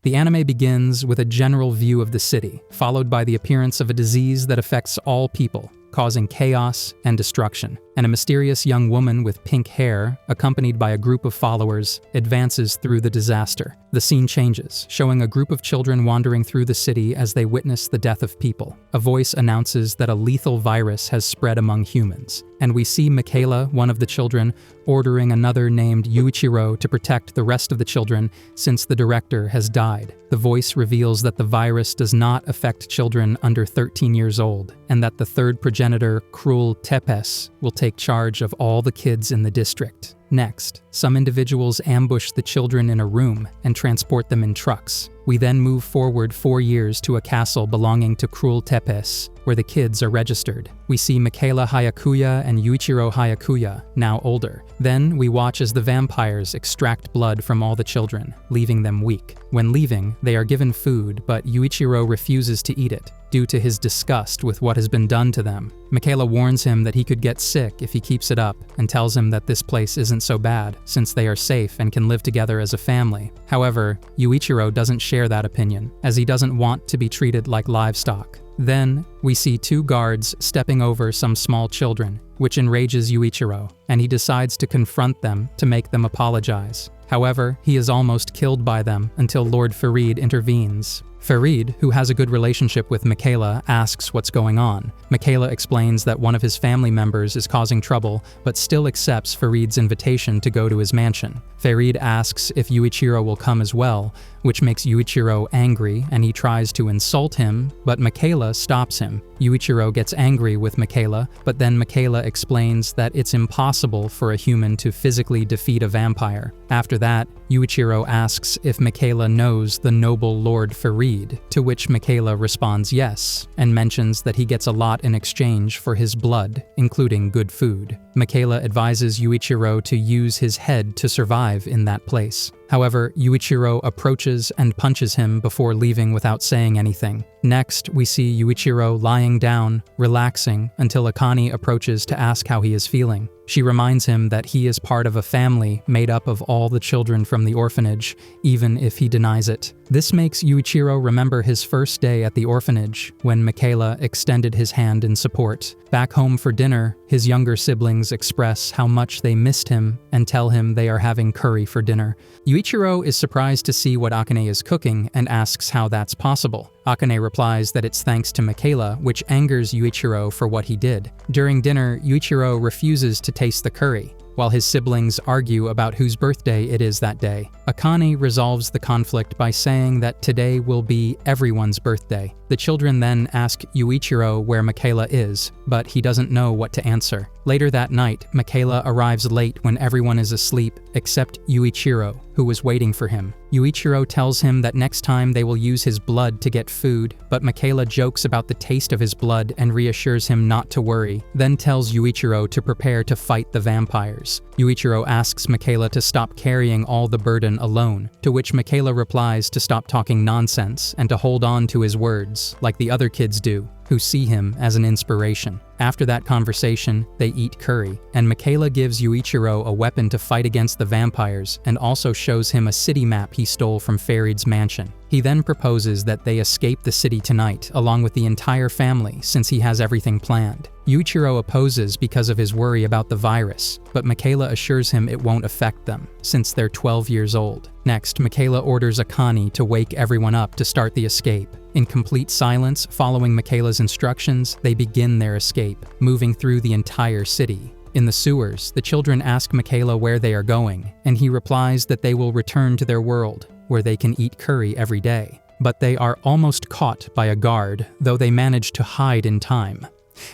The anime begins with a general view of the city, followed by the appearance of a disease that affects all people, causing chaos and destruction. And a mysterious young woman with pink hair, accompanied by a group of followers, advances through the disaster. The scene changes, showing a group of children wandering through the city as they witness the death of people. A voice announces that a lethal virus has spread among humans. And we see Michaela, one of the children, ordering another named Yuichiro to protect the rest of the children since the director has died. The voice reveals that the virus does not affect children under 13 years old, and that the third progenitor, Cruel Tepes, will take charge of all the kids in the district. Next, some individuals ambush the children in a room and transport them in trucks. We then move forward 4 years to a castle belonging to Cruel Tepes, where the kids are registered. We see Michaela Hayakuya and Yuichiro Hayakuya, now older. Then we watch as the vampires extract blood from all the children, leaving them weak. When leaving, they are given food, but Yuichiro refuses to eat it, due to his disgust with what has been done to them. Michaela warns him that he could get sick if he keeps it up, and tells him that this place isn't so bad, since they are safe and can live together as a family. However, Yuichiro doesn't share that opinion, as he doesn't want to be treated like livestock. Then, we see 2 guards stepping over some small children, which enrages Yuichiro, and he decides to confront them to make them apologize. However, he is almost killed by them until Lord Farid intervenes. Farid, who has a good relationship with Michaela, asks what's going on. Michaela explains that one of his family members is causing trouble, but still accepts Farid's invitation to go to his mansion. Farid asks if Yuichiro will come as well, which makes Yuichiro angry, and he tries to insult him, but Michaela stops him. Yuichiro gets angry with Michaela, but then Michaela explains that it's impossible for a human to physically defeat a vampire. After that, Yuichiro asks if Michaela knows the noble Lord Farid, to which Michaela responds yes, and mentions that he gets a lot in exchange for his blood, including good food. Michaela advises Yuichiro to use his head to survive in that place. However, Yuichiro approaches and punches him before leaving without saying anything. Next, we see Yuichiro lying down, relaxing, until Akane approaches to ask how he is feeling. She reminds him that he is part of a family made up of all the children from the orphanage, even if he denies it. This makes Yuichiro remember his first day at the orphanage, when Michaela extended his hand in support. Back home for dinner, his younger siblings express how much they missed him and tell him they are having curry for dinner. Yuichiro is surprised to see what Akane is cooking and asks how that's possible. Akane replies that it's thanks to Michaela, which angers Yuichiro for what he did. During dinner, Yuichiro refuses to taste the curry, while his siblings argue about whose birthday it is that day. Akane resolves the conflict by saying that today will be everyone's birthday. The children then ask Yuichiro where Michaela is, but he doesn't know what to answer. Later that night, Michaela arrives late when everyone is asleep except Yuichiro, who was waiting for him. Yuichiro tells him that next time they will use his blood to get food, but Michaela jokes about the taste of his blood and reassures him not to worry, then tells Yuichiro to prepare to fight the vampires. Yuichiro asks Michaela to stop carrying all the burden alone, to which Michaela replies to stop talking nonsense and to hold on to his words, like the other kids do, who see him as an inspiration. After that conversation, they eat curry, and Michaela gives Yuichiro a weapon to fight against the vampires and also shows him a city map he stole from Farid's mansion. He then proposes that they escape the city tonight, along with the entire family, since he has everything planned. Yuichiro opposes because of his worry about the virus, but Michaela assures him it won't affect them, since they're 12 years old. Next, Michaela orders Akane to wake everyone up to start the escape. In complete silence, following Michaela's instructions, they begin their escape, moving through the entire city. In the sewers, the children ask Michaela where they are going, and he replies that they will return to their world, where they can eat curry every day. But they are almost caught by a guard, though they manage to hide in time.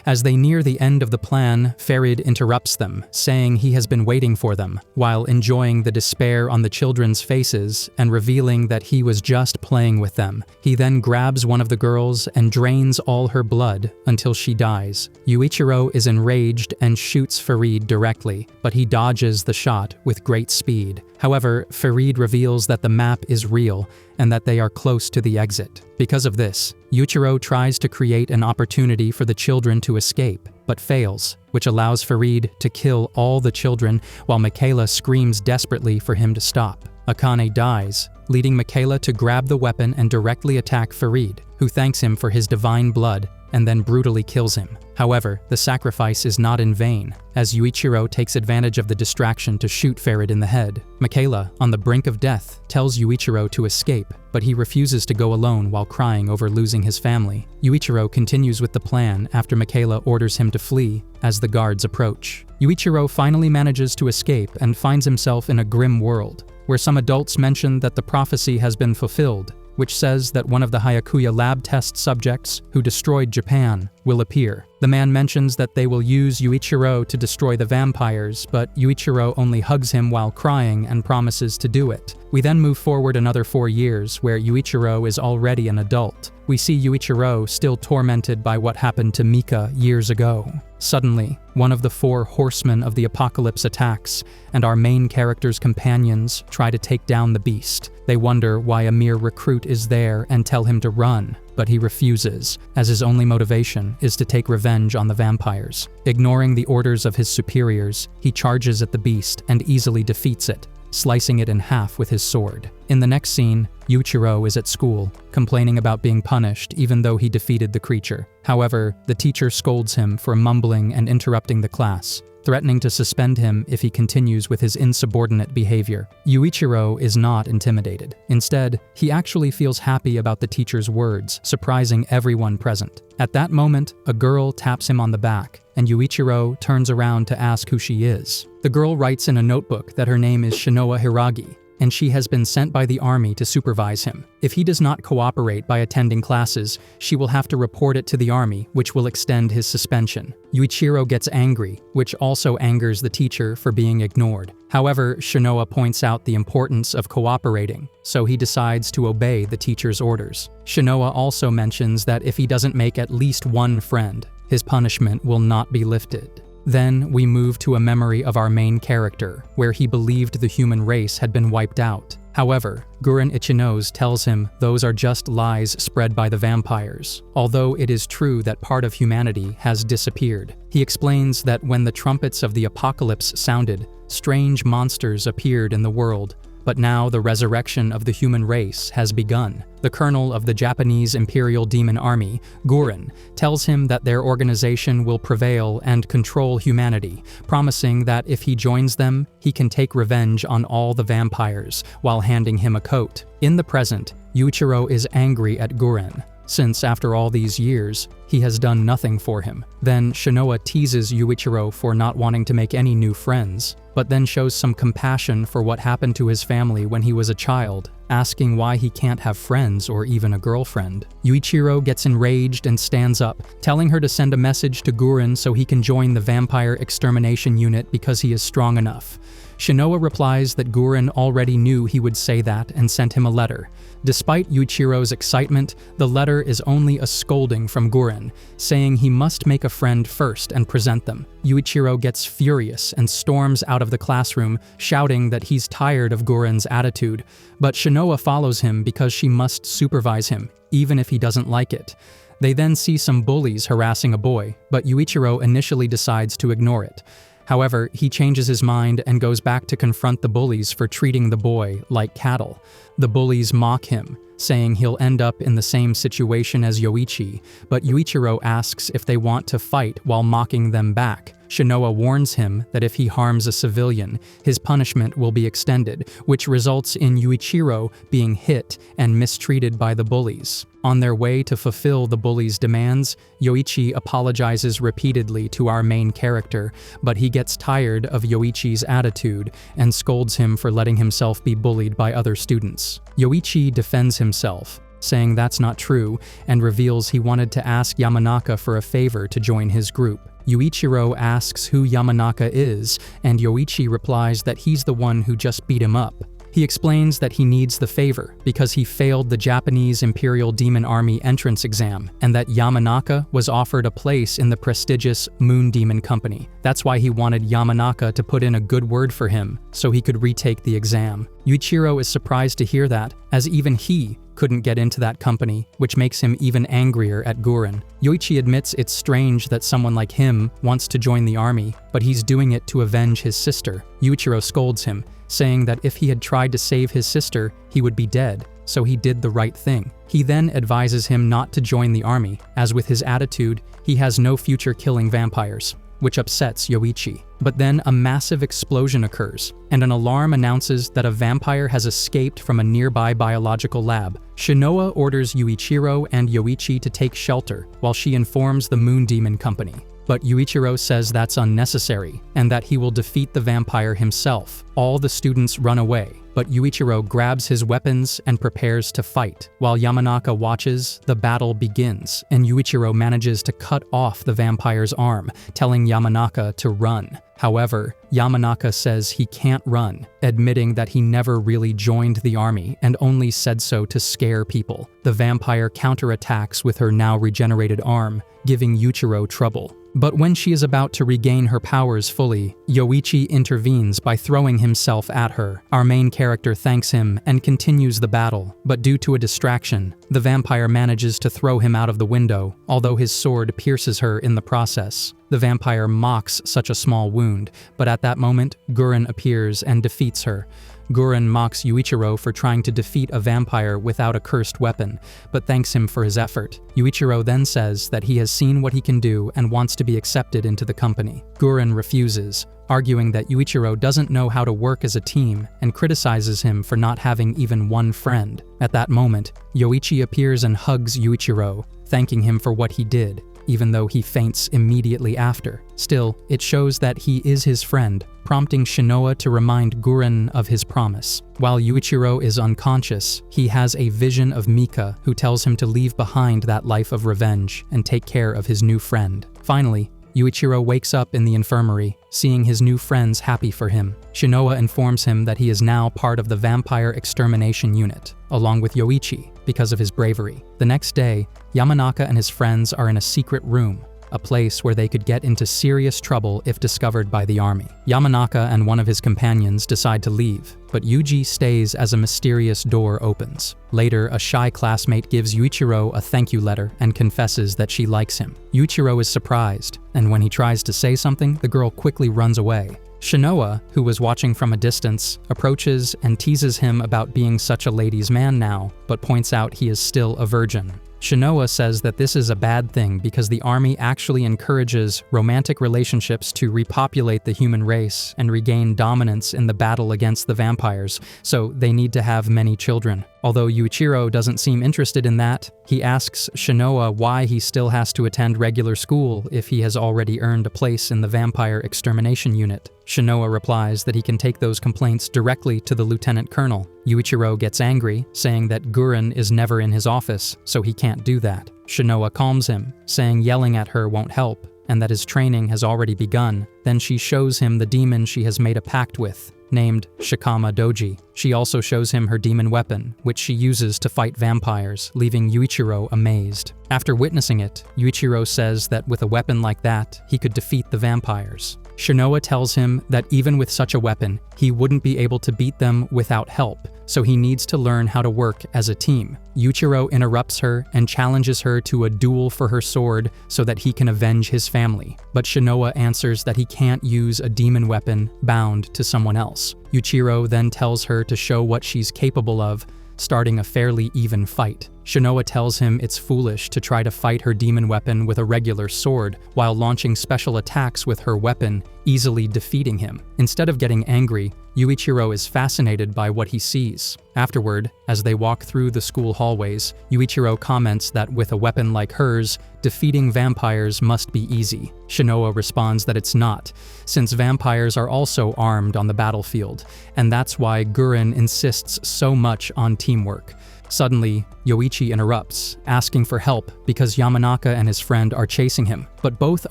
As they near the end of the plan, Farid interrupts them, saying he has been waiting for them, while enjoying the despair on the children's faces and revealing that he was just playing with them. He then grabs one of the girls and drains all her blood until she dies. Yuichiro is enraged and shoots Farid directly, but he dodges the shot with great speed. However, Farid reveals that the map is real and that they are close to the exit. Because of this, Yuichiro tries to create an opportunity for the children to escape, but fails, which allows Farid to kill all the children while Michaela screams desperately for him to stop. Akane dies, leading Michaela to grab the weapon and directly attack Farid, who thanks him for his divine blood and then brutally kills him. However, the sacrifice is not in vain, as Yuichiro takes advantage of the distraction to shoot Farid in the head. Michaela, on the brink of death, tells Yuichiro to escape, but he refuses to go alone while crying over losing his family. Yuichiro continues with the plan after Michaela orders him to flee as the guards approach. Yuichiro finally manages to escape and finds himself in a grim world, where some adults mention that the prophecy has been fulfilled, which says that one of the Hyakuya lab test subjects who destroyed Japan will appear. The man mentions that they will use Yuichiro to destroy the vampires, but Yuichiro only hugs him while crying and promises to do it. We then move forward another 4 years, where Yuichiro is already an adult. We see Yuichiro still tormented by what happened to Mika years ago. Suddenly, one of the 4 horsemen of the apocalypse attacks, and our main character's companions try to take down the beast. They wonder why a mere recruit is there and tell him to run, but he refuses, as his only motivation is to take revenge on the vampires. Ignoring the orders of his superiors, he charges at the beast and easily defeats it, slicing it in half with his sword. In the next scene, Yuichiro is at school, complaining about being punished even though he defeated the creature. However, the teacher scolds him for mumbling and interrupting the class, threatening to suspend him if he continues with his insubordinate behavior. Yuichiro is not intimidated. Instead, he actually feels happy about the teacher's words, surprising everyone present. At that moment, a girl taps him on the back, and Yuichiro turns around to ask who she is. The girl writes in a notebook that her name is Shinoa Hiragi, and she has been sent by the army to supervise him. If he does not cooperate by attending classes, she will have to report it to the army, which will extend his suspension. Yuichiro gets angry, which also angers the teacher for being ignored. However, Shinoa points out the importance of cooperating, so he decides to obey the teacher's orders. Shinoa also mentions that if he doesn't make at least one friend, his punishment will not be lifted. Then we move to a memory of our main character, where he believed the human race had been wiped out. However, Guren Ichinose tells him those are just lies spread by the vampires, although it is true that part of humanity has disappeared. He explains that when the trumpets of the apocalypse sounded, strange monsters appeared in the world, but now the resurrection of the human race has begun. The colonel of the Japanese Imperial Demon Army, Guren, tells him that their organization will prevail and control humanity, promising that if he joins them, he can take revenge on all the vampires, while handing him a coat. In the present, Yuichiro is angry at Guren, since after all these years, he has done nothing for him. Then Shinoa teases Yuichiro for not wanting to make any new friends, but then shows some compassion for what happened to his family when he was a child, asking why he can't have friends or even a girlfriend. Yuichiro gets enraged and stands up, telling her to send a message to Guren so he can join the vampire extermination unit because he is strong enough. Shinoa replies that Guren already knew he would say that and sent him a letter. Despite Yuichiro's excitement, the letter is only a scolding from Guren, saying he must make a friend first and present them. Yuichiro gets furious and storms out of the classroom, shouting that he's tired of Guren's attitude, but Shinoa follows him because she must supervise him, even if he doesn't like it. They then see some bullies harassing a boy, but Yuichiro initially decides to ignore it. However, he changes his mind and goes back to confront the bullies for treating the boy like cattle. The bullies mock him, saying he'll end up in the same situation as Yoichi, but Yuichiro asks if they want to fight while mocking them back. Shinoa warns him that if he harms a civilian, his punishment will be extended, which results in Yuichiro being hit and mistreated by the bullies. On their way to fulfill the bullies' demands, Yoichi apologizes repeatedly to our main character, but he gets tired of Yoichi's attitude and scolds him for letting himself be bullied by other students. Yoichi defends himself, saying that's not true, and reveals he wanted to ask Yamanaka for a favor to join his group. Yuichiro asks who Yamanaka is, and Yoichi replies that he's the one who just beat him up. He explains that he needs the favor because he failed the Japanese Imperial Demon Army entrance exam, and that Yamanaka was offered a place in the prestigious Moon Demon Company. That's why he wanted Yamanaka to put in a good word for him, so he could retake the exam. Yuichiro is surprised to hear that, as even he couldn't get into that company, which makes him even angrier at Guren. Yoichi admits it's strange that someone like him wants to join the army, but he's doing it to avenge his sister. Yuichiro scolds him, saying that if he had tried to save his sister, he would be dead, so he did the right thing. He then advises him not to join the army, as with his attitude, he has no future killing vampires, which upsets Yoichi. But then a massive explosion occurs, and an alarm announces that a vampire has escaped from a nearby biological lab. Shinoa orders Yuichiro and Yoichi to take shelter, while she informs the Moon Demon Company. But Yuichiro says that's unnecessary, and that he will defeat the vampire himself. All the students run away, but Yuichiro grabs his weapons and prepares to fight. While Yamanaka watches, the battle begins, and Yuichiro manages to cut off the vampire's arm, telling Yamanaka to run. However, Yamanaka says he can't run, admitting that he never really joined the army and only said so to scare people. The vampire counterattacks with her now regenerated arm, giving Yuichiro trouble. But when she is about to regain her powers fully, Yoichi intervenes by throwing himself at her. Our main character thanks him and continues the battle, but due to a distraction, the vampire manages to throw him out of the window, although his sword pierces her in the process. The vampire mocks such a small wound, but at that moment, Guren appears and defeats her. Guren mocks Yuichiro for trying to defeat a vampire without a cursed weapon, but thanks him for his effort. Yuichiro then says that he has seen what he can do and wants to be accepted into the company. Guren refuses, arguing that Yuichiro doesn't know how to work as a team and criticizes him for not having even one friend. At that moment, Yoichi appears and hugs Yuichiro, thanking him for what he did, even though he faints immediately after. Still, it shows that he is his friend, prompting Shinoa to remind Guren of his promise. While Yuichiro is unconscious, he has a vision of Mika, who tells him to leave behind that life of revenge and take care of his new friend. Finally, Yuichiro wakes up in the infirmary, seeing his new friends happy for him. Shinoa informs him that he is now part of the vampire extermination unit, along with Yoichi, because of his bravery. The next day, Yamanaka and his friends are in a secret room, a place where they could get into serious trouble if discovered by the army. Yamanaka and one of his companions decide to leave, but Yuji stays as a mysterious door opens. Later, a shy classmate gives Yuichiro a thank you letter and confesses that she likes him. Yuichiro is surprised, and when he tries to say something, the girl quickly runs away. Shinoa, who was watching from a distance, approaches and teases him about being such a ladies' man now, but points out he is still a virgin. Shinoa says that this is a bad thing because the army actually encourages romantic relationships to repopulate the human race and regain dominance in the battle against the vampires, so they need to have many children. Although Yuichiro doesn't seem interested in that, he asks Shinoa why he still has to attend regular school if he has already earned a place in the vampire extermination unit. Shinoa replies that he can take those complaints directly to the lieutenant colonel. Yuichiro gets angry, saying that Guren is never in his office, so he can't do that. Shinoa calms him, saying yelling at her won't help, and that his training has already begun. Then she shows him the demon she has made a pact with, named Shikama Doji. She also shows him her demon weapon, which she uses to fight vampires, leaving Yuichiro amazed. After witnessing it, Yuichiro says that with a weapon like that, he could defeat the vampires. Shinoa tells him that even with such a weapon, he wouldn't be able to beat them without help, so he needs to learn how to work as a team. Yuichiro interrupts her and challenges her to a duel for her sword so that he can avenge his family, but Shinoa answers that he can't use a demon weapon bound to someone else. Yuichiro then tells her to show what she's capable of, starting a fairly even fight. Shinoa tells him it's foolish to try to fight her demon weapon with a regular sword while launching special attacks with her weapon, easily defeating him. Instead of getting angry, Yuichiro is fascinated by what he sees. Afterward, as they walk through the school hallways, Yuichiro comments that with a weapon like hers, defeating vampires must be easy. Shinoa responds that it's not, since vampires are also armed on the battlefield, and that's why Guren insists so much on teamwork. Suddenly, Yoichi interrupts, asking for help because Yamanaka and his friend are chasing him, but both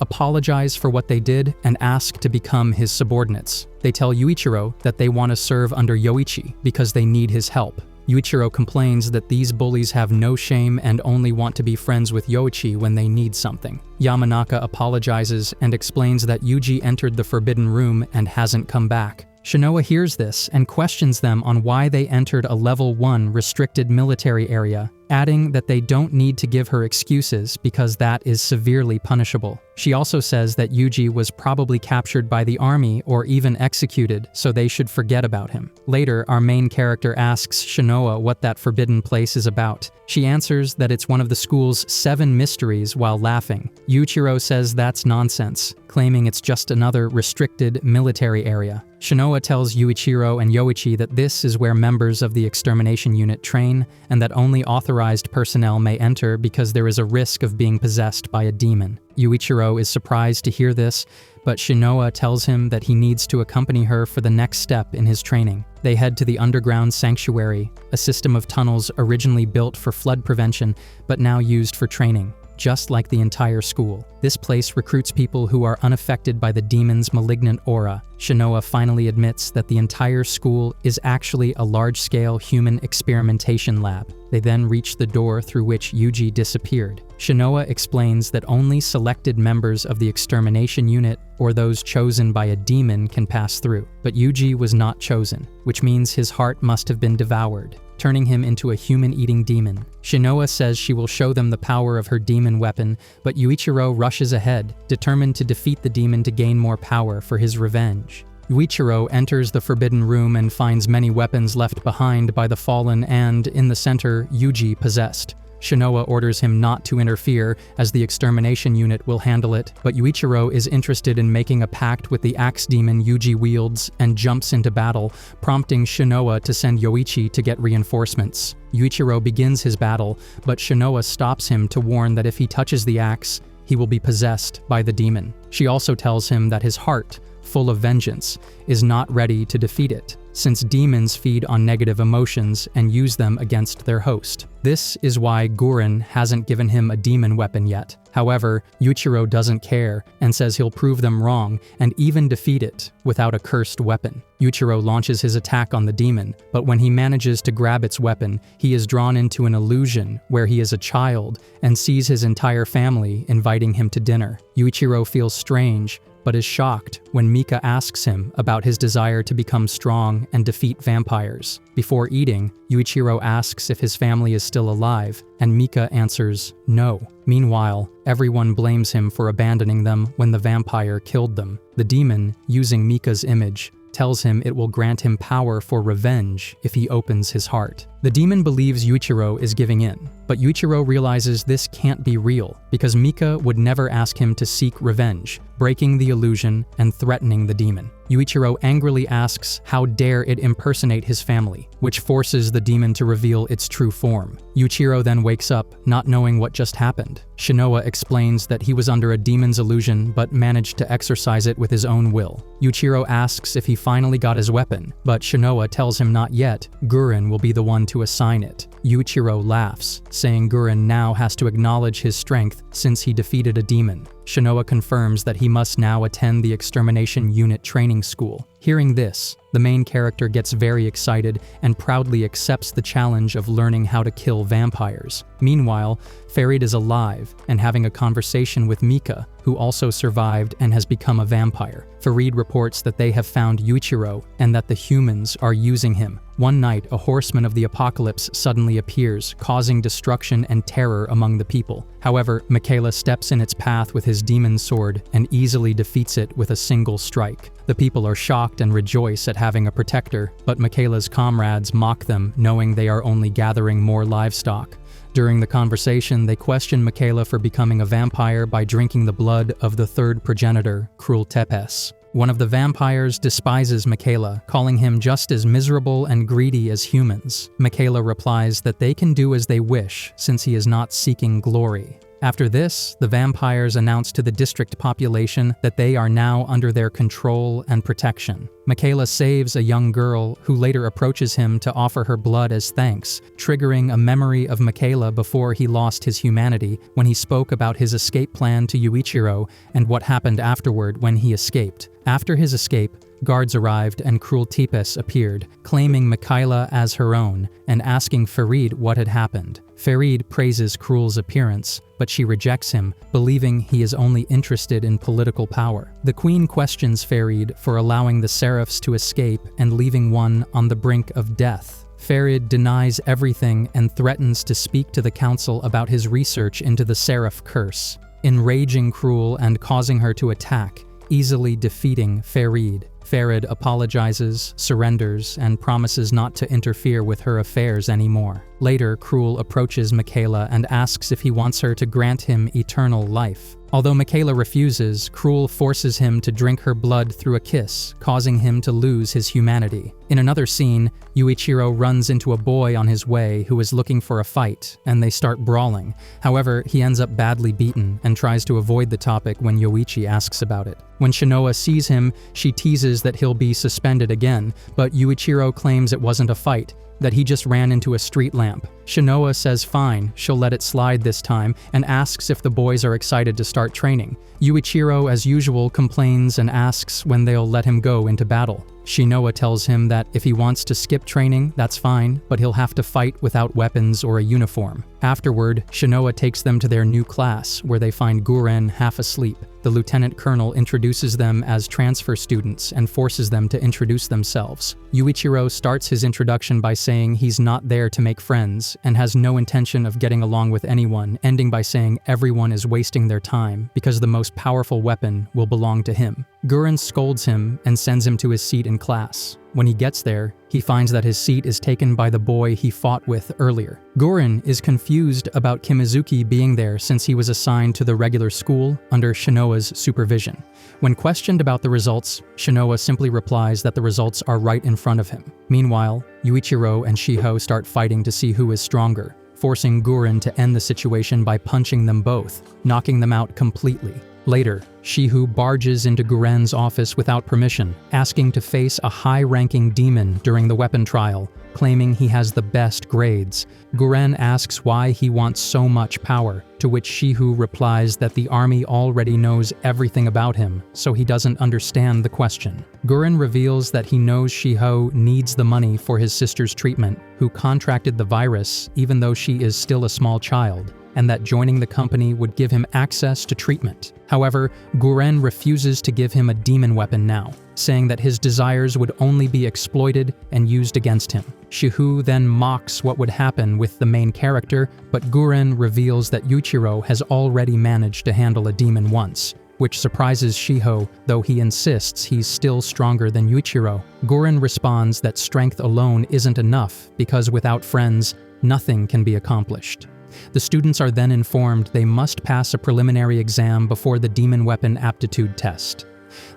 apologize for what they did and ask to become his subordinates. They tell Yuichiro that they want to serve under Yoichi because they need his help. Yuichiro complains that these bullies have no shame and only want to be friends with Yoichi when they need something. Yamanaka apologizes and explains that Yuji entered the forbidden room and hasn't come back. Shinoa hears this and questions them on why they entered a level 1 restricted military area, adding that they don't need to give her excuses because that is severely punishable. She also says that Yuji was probably captured by the army or even executed, so they should forget about him. Later, our main character asks Shinoa what that forbidden place is about. She answers that it's one of the school's 7 mysteries while laughing. Yuichiro says that's nonsense, claiming it's just another restricted military area. Shinoa tells Yuichiro and Yoichi that this is where members of the extermination unit train, and that only authorized personnel may enter because there is a risk of being possessed by a demon. Yuichiro is surprised to hear this, but Shinoa tells him that he needs to accompany her for the next step in his training. They head to the underground sanctuary, a system of tunnels originally built for flood prevention, but now used for training, just like the entire school. This place recruits people who are unaffected by the demon's malignant aura. Shinoa finally admits that the entire school is actually a large-scale human experimentation lab. They then reach the door through which Yuji disappeared. Shinoa explains that only selected members of the extermination unit or those chosen by a demon can pass through. But Yuji was not chosen, which means his heart must have been devoured, turning him into a human-eating demon. Shinoa says she will show them the power of her demon weapon, but Yuichiro rushes ahead, determined to defeat the demon to gain more power for his revenge. Yuichiro enters the forbidden room and finds many weapons left behind by the fallen and, in the center, Yuji possessed. Shinoa orders him not to interfere, as the extermination unit will handle it, but Yuichiro is interested in making a pact with the axe demon Yuji wields and jumps into battle, prompting Shinoa to send Yoichi to get reinforcements. Yuichiro begins his battle, but Shinoa stops him to warn that if he touches the axe, he will be possessed by the demon. She also tells him that his heart, full of vengeance, is not ready to defeat it, since demons feed on negative emotions and use them against their host. This is why Gurren hasn't given him a demon weapon yet. However, Yuichiro doesn't care and says he'll prove them wrong and even defeat it without a cursed weapon. Yuichiro launches his attack on the demon, but when he manages to grab its weapon, he is drawn into an illusion where he is a child and sees his entire family inviting him to dinner. Yuichiro feels strange, but is shocked when Mika asks him about his desire to become strong and defeat vampires. Before eating, Yuichiro asks if his family is still alive, and Mika answers no. Meanwhile, everyone blames him for abandoning them when the vampire killed them. The demon, using Mika's image, tells him it will grant him power for revenge if he opens his heart. The demon believes Yuichiro is giving in, but Yuichiro realizes this can't be real because Mika would never ask him to seek revenge, breaking the illusion and threatening the demon. Yuichiro angrily asks how dare it impersonate his family, which forces the demon to reveal its true form. Yuichiro then wakes up, not knowing what just happened. Shinoa explains that he was under a demon's illusion but managed to exercise it with his own will. Yuichiro asks if he finally got his weapon, but Shinoa tells him not yet. Gurren will be the one to assign it. Yuichiro laughs, saying Gurren now has to acknowledge his strength since he defeated a demon. Shinoa confirms that he must now attend the extermination unit training school. Hearing this, the main character gets very excited and proudly accepts the challenge of learning how to kill vampires. Meanwhile, Farid is alive and having a conversation with Mika, who also survived and has become a vampire. Farid reports that they have found Yuichiro and that the humans are using him. One night, a horseman of the apocalypse suddenly appears, causing destruction and terror among the people. However, Michaela steps in its path with his demon sword and easily defeats it with a single strike. The people are shocked and rejoice at having a protector, but Michaela's comrades mock them, knowing they are only gathering more livestock. During the conversation, they question Michaela for becoming a vampire by drinking the blood of the third progenitor, Cruel Tepes. One of the vampires despises Michaela, calling him just as miserable and greedy as humans. Michaela replies that they can do as they wish since he is not seeking glory. After this, the vampires announce to the district population that they are now under their control and protection. Michaela saves a young girl who later approaches him to offer her blood as thanks, triggering a memory of Michaela before he lost his humanity when he spoke about his escape plan to Yuichiro and what happened afterward when he escaped. After his escape, guards arrived and cruel Tipes appeared, claiming Mikhaila as her own and asking Farid what had happened. Farid praises Cruel's appearance, but she rejects him, believing he is only interested in political power. The queen questions Farid for allowing the Seraphs to escape and leaving one on the brink of death. Farid denies everything and threatens to speak to the council about his research into the Seraph curse, enraging Cruel and causing her to attack, easily defeating Farid. Farid apologizes, surrenders, and promises not to interfere with her affairs anymore. Later, Cruel approaches Mikhaila and asks if he wants her to grant him eternal life. Although Mikhaila refuses, Cruel forces him to drink her blood through a kiss, causing him to lose his humanity. In another scene, Yuichiro runs into a boy on his way who is looking for a fight, and they start brawling. However, he ends up badly beaten and tries to avoid the topic when Yoichi asks about it. When Shinoa sees him, she teases that he'll be suspended again, but Yuichiro claims it wasn't a fight, that he just ran into a street lamp. Shinoa says fine, she'll let it slide this time, and asks if the boys are excited to start training. Yuichiro, as usual, complains and asks when they'll let him go into battle. Shinoa tells him that if he wants to skip training, that's fine, but he'll have to fight without weapons or a uniform. Afterward, Shinoa takes them to their new class, where they find Guren half asleep. The lieutenant colonel introduces them as transfer students and forces them to introduce themselves. Yuichiro starts his introduction by saying he's not there to make friends and has no intention of getting along with anyone, ending by saying everyone is wasting their time because the most powerful weapon will belong to him. Guren scolds him and sends him to his seat in class. When he gets there, he finds that his seat is taken by the boy he fought with earlier. Guren is confused about Kimizuki being there since he was assigned to the regular school under Shinoa's supervision. When questioned about the results, Shinoa simply replies that the results are right in front of him. Meanwhile, Yuichiro and Shiho start fighting to see who is stronger, forcing Guren to end the situation by punching them both, knocking them out completely. Later, Shihu barges into Guren's office without permission, asking to face a high-ranking demon during the weapon trial, claiming he has the best grades. Guren asks why he wants so much power, to which Shihu replies that the army already knows everything about him, so he doesn't understand the question. Guren reveals that he knows Shiho needs the money for his sister's treatment, who contracted the virus even though she is still a small child, and that joining the company would give him access to treatment. However, Guren refuses to give him a demon weapon now, saying that his desires would only be exploited and used against him. Shihu then mocks what would happen with the main character, but Guren reveals that Yuichiro has already managed to handle a demon once, which surprises Shiho, though he insists he's still stronger than Yuichiro. Guren responds that strength alone isn't enough because without friends, nothing can be accomplished. The students are then informed they must pass a preliminary exam before the demon weapon aptitude test.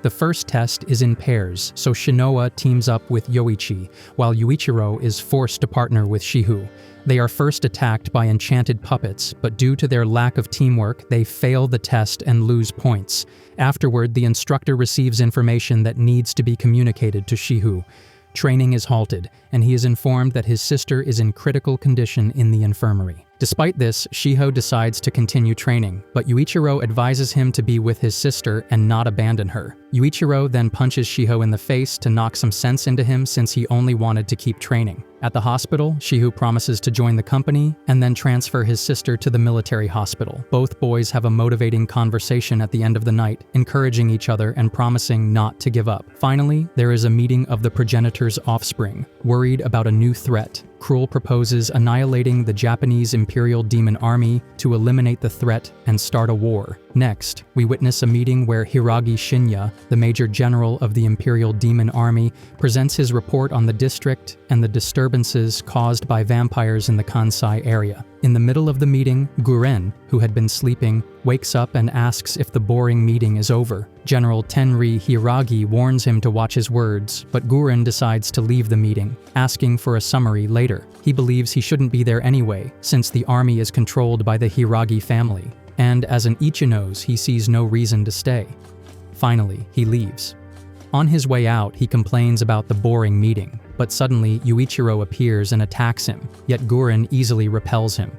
The first test is in pairs, so Shinoa teams up with Yoichi, while Yuichiro is forced to partner with Shihu. They are first attacked by enchanted puppets, but due to their lack of teamwork, they fail the test and lose points. Afterward, the instructor receives information that needs to be communicated to Shihu. Training is halted, and he is informed that his sister is in critical condition in the infirmary. Despite this, Shiho decides to continue training, but Yuichiro advises him to be with his sister and not abandon her. Yuichiro then punches Shiho in the face to knock some sense into him since he only wanted to keep training. At the hospital, Shihu promises to join the company and then transfer his sister to the military hospital. Both boys have a motivating conversation at the end of the night, encouraging each other and promising not to give up. Finally, there is a meeting of the progenitor's offspring. Worried about a new threat, Cruel proposes annihilating the Japanese Imperial Demon Army to eliminate the threat and start a war. Next, we witness a meeting where Hiragi Shinya, the Major General of the Imperial Demon Army, presents his report on the district and the disturbances caused by vampires in the Kansai area. In the middle of the meeting, Guren, who had been sleeping, wakes up and asks if the boring meeting is over. General Tenri Hiragi warns him to watch his words, but Guren decides to leave the meeting, asking for a summary later. He believes he shouldn't be there anyway, since the army is controlled by the Hiragi family, and as an Ichinos, he sees no reason to stay. Finally, he leaves. On his way out, he complains about the boring meeting, but suddenly Yuichiro appears and attacks him, yet Guren easily repels him.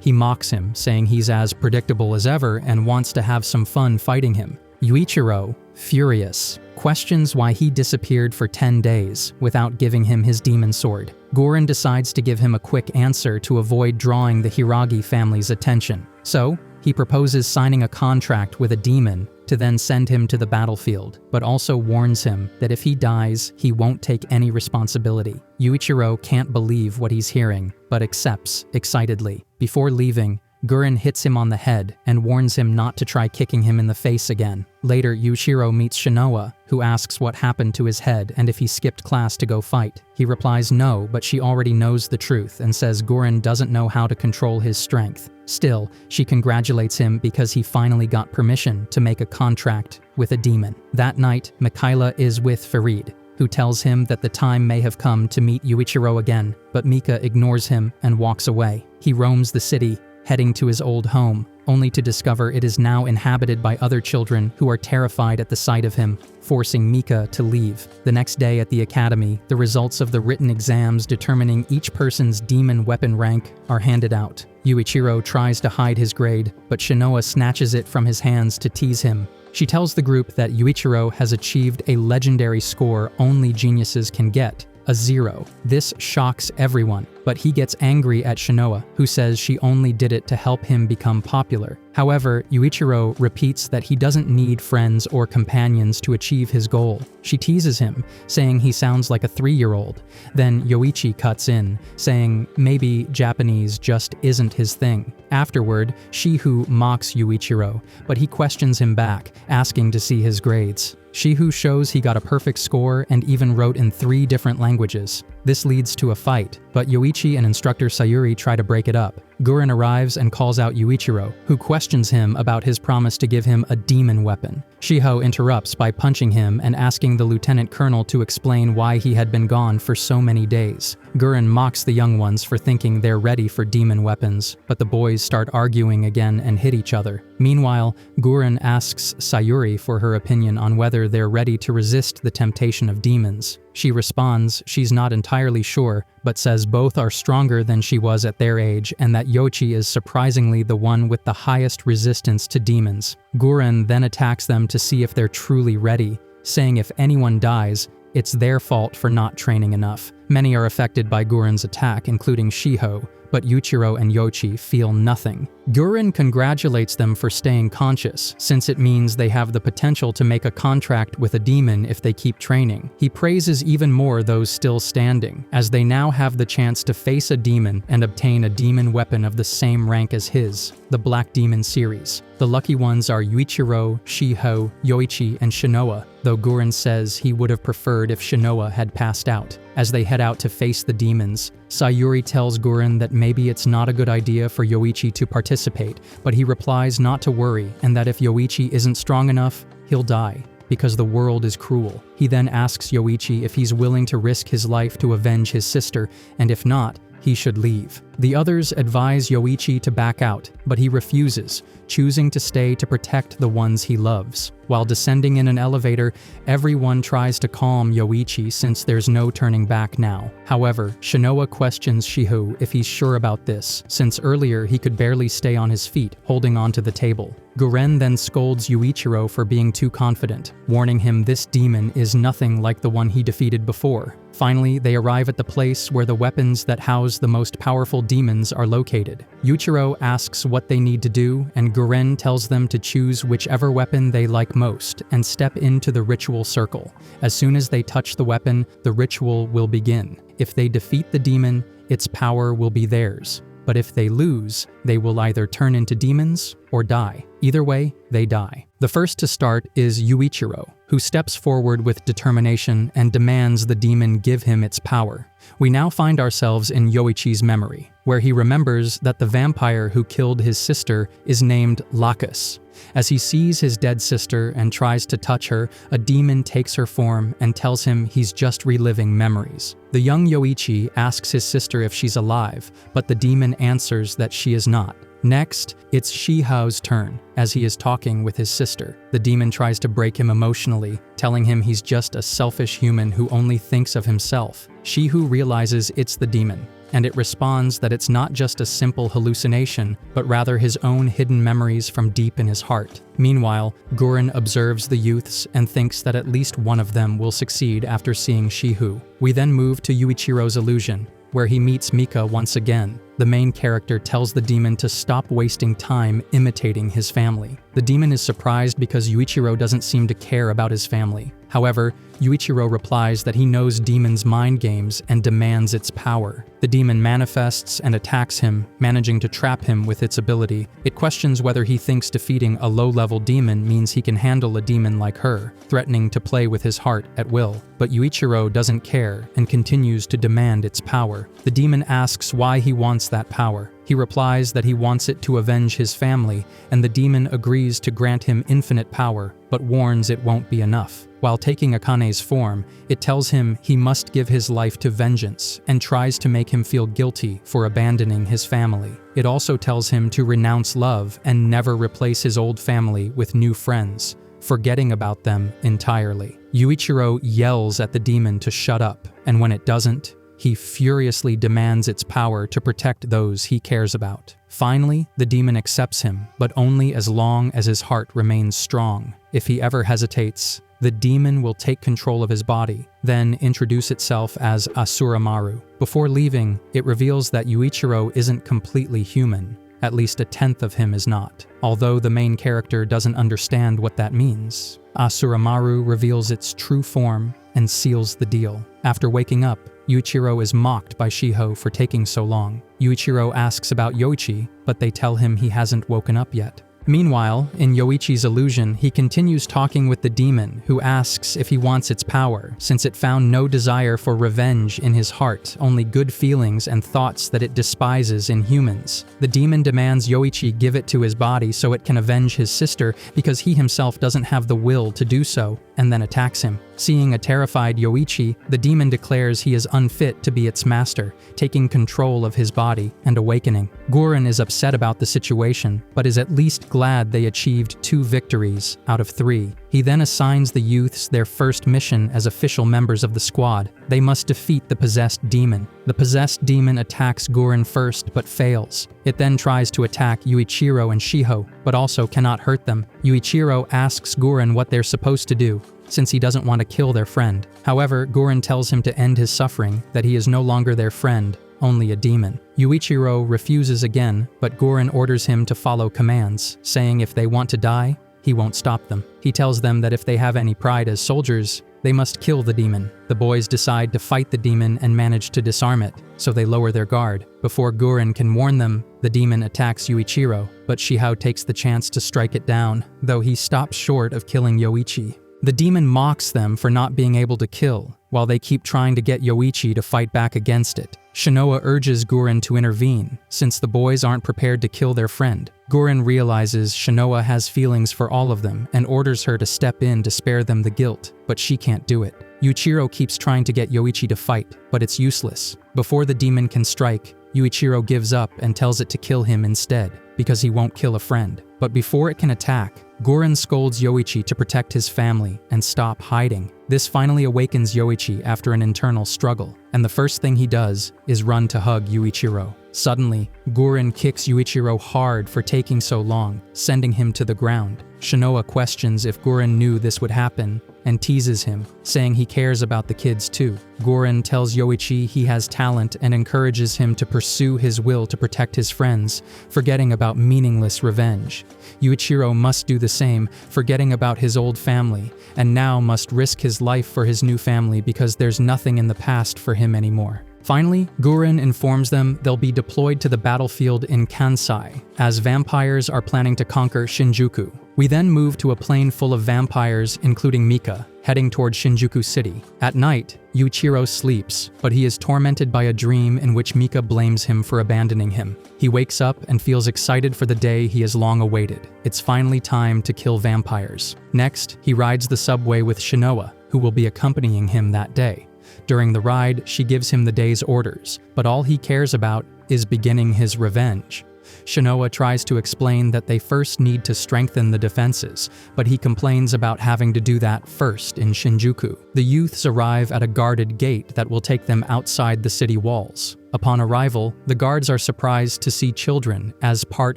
He mocks him, saying he's as predictable as ever and wants to have some fun fighting him. Yuichiro, furious, questions why he disappeared for 10 days without giving him his demon sword. Gorin decides to give him a quick answer to avoid drawing the Hiragi family's attention. So, he proposes signing a contract with a demon to then send him to the battlefield, but also warns him that if he dies, he won't take any responsibility. Yuichiro can't believe what he's hearing, but accepts excitedly. Before leaving, Guren hits him on the head and warns him not to try kicking him in the face again. Later, Yuichiro meets Shinoa, who asks what happened to his head and if he skipped class to go fight. He replies no, but she already knows the truth and says Guren doesn't know how to control his strength. Still, she congratulates him because he finally got permission to make a contract with a demon. That night, Mikaela is with Farid, who tells him that the time may have come to meet Yuichiro again, but Mika ignores him and walks away. He roams the city, heading to his old home, only to discover it is now inhabited by other children who are terrified at the sight of him, forcing Mika to leave. The next day at the academy, the results of the written exams determining each person's demon weapon rank are handed out. Yuichiro tries to hide his grade, but Shinoa snatches it from his hands to tease him. She tells the group that Yuichiro has achieved a legendary score only geniuses can get, a 0. This shocks everyone, but he gets angry at Shinoa, who says she only did it to help him become popular. However, Yuichiro repeats that he doesn't need friends or companions to achieve his goal. She teases him, saying he sounds like a 3-year-old. Then Yoichi cuts in, saying maybe Japanese just isn't his thing. Afterward, Shihu mocks Yuichiro, but he questions him back, asking to see his grades. Shihu shows he got a perfect score and even wrote in 3 different languages. This leads to a fight, but Yoichi and instructor Sayuri try to break it up. Guren arrives and calls out Yuichiro, who questions him about his promise to give him a demon weapon. Shiho interrupts by punching him and asking the lieutenant colonel to explain why he had been gone for so many days. Guren mocks the young ones for thinking they're ready for demon weapons, but the boys start arguing again and hit each other. Meanwhile, Guren asks Sayuri for her opinion on whether they're ready to resist the temptation of demons. She responds she's not entirely sure, but says both are stronger than she was at their age and that Yoichi is surprisingly the one with the highest resistance to demons. Guren then attacks them to see if they're truly ready, saying if anyone dies, it's their fault for not training enough. Many are affected by Guren's attack, including Shiho, but Yuichiro and Yoichi feel nothing. Guren congratulates them for staying conscious, since it means they have the potential to make a contract with a demon if they keep training. He praises even more those still standing, as they now have the chance to face a demon and obtain a demon weapon of the same rank as his, the Black Demon series. The lucky ones are Yuichiro, Shiho, Yoichi, and Shinoa, though Guren says he would have preferred if Shinoa had passed out. As they head out to face the demons, Sayuri tells Guren that maybe it's not a good idea for Yoichi to participate, but he replies not to worry and that if Yoichi isn't strong enough, he'll die, because the world is cruel. He then asks Yoichi if he's willing to risk his life to avenge his sister, and if not, he should leave. The others advise Yoichi to back out, but he refuses, choosing to stay to protect the ones he loves. While descending in an elevator, everyone tries to calm Yoichi since there's no turning back now. However, Shinoa questions Shihu if he's sure about this, since earlier he could barely stay on his feet, holding onto the table. Guren then scolds Yuichiro for being too confident, warning him this demon is nothing like the one he defeated before. Finally, they arrive at the place where the weapons that house the most powerful demons are located. Yuichiro asks what they need to do, and Guren tells them to choose whichever weapon they like most and step into the ritual circle. As soon as they touch the weapon, the ritual will begin. If they defeat the demon, its power will be theirs. But if they lose, they will either turn into demons or die. Either way, they die. The first to start is Yuichiro, who steps forward with determination and demands the demon give him its power. We now find ourselves in Yoichi's memory, where he remembers that the vampire who killed his sister is named Lacus. As he sees his dead sister and tries to touch her, a demon takes her form and tells him he's just reliving memories. The young Yoichi asks his sister if she's alive, but the demon answers that she is not. Next, it's Shihao's turn, as he is talking with his sister. The demon tries to break him emotionally, telling him he's just a selfish human who only thinks of himself. Shihu realizes it's the demon, and it responds that it's not just a simple hallucination, but rather his own hidden memories from deep in his heart. Meanwhile, Gurren observes the youths and thinks that at least one of them will succeed after seeing Shihu. We then move to Yuichiro's illusion, where he meets Mika once again. The main character tells the demon to stop wasting time imitating his family. The demon is surprised because Yuichiro doesn't seem to care about his family. However, Yuichiro replies that he knows demons' mind games and demands its power. The demon manifests and attacks him, managing to trap him with its ability. It questions whether he thinks defeating a low-level demon means he can handle a demon like her, threatening to play with his heart at will. But Yuichiro doesn't care and continues to demand its power. The demon asks why he wants that power. He replies that he wants it to avenge his family, and the demon agrees to grant him infinite power, but warns it won't be enough. While taking Akane's form, it tells him he must give his life to vengeance and tries to make him feel guilty for abandoning his family. It also tells him to renounce love and never replace his old family with new friends, forgetting about them entirely. Yuichiro yells at the demon to shut up, and when it doesn't, he furiously demands its power to protect those he cares about. Finally, the demon accepts him, but only as long as his heart remains strong. If he ever hesitates, the demon will take control of his body, then introduce itself as Asuramaru. Before leaving, it reveals that Yuichiro isn't completely human. At least a tenth of him is not, although the main character doesn't understand what that means. Asuramaru reveals its true form and seals the deal. After waking up, Yuichiro is mocked by Shiho for taking so long. Yuichiro asks about Yoichi, but they tell him he hasn't woken up yet. Meanwhile, in Yoichi's illusion, he continues talking with the demon, who asks if he wants its power, since it found no desire for revenge in his heart, only good feelings and thoughts that it despises in humans. The demon demands Yoichi give it to his body so it can avenge his sister because he himself doesn't have the will to do so, and then attacks him. Seeing a terrified Yoichi, the demon declares he is unfit to be its master, taking control of his body and awakening. Gurren is upset about the situation, but is at least glad they achieved 2 victories out of 3. He then assigns the youths their first mission as official members of the squad. They must defeat the possessed demon. The possessed demon attacks Gurren first, but fails. It then tries to attack Yuichiro and Shiho, but also cannot hurt them. Yuichiro asks Gurren what they're supposed to do, since he doesn't want to kill their friend. However, Gurren tells him to end his suffering, that he is no longer their friend, only a demon. Yuichiro refuses again, but Gurren orders him to follow commands, saying if they want to die, he won't stop them. He tells them that if they have any pride as soldiers, they must kill the demon. The boys decide to fight the demon and manage to disarm it, so they lower their guard. Before Gurren can warn them, the demon attacks Yuichiro, but Shiho takes the chance to strike it down, though he stops short of killing Yoichi. The demon mocks them for not being able to kill, while they keep trying to get Yoichi to fight back against it. Shinoa urges Gurren to intervene, since the boys aren't prepared to kill their friend. Gurren realizes Shinoa has feelings for all of them and orders her to step in to spare them the guilt, but she can't do it. Yuichiro keeps trying to get Yoichi to fight, but it's useless. Before the demon can strike, Yuichiro gives up and tells it to kill him instead, because he won't kill a friend. But before it can attack, Gurren scolds Yoichi to protect his family and stop hiding. This finally awakens Yoichi after an internal struggle, and the first thing he does is run to hug Yuichiro. Suddenly, Gurren kicks Yuichiro hard for taking so long, sending him to the ground. Shinoa questions if Gurren knew this would happen and teases him, saying he cares about the kids too. Gurren tells Yoichi he has talent and encourages him to pursue his will to protect his friends, forgetting about meaningless revenge. Yuichiro must do the same, forgetting about his old family, and now must risk his life for his new family because there's nothing in the past for him anymore. Finally, Gurren informs them they'll be deployed to the battlefield in Kansai, as vampires are planning to conquer Shinjuku. We then move to a plane full of vampires, including Mika, heading toward Shinjuku City. At night, Yuichiro sleeps, but he is tormented by a dream in which Mika blames him for abandoning him. He wakes up and feels excited for the day he has long awaited. It's finally time to kill vampires. Next, he rides the subway with Shinoa, who will be accompanying him that day. During the ride, she gives him the day's orders, but all he cares about is beginning his revenge. Shinoa tries to explain that they first need to strengthen the defenses, but he complains about having to do that first in Shinjuku. The youths arrive at a guarded gate that will take them outside the city walls. Upon arrival, the guards are surprised to see children as part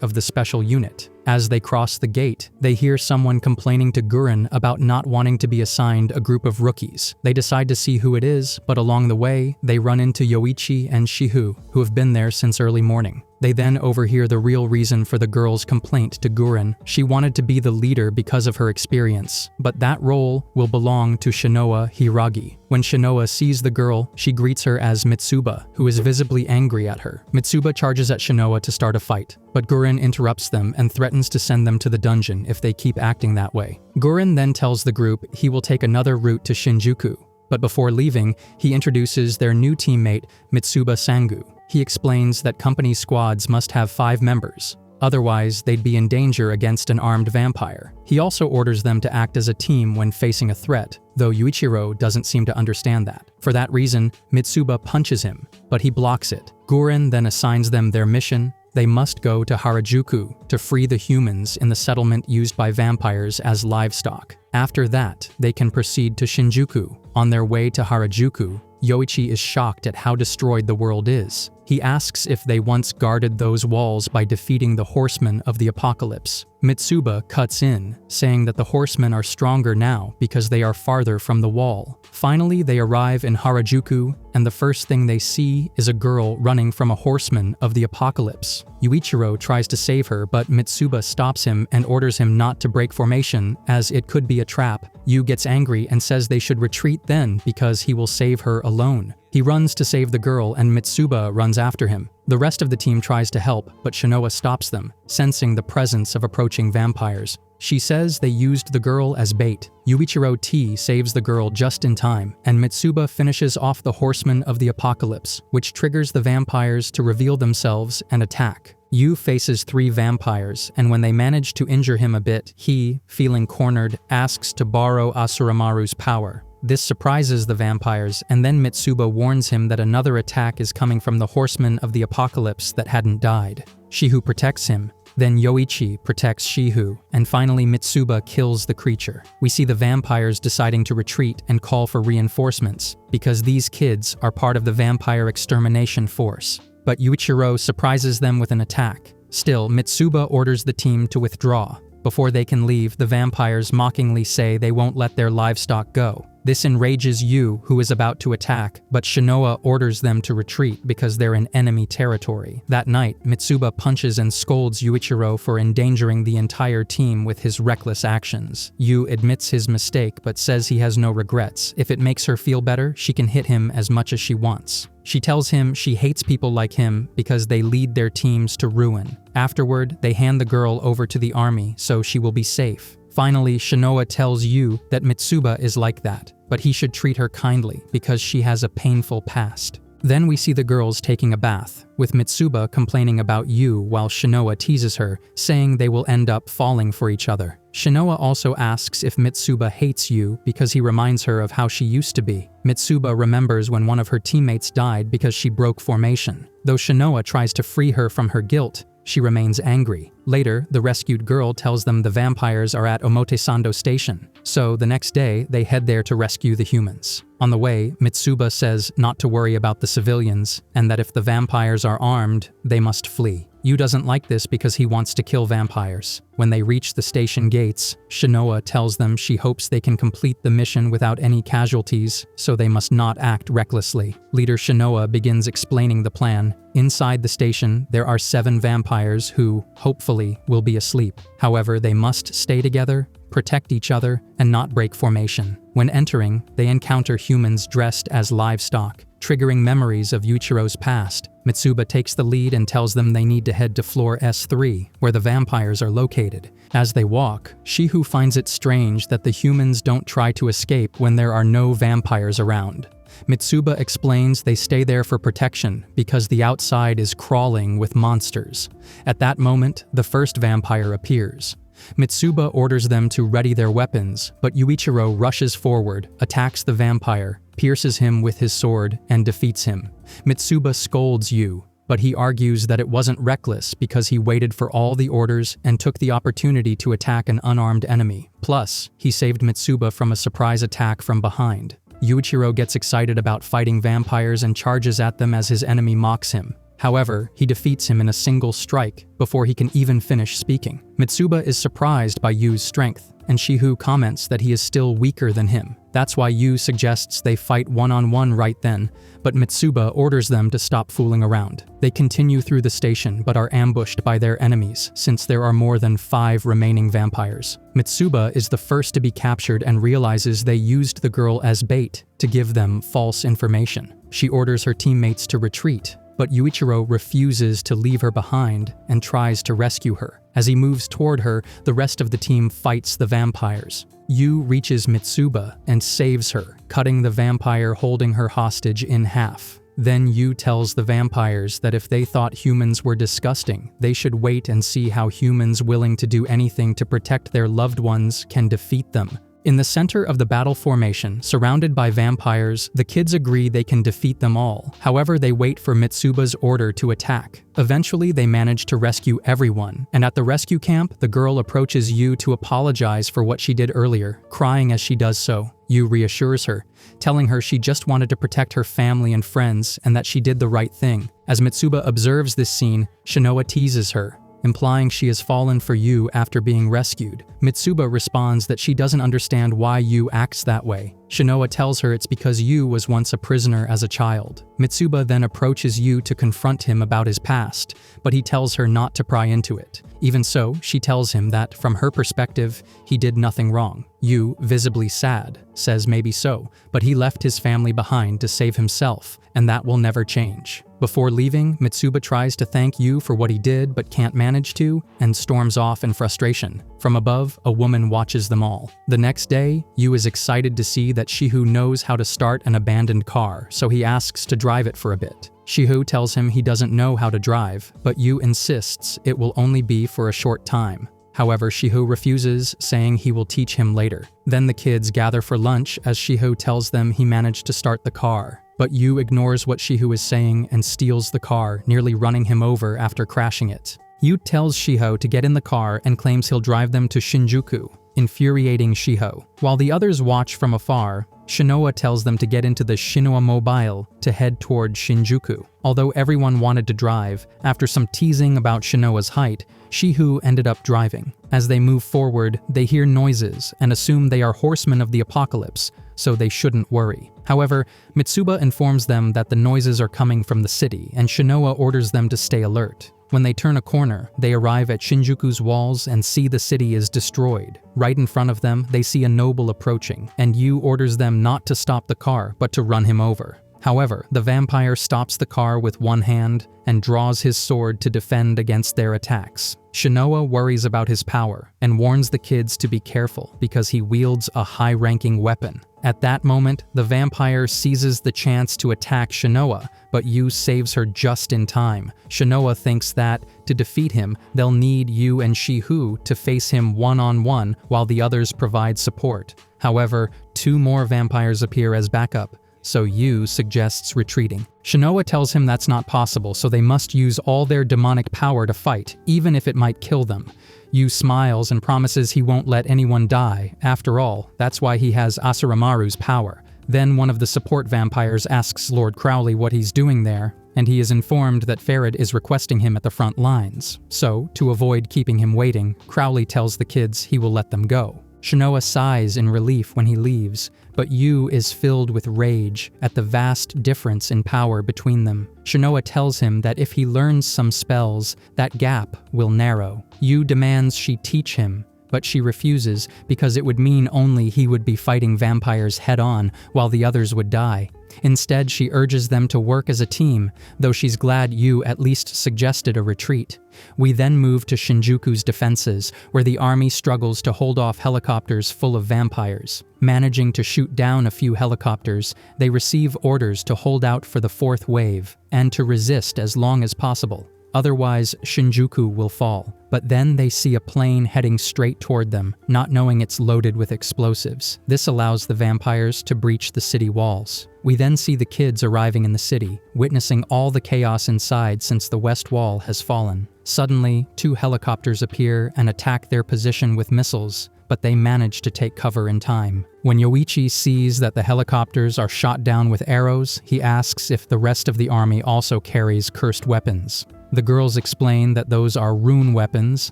of the special unit. As they cross the gate, they hear someone complaining to Gurren about not wanting to be assigned a group of rookies. They decide to see who it is, but along the way, they run into Yoichi and Shihu, who have been there since early morning. They then overhear the real reason for the girl's complaint to Gurren. She wanted to be the leader because of her experience, but that role will belong to Shinoa Hiragi. When Shinoa sees the girl, she greets her as Mitsuba, who is visibly angry at her. Mitsuba charges at Shinoa to start a fight, but Gurren interrupts them and threatens to send them to the dungeon if they keep acting that way. Gurren then tells the group he will take another route to Shinjuku, but before leaving, he introduces their new teammate, Mitsuba Sangu. He explains that company squads must have 5 members, otherwise they'd be in danger against an armed vampire. He also orders them to act as a team when facing a threat, though Yuichiro doesn't seem to understand that. For that reason, Mitsuba punches him, but he blocks it. Gurren then assigns them their mission. They must go to Harajuku to free the humans in the settlement used by vampires as livestock. After that, they can proceed to Shinjuku. On their way to Harajuku, Yoichi is shocked at how destroyed the world is. He asks if they once guarded those walls by defeating the horsemen of the apocalypse. Mitsuba cuts in, saying that the horsemen are stronger now because they are farther from the wall. Finally, they arrive in Harajuku, and the first thing they see is a girl running from a horseman of the apocalypse. Yuichiro tries to save her, but Mitsuba stops him and orders him not to break formation, as it could be a trap. Yu gets angry and says they should retreat then because he will save her alone. He runs to save the girl and Mitsuba runs after him. The rest of the team tries to help, but Shinoa stops them, sensing the presence of approaching vampires. She says they used the girl as bait. Yuichiro T saves the girl just in time, and Mitsuba finishes off the horsemen of the apocalypse, which triggers the vampires to reveal themselves and attack. Yu faces 3 vampires, and when they manage to injure him a bit, he, feeling cornered, asks to borrow Asuramaru's power. This surprises the vampires, and then Mitsuba warns him that another attack is coming from the horsemen of the apocalypse that hadn't died. Shihu protects him, then Yoichi protects Shihu, and finally Mitsuba kills the creature. We see the vampires deciding to retreat and call for reinforcements, because these kids are part of the vampire extermination force. But Yuichiro surprises them with an attack. Still, Mitsuba orders the team to withdraw. Before they can leave, the vampires mockingly say they won't let their livestock go. This enrages Yu, who is about to attack, but Shinoa orders them to retreat because they're in enemy territory. That night, Mitsuba punches and scolds Yuichiro for endangering the entire team with his reckless actions. Yu admits his mistake but says he has no regrets. If it makes her feel better, she can hit him as much as she wants. She tells him she hates people like him because they lead their teams to ruin. Afterward, they hand the girl over to the army so she will be safe. Finally, Shinoa tells Yu that Mitsuba is like that, but he should treat her kindly because she has a painful past. Then we see the girls taking a bath, with Mitsuba complaining about Yu while Shinoa teases her, saying they will end up falling for each other. Shinoa also asks if Mitsuba hates Yu because he reminds her of how she used to be. Mitsuba remembers when one of her teammates died because she broke formation. Though Shinoa tries to free her from her guilt, she remains angry. Later, the rescued girl tells them the vampires are at Omotesando Station, so the next day they head there to rescue the humans. On the way, Mitsuba says not to worry about the civilians, and that if the vampires are armed, they must flee. Yu doesn't like this because he wants to kill vampires. When they reach the station gates, Shinoa tells them she hopes they can complete the mission without any casualties, so they must not act recklessly. Leader Shinoa begins explaining the plan. Inside the station, there are 7 vampires who, hopefully, will be asleep. However, they must stay together, protect each other, and not break formation. When entering, they encounter humans dressed as livestock, triggering memories of Yuichiro's past. Mitsuba takes the lead and tells them they need to head to floor S3, where the vampires are located. As they walk, Shihu finds it strange that the humans don't try to escape when there are no vampires around. Mitsuba explains they stay there for protection because the outside is crawling with monsters. At that moment, the first vampire appears. Mitsuba orders them to ready their weapons, but Yuichiro rushes forward, attacks the vampire, pierces him with his sword, and defeats him. Mitsuba scolds Yu, but he argues that it wasn't reckless because he waited for all the orders and took the opportunity to attack an unarmed enemy. Plus, he saved Mitsuba from a surprise attack from behind. Yuichiro gets excited about fighting vampires and charges at them as his enemy mocks him. However, he defeats him in a single strike before he can even finish speaking. Mitsuba is surprised by Yu's strength, and Shihu comments that he is still weaker than him. That's why Yu suggests they fight one-on-one right then, but Mitsuba orders them to stop fooling around. They continue through the station but are ambushed by their enemies since there are more than 5 remaining vampires. Mitsuba is the first to be captured and realizes they used the girl as bait to give them false information. She orders her teammates to retreat, but Yuichiro refuses to leave her behind and tries to rescue her. As he moves toward her, the rest of the team fights the vampires. Yu reaches Mitsuba and saves her, cutting the vampire holding her hostage in half. Then Yu tells the vampires that if they thought humans were disgusting, they should wait and see how humans willing to do anything to protect their loved ones can defeat them. In the center of the battle formation, surrounded by vampires, the kids agree they can defeat them all. However, they wait for Mitsuba's order to attack. Eventually, they manage to rescue everyone, and at the rescue camp, the girl approaches Yu to apologize for what she did earlier, crying as she does so. Yu reassures her, telling her she just wanted to protect her family and friends and that she did the right thing. As Mitsuba observes this scene, Shinoa teases her, implying she has fallen for Yu after being rescued. Mitsuba responds that she doesn't understand why Yu acts that way. Shinoa tells her it's because Yu was once a prisoner as a child. Mitsuba then approaches Yu to confront him about his past, but he tells her not to pry into it. Even so, she tells him that, from her perspective, he did nothing wrong. Yu, visibly sad, says maybe so, but he left his family behind to save himself, and that will never change. Before leaving, Mitsuba tries to thank Yu for what he did but can't manage to, and storms off in frustration. From above, a woman watches them all. The next day, Yu is excited to see that Shihu knows how to start an abandoned car, so he asks to drive it for a bit. Shihu tells him he doesn't know how to drive, but Yu insists it will only be for a short time. However, Shihu refuses, saying he will teach him later. Then the kids gather for lunch as Shihu tells them he managed to start the car. But Yu ignores what Shihu is saying and steals the car, nearly running him over after crashing it. Yu tells Shiho to get in the car and claims he'll drive them to Shinjuku, infuriating Shiho. While the others watch from afar, Shinoa tells them to get into the Shinua Mobile to head toward Shinjuku. Although everyone wanted to drive, after some teasing about Shinoa's height, Shihu ended up driving. As they move forward, they hear noises and assume they are horsemen of the apocalypse, so they shouldn't worry. However, Mitsuba informs them that the noises are coming from the city, and Shinoa orders them to stay alert. When they turn a corner, they arrive at Shinjuku's walls and see the city is destroyed. Right in front of them, they see a noble approaching, and Yu orders them not to stop the car, but to run him over. However, the vampire stops the car with one hand and draws his sword to defend against their attacks. Shinoa worries about his power and warns the kids to be careful because he wields a high-ranking weapon. At that moment, the vampire seizes the chance to attack Shinoa, but Yu saves her just in time. Shinoa thinks that, to defeat him, they'll need Yu and Shihu to face him one-on-one while the others provide support. However, 2 more vampires appear as backup, so Yu suggests retreating. Shinoa tells him that's not possible, so they must use all their demonic power to fight, even if it might kill them. Yu smiles and promises he won't let anyone die. After all, that's why he has Asuramaru's power. Then one of the support vampires asks Lord Crowley what he's doing there, and he is informed that Farid is requesting him at the front lines. So, to avoid keeping him waiting, Crowley tells the kids he will let them go. Shinoa sighs in relief when he leaves, but Yu is filled with rage at the vast difference in power between them. Shinoa tells him that if he learns some spells, that gap will narrow. Yu demands she teach him, but she refuses because it would mean only he would be fighting vampires head-on while the others would die. Instead, she urges them to work as a team, though she's glad Yu at least suggested a retreat. We then move to Shinjuku's defenses, where the army struggles to hold off helicopters full of vampires. Managing to shoot down a few helicopters, they receive orders to hold out for the 4th wave, and to resist as long as possible. Otherwise, Shinjuku will fall. But then they see a plane heading straight toward them, not knowing it's loaded with explosives. This allows the vampires to breach the city walls. We then see the kids arriving in the city, witnessing all the chaos inside since the west wall has fallen. Suddenly, 2 helicopters appear and attack their position with missiles, but they manage to take cover in time. When Yoichi sees that the helicopters are shot down with arrows, he asks if the rest of the army also carries cursed weapons. The girls explain that those are rune weapons,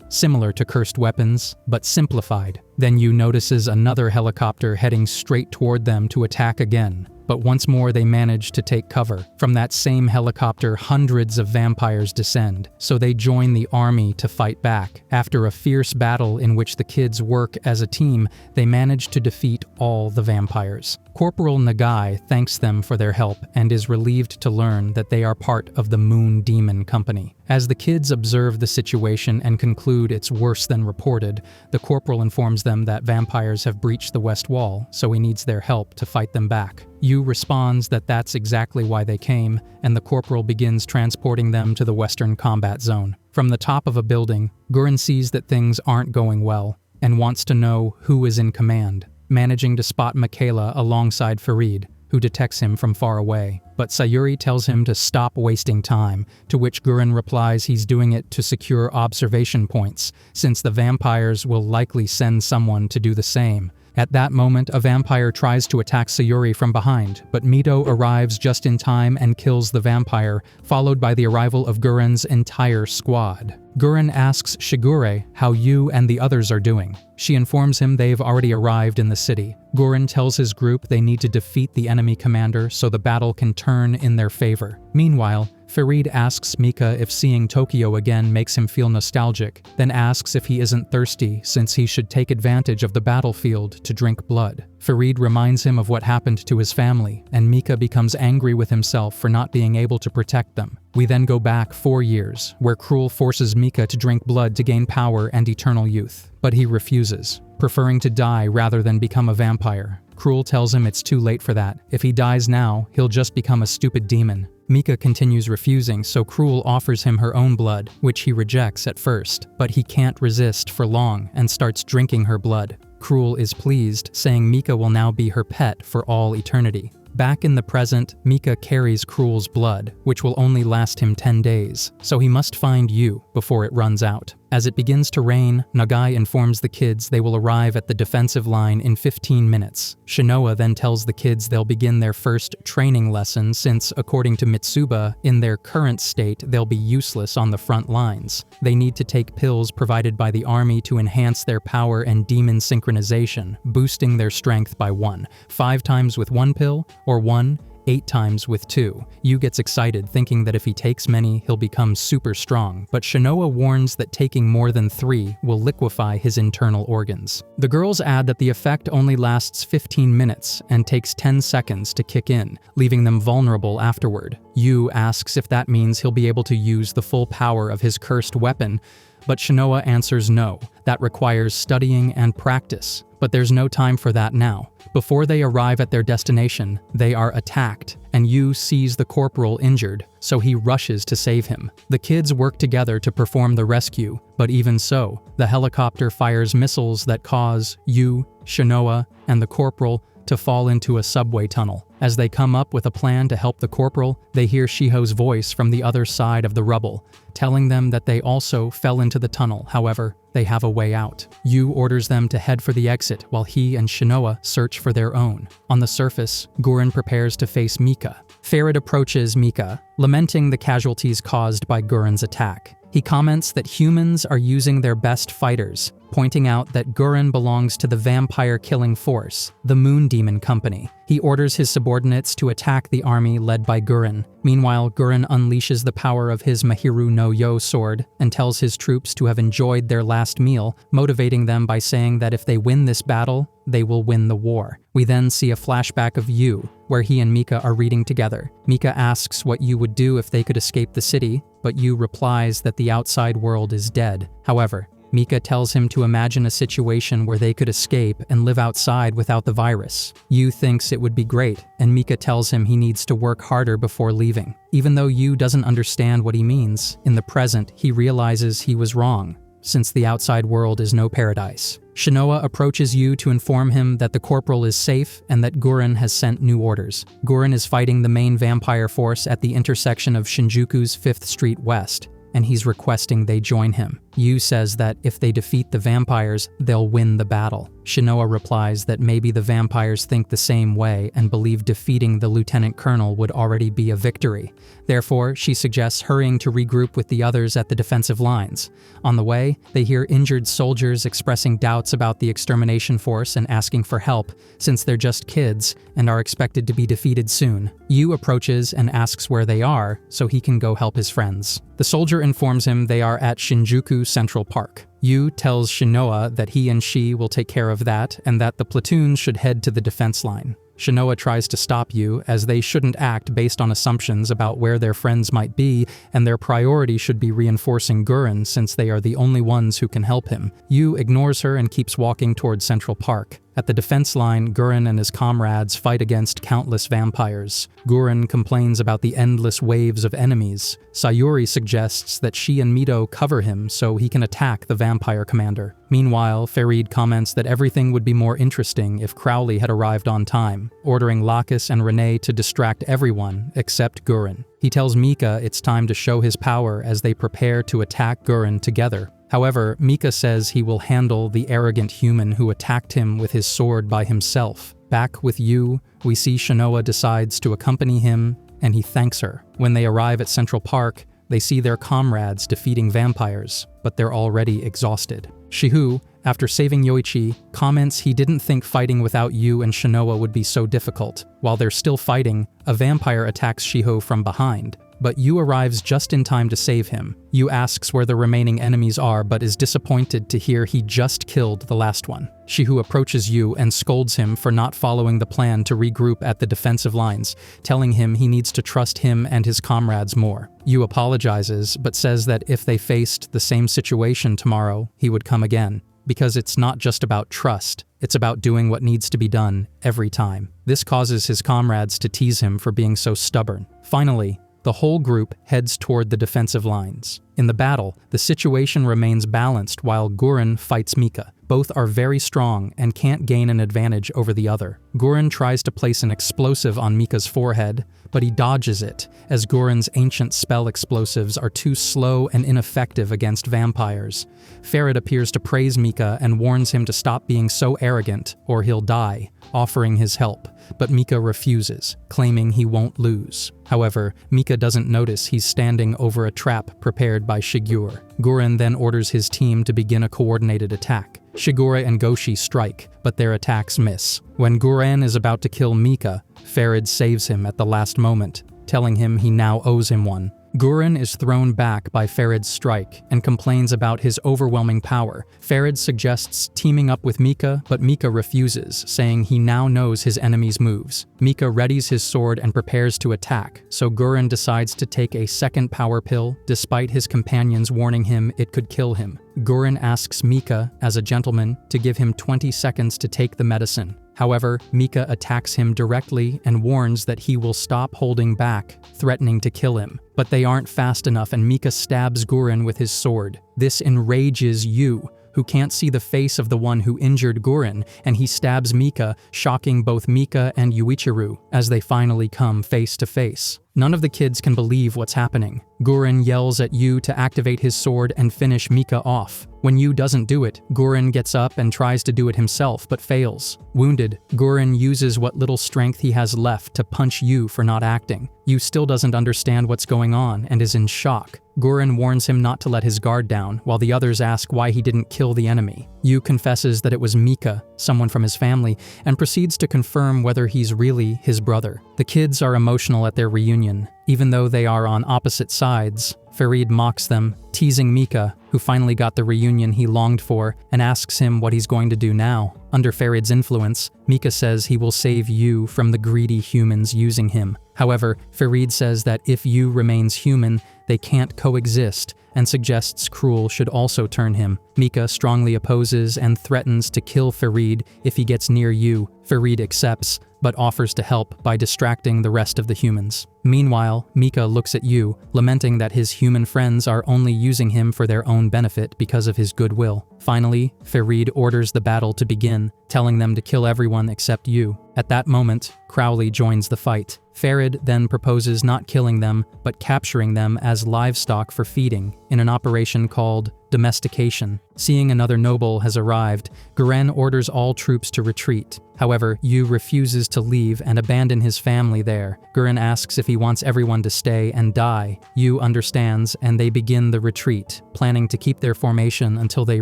similar to cursed weapons, but simplified. Then Yu notices another helicopter heading straight toward them to attack again. But once more they manage to take cover. From that same helicopter, hundreds of vampires descend, so they join the army to fight back. After a fierce battle in which the kids work as a team, they manage to defeat all the vampires. Corporal Nagai thanks them for their help and is relieved to learn that they are part of the Moon Demon Company. As the kids observe the situation and conclude it's worse than reported, the corporal informs them that vampires have breached the west wall, so he needs their help to fight them back. Yu responds that that's exactly why they came, and the corporal begins transporting them to the western combat zone. From the top of a building, Gurren sees that things aren't going well, and wants to know who is in command, managing to spot Michaela alongside Farid, who detects him from far away. But Sayuri tells him to stop wasting time, to which Gurren replies he's doing it to secure observation points, since the vampires will likely send someone to do the same. At that moment, a vampire tries to attack Sayuri from behind, but Mito arrives just in time and kills the vampire, followed by the arrival of Gurren's entire squad. Gurren asks Shigure how Yu and the others are doing. She informs him they've already arrived in the city. Gurren tells his group they need to defeat the enemy commander so the battle can turn in their favor. Meanwhile, Farid asks Mika if seeing Tokyo again makes him feel nostalgic, then asks if he isn't thirsty since he should take advantage of the battlefield to drink blood. Farid reminds him of what happened to his family, and Mika becomes angry with himself for not being able to protect them. We then go back 4 years, where Krul forces Mika to drink blood to gain power and eternal youth. But he refuses, preferring to die rather than become a vampire. Krul tells him it's too late for that. If he dies now, he'll just become a stupid demon. Mika continues refusing, so Krul offers him her own blood, which he rejects at first, but he can't resist for long and starts drinking her blood. Krul is pleased, saying Mika will now be her pet for all eternity. Back in the present, Mika carries Krul's blood, which will only last him 10 days, so he must find Yu before it runs out. As it begins to rain, Nagai informs the kids they will arrive at the defensive line in 15 minutes. Shinoa then tells the kids they'll begin their first training lesson since, according to Mitsuba, in their current state they'll be useless on the front lines. They need to take pills provided by the army to enhance their power and demon synchronization, boosting their strength by 1, 5 times with 1 pill, or 1, 8 times with 2. Yu gets excited, thinking that if he takes many, he'll become super strong, but Shinoa warns that taking more than 3 will liquefy his internal organs. The girls add that the effect only lasts 15 minutes and takes 10 seconds to kick in, leaving them vulnerable afterward. Yu asks if that means he'll be able to use the full power of his cursed weapon, but Shinoa answers no. That requires studying and practice, but there's no time for that now. Before they arrive at their destination, they are attacked, and Yu sees the corporal injured, so he rushes to save him. The kids work together to perform the rescue, but even so, the helicopter fires missiles that cause Yu, Shinoa, and the corporal to fall into a subway tunnel. As they come up with a plan to help the corporal, they hear Shiho's voice from the other side of the rubble, telling them that they also fell into the tunnel. However, they have a way out. Yu orders them to head for the exit while he and Shinoa search for their own. On the surface, Gurren prepares to face Mika. Farid approaches Mika, lamenting the casualties caused by Gurren's attack. He comments that humans are using their best fighters, pointing out that Gurren belongs to the vampire-killing force, the Moon Demon Company. He orders his subordinates to attack the army led by Gurren. Meanwhile, Gurren unleashes the power of his Mahiru no Yo sword and tells his troops to have enjoyed their last meal, motivating them by saying that if they win this battle, they will win the war. We then see a flashback of Yu, where he and Mika are reading together. Mika asks what Yu would do if they could escape the city, but Yu replies that the outside world is dead. However, Mika tells him to imagine a situation where they could escape and live outside without the virus. Yu thinks it would be great, and Mika tells him he needs to work harder before leaving. Even though Yu doesn't understand what he means, in the present he realizes he was wrong, since the outside world is no paradise. Shinoa approaches Yu to inform him that the corporal is safe and that Gurren has sent new orders. Gurren is fighting the main vampire force at the intersection of Shinjuku's 5th Street West, and he's requesting they join him. Yu says that if they defeat the vampires, they'll win the battle. Shinoa replies that maybe the vampires think the same way and believe defeating the lieutenant colonel would already be a victory. Therefore, she suggests hurrying to regroup with the others at the defensive lines. On the way, they hear injured soldiers expressing doubts about the extermination force and asking for help, since they're just kids and are expected to be defeated soon. Yu approaches and asks where they are so he can go help his friends. The soldier informs him they are at Shinjuku Central Park. Yu tells Shinoa that he and she will take care of that and that the platoons should head to the defense line. Shinoa tries to stop Yu, as they shouldn't act based on assumptions about where their friends might be, and their priority should be reinforcing Gurren since they are the only ones who can help him. Yu ignores her and keeps walking towards Central Park. At the defense line, Gurren and his comrades fight against countless vampires. Gurren complains about the endless waves of enemies. Sayuri suggests that she and Mito cover him so he can attack the vampire commander. Meanwhile, Farid comments that everything would be more interesting if Crowley had arrived on time, ordering Lacus and Renee to distract everyone except Gurren. He tells Mika it's time to show his power as they prepare to attack Gurren together. However, Mika says he will handle the arrogant human who attacked him with his sword by himself. Back with Yu, we see Shinoa decides to accompany him, and he thanks her. When they arrive at Central Park, they see their comrades defeating vampires, but they're already exhausted. Shihu, after saving Yoichi, comments he didn't think fighting without Yu and Shinoa would be so difficult. While they're still fighting, a vampire attacks Shiho from behind, but Yu arrives just in time to save him. Yu asks where the remaining enemies are but is disappointed to hear he just killed the last one. Shihu approaches Yu and scolds him for not following the plan to regroup at the defensive lines, telling him he needs to trust him and his comrades more. Yu apologizes but says that if they faced the same situation tomorrow, he would come again. Because it's not just about trust, it's about doing what needs to be done every time. This causes his comrades to tease him for being so stubborn. Finally, the whole group heads toward the defensive lines. In the battle, the situation remains balanced while Gurren fights Mika. Both are very strong and can't gain an advantage over the other. Gurren tries to place an explosive on Mika's forehead, but he dodges it, as Gurren's ancient spell explosives are too slow and ineffective against vampires. Farid appears to praise Mika and warns him to stop being so arrogant, or he'll die, offering his help. But Mika refuses, claiming he won't lose. However, Mika doesn't notice he's standing over a trap prepared by Shigur. Gurren then orders his team to begin a coordinated attack. Shigure and Goshi strike, but their attacks miss. When Gurren is about to kill Mika, Farid saves him at the last moment, telling him he now owes him one. Gurren is thrown back by Farid's strike and complains about his overwhelming power. Farid suggests teaming up with Mika, but Mika refuses, saying he now knows his enemy's moves. Mika readies his sword and prepares to attack, so Gurren decides to take a second power pill, despite his companions warning him it could kill him. Gurren asks Mika, as a gentleman, to give him 20 seconds to take the medicine. However, Mika attacks him directly and warns that he will stop holding back, threatening to kill him. But they aren't fast enough and Mika stabs Gurren with his sword. This enrages Yu, who can't see the face of the one who injured Gurren, and he stabs Mika, shocking both Mika and Yuichiro as they finally come face to face. None of the kids can believe what's happening. Gurren yells at Yu to activate his sword and finish Mika off. When Yu doesn't do it, Gurren gets up and tries to do it himself but fails. Wounded, Gurren uses what little strength he has left to punch Yu for not acting. Yu still doesn't understand what's going on and is in shock. Gurren warns him not to let his guard down, while the others ask why he didn't kill the enemy. Yu confesses that it was Mika, someone from his family, and proceeds to confirm whether he's really his brother. The kids are emotional at their reunion. Even though they are on opposite sides, Farid mocks them, teasing Mika, who finally got the reunion he longed for, and asks him what he's going to do now. Under Farid's influence, Mika says he will save Yu from the greedy humans using him. However, Farid says that if Yu remains human, they can't coexist, and suggests Cruel should also turn him. Mika strongly opposes and threatens to kill Farid if he gets near Yu. Farid accepts, but offers to help by distracting the rest of the humans. Meanwhile, Mika looks at Yu, lamenting that his human friends are only using him for their own benefit because of his goodwill. Finally, Farid orders the battle to begin, telling them to kill everyone except Yu. At that moment, Crowley joins the fight. Farid then proposes not killing them, but capturing them as livestock for feeding, in an operation called domestication. Seeing another noble has arrived, Guren orders all troops to retreat. However, Yu refuses to leave and abandon his family there. Guren asks if he wants everyone to stay and die. Yu understands, and they begin the retreat, planning to keep their formation until they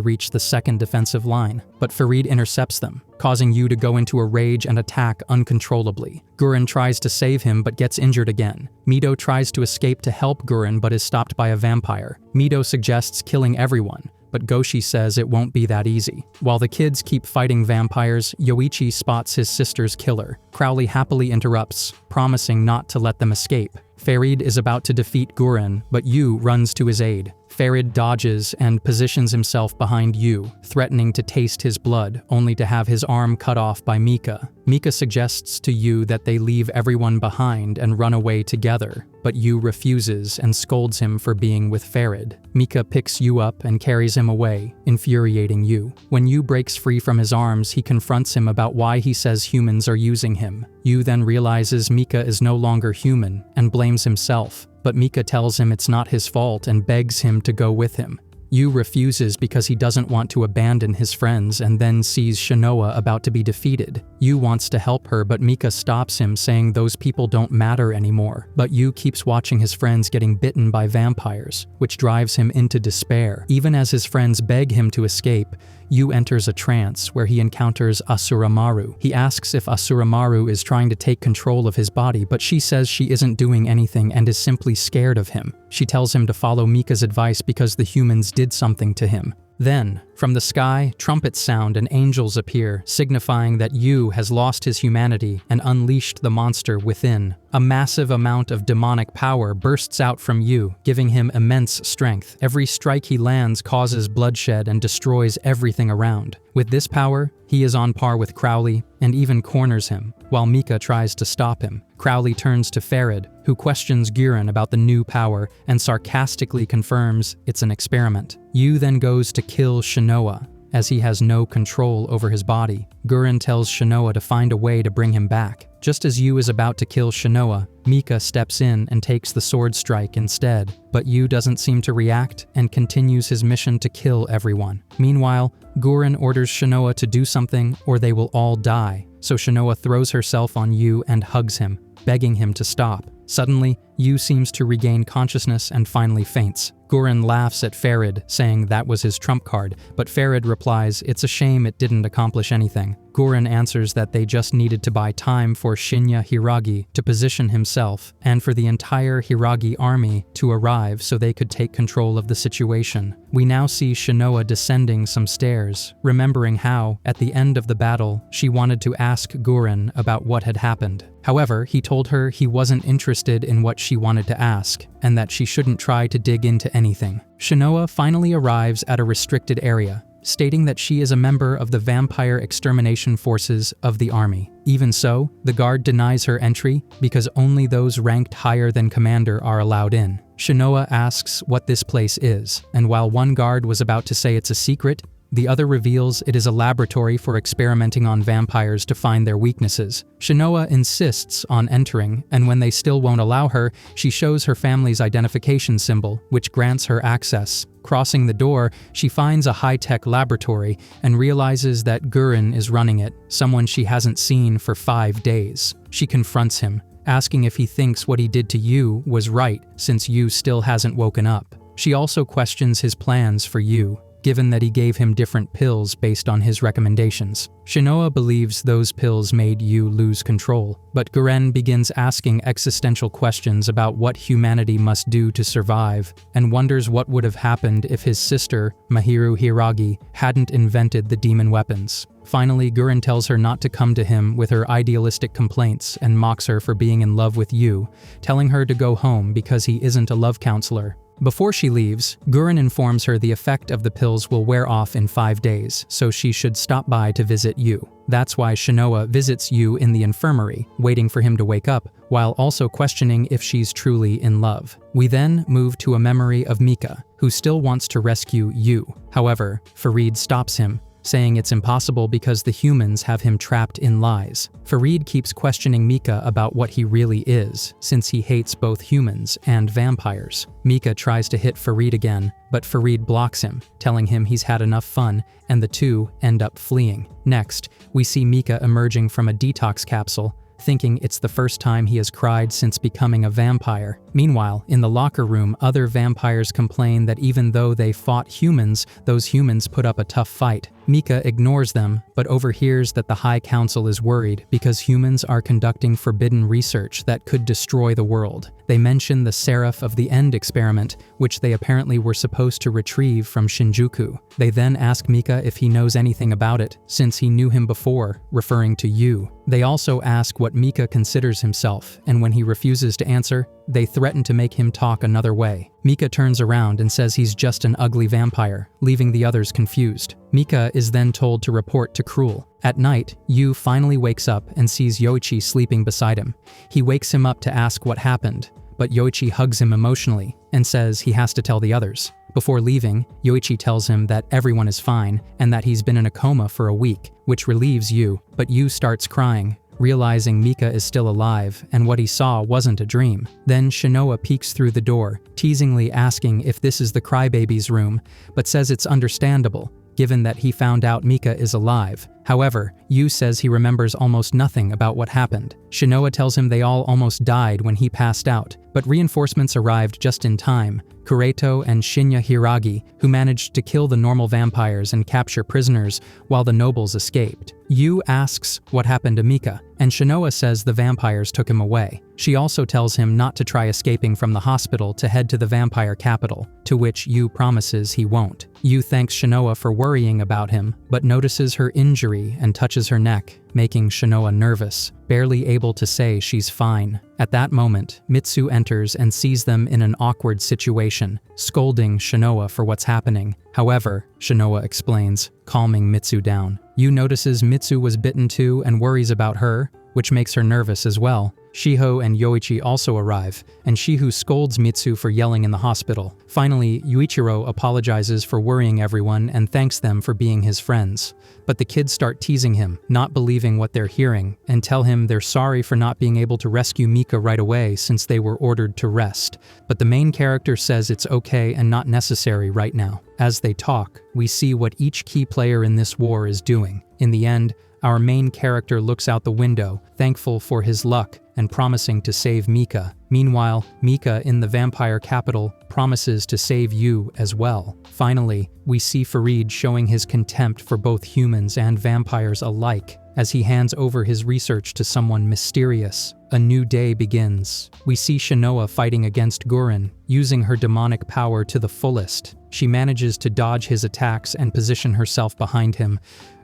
reach the second defensive line. But Farid intercepts them, causing Yu to go into a rage and attack uncontrollably. Guren tries to save him but gets injured again. Mido tries to escape to help Guren but is stopped by a vampire. Mido suggests killing everyone, but Goshi says it won't be that easy. While the kids keep fighting vampires, Yoichi spots his sister's killer. Crowley happily interrupts, promising not to let them escape. Farid is about to defeat Guren, but Yu runs to his aid. Farid dodges and positions himself behind Yu, threatening to taste his blood, only to have his arm cut off by Mika. Mika suggests to Yu that they leave everyone behind and run away together, but Yu refuses and scolds him for being with Farid. Mika picks Yu up and carries him away, infuriating Yu. When Yu breaks free from his arms, he confronts him about why he says humans are using him. Yu then realizes Mika is no longer human and blames himself, but Mika tells him it's not his fault and begs him to go with him. Yu refuses because he doesn't want to abandon his friends and then sees Shinoa about to be defeated. Yu wants to help her, but Mika stops him, saying those people don't matter anymore. But Yu keeps watching his friends getting bitten by vampires, which drives him into despair. Even as his friends beg him to escape, Yu enters a trance where he encounters Asuramaru. He asks if Asuramaru is trying to take control of his body, but she says she isn't doing anything and is simply scared of him. She tells him to follow Mika's advice because the humans did something to him. Then, from the sky, trumpets sound and angels appear, signifying that Yu has lost his humanity and unleashed the monster within. A massive amount of demonic power bursts out from Yu, giving him immense strength. Every strike he lands causes bloodshed and destroys everything around. With this power, he is on par with Crowley and even corners him, while Mika tries to stop him. Crowley turns to Farid, who questions Guren about the new power and sarcastically confirms it's an experiment. Yu then goes to kill Shinoa, as he has no control over his body. Guren tells Shinoa to find a way to bring him back. Just as Yu is about to kill Shinoa, Mika steps in and takes the sword strike instead, but Yu doesn't seem to react and continues his mission to kill everyone. Meanwhile, Guren orders Shinoa to do something or they will all die, so Shinoa throws herself on Yu and hugs him, begging him to stop. Suddenly, Yu seems to regain consciousness and finally faints. Guren laughs at Farid, saying that was his trump card, but Farid replies it's a shame it didn't accomplish anything. Guren answers that they just needed to buy time for Shinya Hiragi to position himself, and for the entire Hiragi army to arrive so they could take control of the situation. We now see Shinoa descending some stairs, remembering how, at the end of the battle, she wanted to ask Guren about what had happened. However, he told her he wasn't interested in what she wanted to ask, and that she shouldn't try to dig into anything. Shinoa finally arrives at a restricted area, stating that she is a member of the vampire extermination forces of the army. Even so, the guard denies her entry because only those ranked higher than commander are allowed in. Shinoa asks what this place is, and while one guard was about to say it's a secret, the other reveals it is a laboratory for experimenting on vampires to find their weaknesses. Shinoa insists on entering, and when they still won't allow her, she shows her family's identification symbol, which grants her access. Crossing the door, she finds a high-tech laboratory and realizes that Guren is running it, someone she hasn't seen for 5 days. She confronts him, asking if he thinks what he did to Yu was right, since Yu still hasn't woken up. She also questions his plans for Yu, given that he gave him different pills based on his recommendations. Shinoa believes those pills made Yu lose control, but Guren begins asking existential questions about what humanity must do to survive, and wonders what would have happened if his sister, Mahiru Hiragi, hadn't invented the demon weapons. Finally, Guren tells her not to come to him with her idealistic complaints and mocks her for being in love with Yu, telling her to go home because he isn't a love counselor. Before she leaves, Guren informs her the effect of the pills will wear off in 5 days, so she should stop by to visit Yu. That's why Shinoa visits Yu in the infirmary, waiting for him to wake up, while also questioning if she's truly in love. We then move to a memory of Mika, who still wants to rescue Yu. However, Farid stops him, saying it's impossible because the humans have him trapped in lies. Farid keeps questioning Mika about what he really is, since he hates both humans and vampires. Mika tries to hit Farid again, but Farid blocks him, telling him he's had enough fun, and the two end up fleeing. Next, we see Mika emerging from a detox capsule, thinking it's the first time he has cried since becoming a vampire. Meanwhile, in the locker room, other vampires complain that even though they fought humans, those humans put up a tough fight. Mika ignores them, but overhears that the High Council is worried because humans are conducting forbidden research that could destroy the world. They mention the Seraph of the End experiment, which they apparently were supposed to retrieve from Shinjuku. They then ask Mika if he knows anything about it, since he knew him before, referring to you. They also ask what Mika considers himself, and when he refuses to answer, they threaten to make him talk another way. Mika turns around and says he's just an ugly vampire, leaving the others confused. Mika is then told to report to Cruel. At night, Yu finally wakes up and sees Yoichi sleeping beside him. He wakes him up to ask what happened, but Yoichi hugs him emotionally and says he has to tell the others. Before leaving, Yoichi tells him that everyone is fine and that he's been in a coma for a week, which relieves Yu, but Yu starts crying, realizing Mika is still alive and what he saw wasn't a dream. Then Shinoa peeks through the door, teasingly asking if this is the crybaby's room, but says it's understandable, given that he found out Mika is alive. However, Yu says he remembers almost nothing about what happened. Shinoa tells him they all almost died when he passed out, but reinforcements arrived just in time. Kureto and Shinya Hiragi, who managed to kill the normal vampires and capture prisoners while the nobles escaped. Yu asks what happened to Mika, and Shinoa says the vampires took him away. She also tells him not to try escaping from the hospital to head to the vampire capital, to which Yu promises he won't. Yu thanks Shinoa for worrying about him, but notices her injury and touches her neck, making Shinoa nervous, barely able to say she's fine. At that moment, Mitsu enters and sees them in an awkward situation, scolding Shinoa for what's happening. However, Shinoa explains, calming Mitsu down. Yu notices Mitsu was bitten too and worries about her, which makes her nervous as well. Shiho and Yoichi also arrive, and Shiho scolds Mitsu for yelling in the hospital. Finally, Yuichiro apologizes for worrying everyone and thanks them for being his friends. But the kids start teasing him, not believing what they're hearing, and tell him they're sorry for not being able to rescue Mika right away since they were ordered to rest. But the main character says it's okay and not necessary right now. As they talk, we see what each key player in this war is doing. In the end, our main character looks out the window, thankful for his luck and promising to save Mika. Meanwhile, Mika in the vampire capital promises to save Yu as well. Finally, we see Farid showing his contempt for both humans and vampires alike as he hands over his research to someone mysterious. A new day begins. We see Shinoa fighting against Gurren, using her demonic power to the fullest. She manages to dodge his attacks and position herself behind him.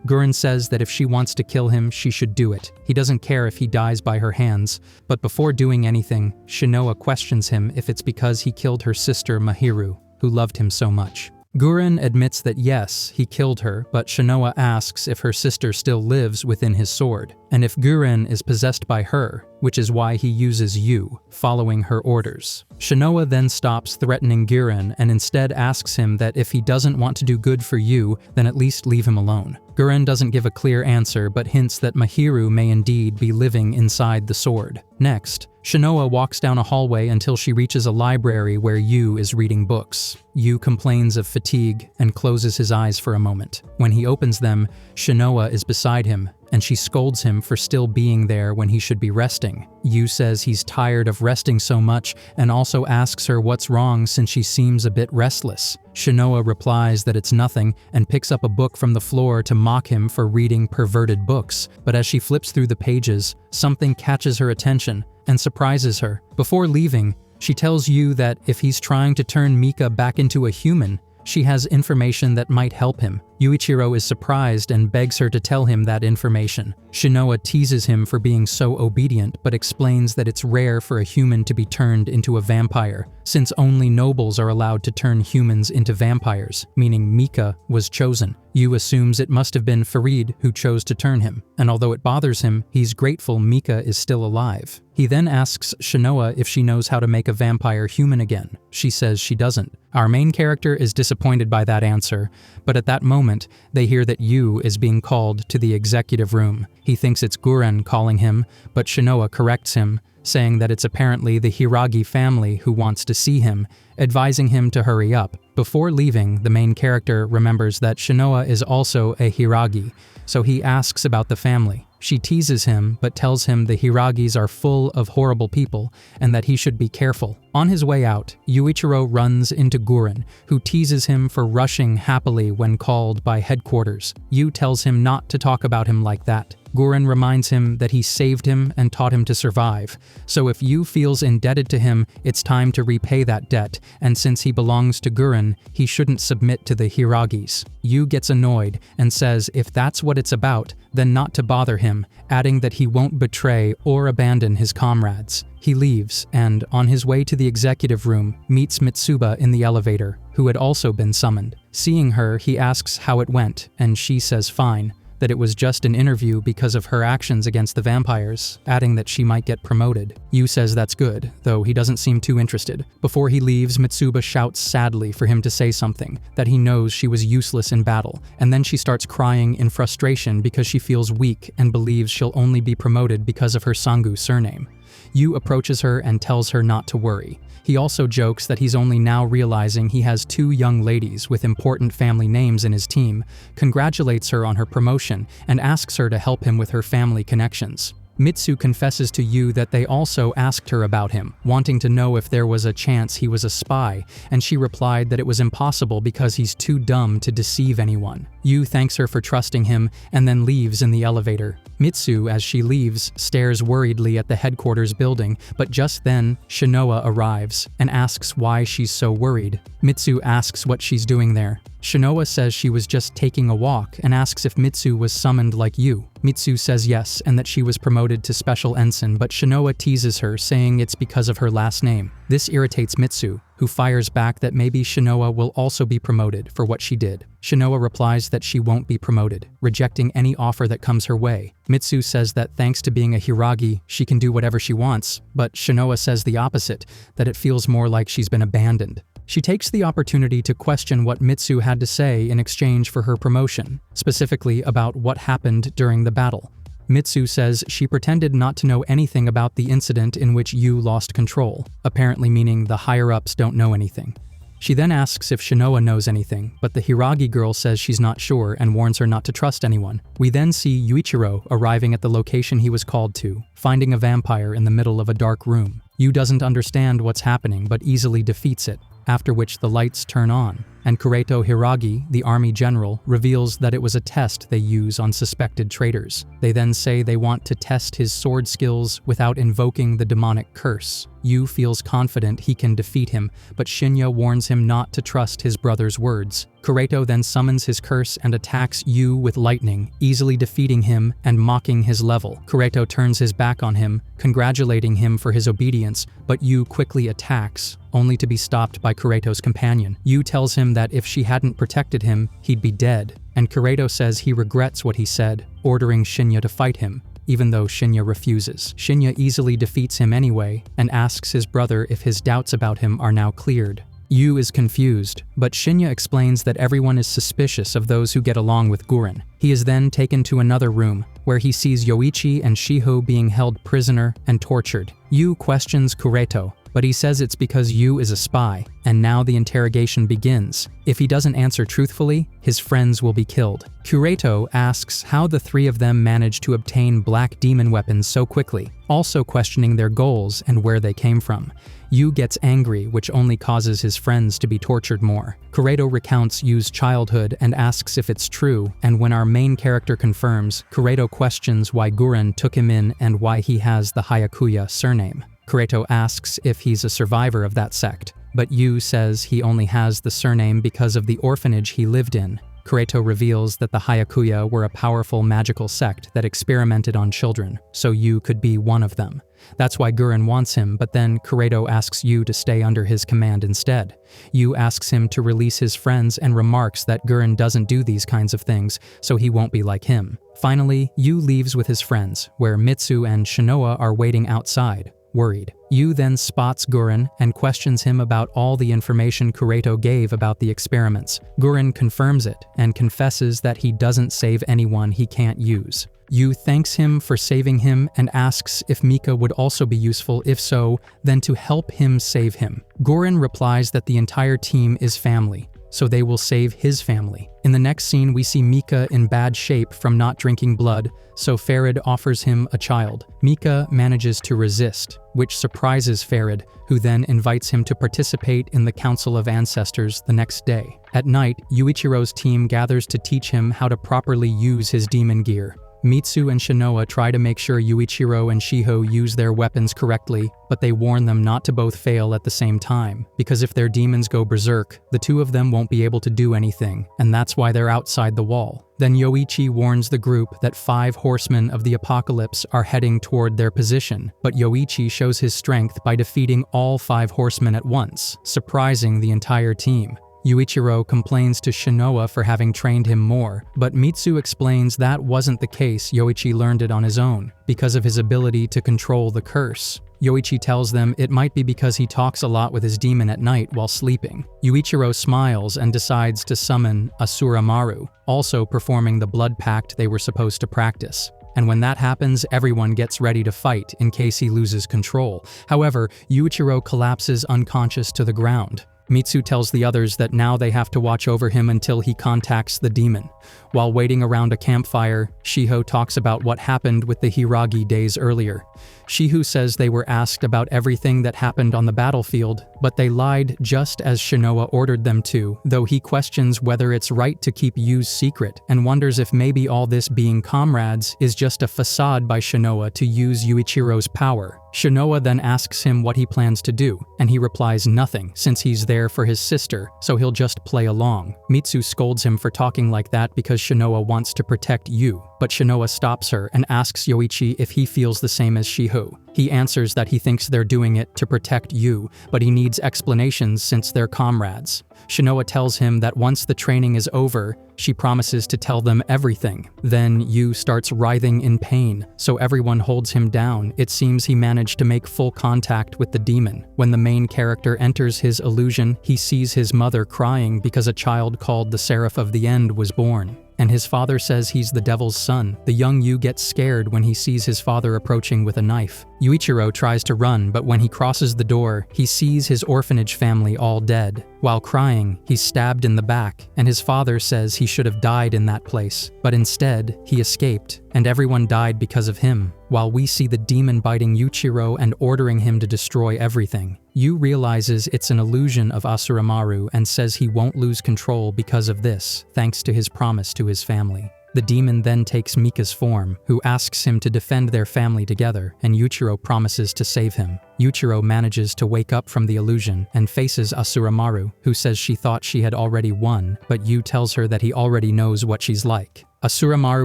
Gurren says that if she wants to kill him, she should do it. He doesn't care if he dies by her hands. But before doing anything, Shinoa questions him if it's because he killed her sister Mahiru, who loved him so much. Gurren admits that yes, he killed her, but Shinoa asks if her sister still lives within his sword, and if Gurren is possessed by her, which is why he uses Yu, following her orders. Shinoa then stops threatening Gurren and instead asks him that if he doesn't want to do good for Yu, then at least leave him alone. Gurren doesn't give a clear answer but hints that Mahiru may indeed be living inside the sword. Next, Shinoa walks down a hallway until she reaches a library where Yu is reading books. Yu complains of fatigue and closes his eyes for a moment. When he opens them, Shinoa is beside him, and she scolds him for still being there when he should be resting. Yu says he's tired of resting so much and also asks her what's wrong since she seems a bit restless. Shinoa replies that it's nothing and picks up a book from the floor to mock him for reading perverted books. But as she flips through the pages, something catches her attention and surprises her. Before leaving, she tells Yu that if he's trying to turn Mika back into a human, she has information that might help him. Yuichiro is surprised and begs her to tell him that information. Shinoa teases him for being so obedient but explains that it's rare for a human to be turned into a vampire, since only nobles are allowed to turn humans into vampires, meaning Mika was chosen. Yu assumes it must have been Farid who chose to turn him, and although it bothers him, he's grateful Mika is still alive. He then asks Shinoa if she knows how to make a vampire human again. She says she doesn't. Our main character is disappointed by that answer, but at that moment, moment, they hear that Yu is being called to the executive room. He thinks it's Guren calling him, but Shinoa corrects him, saying that it's apparently the Hiragi family who wants to see him, advising him to hurry up. Before leaving, the main character remembers that Shinoa is also a Hiragi, so he asks about the family. She teases him, but tells him the Hiragis are full of horrible people and that he should be careful. On his way out, Yuichiro runs into Guren, who teases him for rushing happily when called by headquarters. Yu tells him not to talk about him like that. Guren reminds him that he saved him and taught him to survive, so if Yu feels indebted to him, it's time to repay that debt, and since he belongs to Guren, he shouldn't submit to the Hiragis. Yu gets annoyed and says if that's what it's about, then not to bother him, adding that he won't betray or abandon his comrades. He leaves, and on his way to the executive room, meets Mitsuba in the elevator, who had also been summoned. Seeing her, he asks how it went, and she says fine, that it was just an interview because of her actions against the vampires, adding that she might get promoted. Yu says that's good, though he doesn't seem too interested. Before he leaves, Mitsuba shouts sadly for him to say something, that he knows she was useless in battle, and then she starts crying in frustration because she feels weak and believes she'll only be promoted because of her Sangu surname. Yu approaches her and tells her not to worry. He also jokes that he's only now realizing he has 2 young ladies with important family names in his team, congratulates her on her promotion, and asks her to help him with her family connections. Mitsu confesses to Yu that they also asked her about him, wanting to know if there was a chance he was a spy, and she replied that it was impossible because he's too dumb to deceive anyone. Yu thanks her for trusting him and then leaves in the elevator. Mitsu, as she leaves, stares worriedly at the headquarters building, but just then, Shinoa arrives and asks why she's so worried. Mitsu asks what she's doing there. Shinoa says she was just taking a walk and asks if Mitsu was summoned like Yu. Mitsu says yes and that she was promoted to special ensign, but Shinoa teases her, saying it's because of her last name. This irritates Mitsu, who fires back that maybe Shinoa will also be promoted for what she did. Shinoa replies that she won't be promoted, rejecting any offer that comes her way. Mitsu says that thanks to being a Hiragi, she can do whatever she wants, but Shinoa says the opposite, that it feels more like she's been abandoned. She takes the opportunity to question what Mitsu had to say in exchange for her promotion, specifically about what happened during the battle. Mitsu says she pretended not to know anything about the incident in which Yu lost control, apparently meaning the higher-ups don't know anything. She then asks if Shinoa knows anything, but the Hiragi girl says she's not sure and warns her not to trust anyone. We then see Yuichiro arriving at the location he was called to, finding a vampire in the middle of a dark room. Yu doesn't understand what's happening but easily defeats it, after which the lights turn on, and Kureto Hiragi, the army general, reveals that it was a test they use on suspected traitors. They then say they want to test his sword skills without invoking the demonic curse. Yu feels confident he can defeat him, but Shinya warns him not to trust his brother's words. Kureto then summons his curse and attacks Yu with lightning, easily defeating him and mocking his level. Kureto turns his back on him, congratulating him for his obedience, but Yu quickly attacks, only to be stopped by Kureto's companion. Yu tells him that if she hadn't protected him, he'd be dead, and Kureto says he regrets what he said, ordering Shinya to fight him, even though Shinya refuses. Shinya easily defeats him anyway, and asks his brother if his doubts about him are now cleared. Yu is confused, but Shinya explains that everyone is suspicious of those who get along with Guren. He is then taken to another room, where he sees Yoichi and Shiho being held prisoner and tortured. Yu questions Kureto, but he says it's because Yu is a spy, and now the interrogation begins. If he doesn't answer truthfully, his friends will be killed. Kureto asks how the 3 of them managed to obtain black demon weapons so quickly, also questioning their goals and where they came from. Yu gets angry, which only causes his friends to be tortured more. Kureto recounts Yu's childhood and asks if it's true, and when our main character confirms, Kureto questions why Guren took him in and why he has the Hayakuya surname. Kureto asks if he's a survivor of that sect, but Yu says he only has the surname because of the orphanage he lived in. Kureto reveals that the Hayakuya were a powerful magical sect that experimented on children, so Yu could be one of them. That's why Guren wants him, but then Kureto asks Yu to stay under his command instead. Yu asks him to release his friends and remarks that Guren doesn't do these kinds of things, so he won't be like him. Finally, Yu leaves with his friends, where Mitsu and Shinoa are waiting outside. worried. Yu then spots Guren and questions him about all the information Kureto gave about the experiments. Guren confirms it and confesses that he doesn't save anyone he can't use. Yu thanks him for saving him and asks if Mika would also be useful. If so, then to help him save him. Guren replies that the entire team is family, so they will save his family. In the next scene, we see Mika in bad shape from not drinking blood, so Farid offers him a child. Mika manages to resist, which surprises Farid, who then invites him to participate in the Council of Ancestors the next day. At night, Yuichiro's team gathers to teach him how to properly use his demon gear. Mitsu and Shinoa try to make sure Yuichiro and Shiho use their weapons correctly, but they warn them not to both fail at the same time, because if their demons go berserk, the two of them won't be able to do anything, and that's why they're outside the wall. Then Yoichi warns the group that 5 horsemen of the apocalypse are heading toward their position, but Yoichi shows his strength by defeating all 5 horsemen at once, surprising the entire team. Yuichiro complains to Shinoa for having trained him more, but Mitsu explains that wasn't the case. Yoichi learned it on his own, because of his ability to control the curse. Yoichi tells them it might be because he talks a lot with his demon at night while sleeping. Yuichiro smiles and decides to summon Asura Maru, also performing the blood pact they were supposed to practice. And when that happens, everyone gets ready to fight in case he loses control. However, Yuichiro collapses unconscious to the ground. Mitsu tells the others that now they have to watch over him until he contacts the demon. While waiting around a campfire, Shiho talks about what happened with the Hiragi days earlier. Shiho says they were asked about everything that happened on the battlefield, but they lied just as Shinoa ordered them to, though he questions whether it's right to keep Yu's secret and wonders if maybe all this being comrades is just a facade by Shinoa to use Yuichiro's power. Shinoa then asks him what he plans to do, and he replies nothing since he's there for his sister, so he'll just play along. Mitsu scolds him for talking like that because Shinoa wants to protect Yu, but Shinoa stops her and asks Yoichi if he feels the same as Shiho. He answers that he thinks they're doing it to protect Yu, but he needs explanations since they're comrades. Shinoa tells him that once the training is over, she promises to tell them everything. Then Yu starts writhing in pain, so everyone holds him down. It seems he managed to make full contact with the demon. When the main character enters his illusion, he sees his mother crying because a child called the Seraph of the End was born. And his father says he's the devil's son. The young Yu gets scared when he sees his father approaching with a knife. Yuichiro tries to run, but when he crosses the door, he sees his orphanage family all dead. While crying, he's stabbed in the back, and his father says he should have died in that place. But instead, he escaped, and everyone died because of him, while we see the demon biting Yuichiro and ordering him to destroy everything. Yu realizes it's an illusion of Asura Maru and says he won't lose control because of this, thanks to his promise to his family. The demon then takes Mika's form, who asks him to defend their family together, and Yuichiro promises to save him. Yuichiro manages to wake up from the illusion and faces Asura Maru, who says she thought she had already won, but Yu tells her that he already knows what she's like. Asura Maru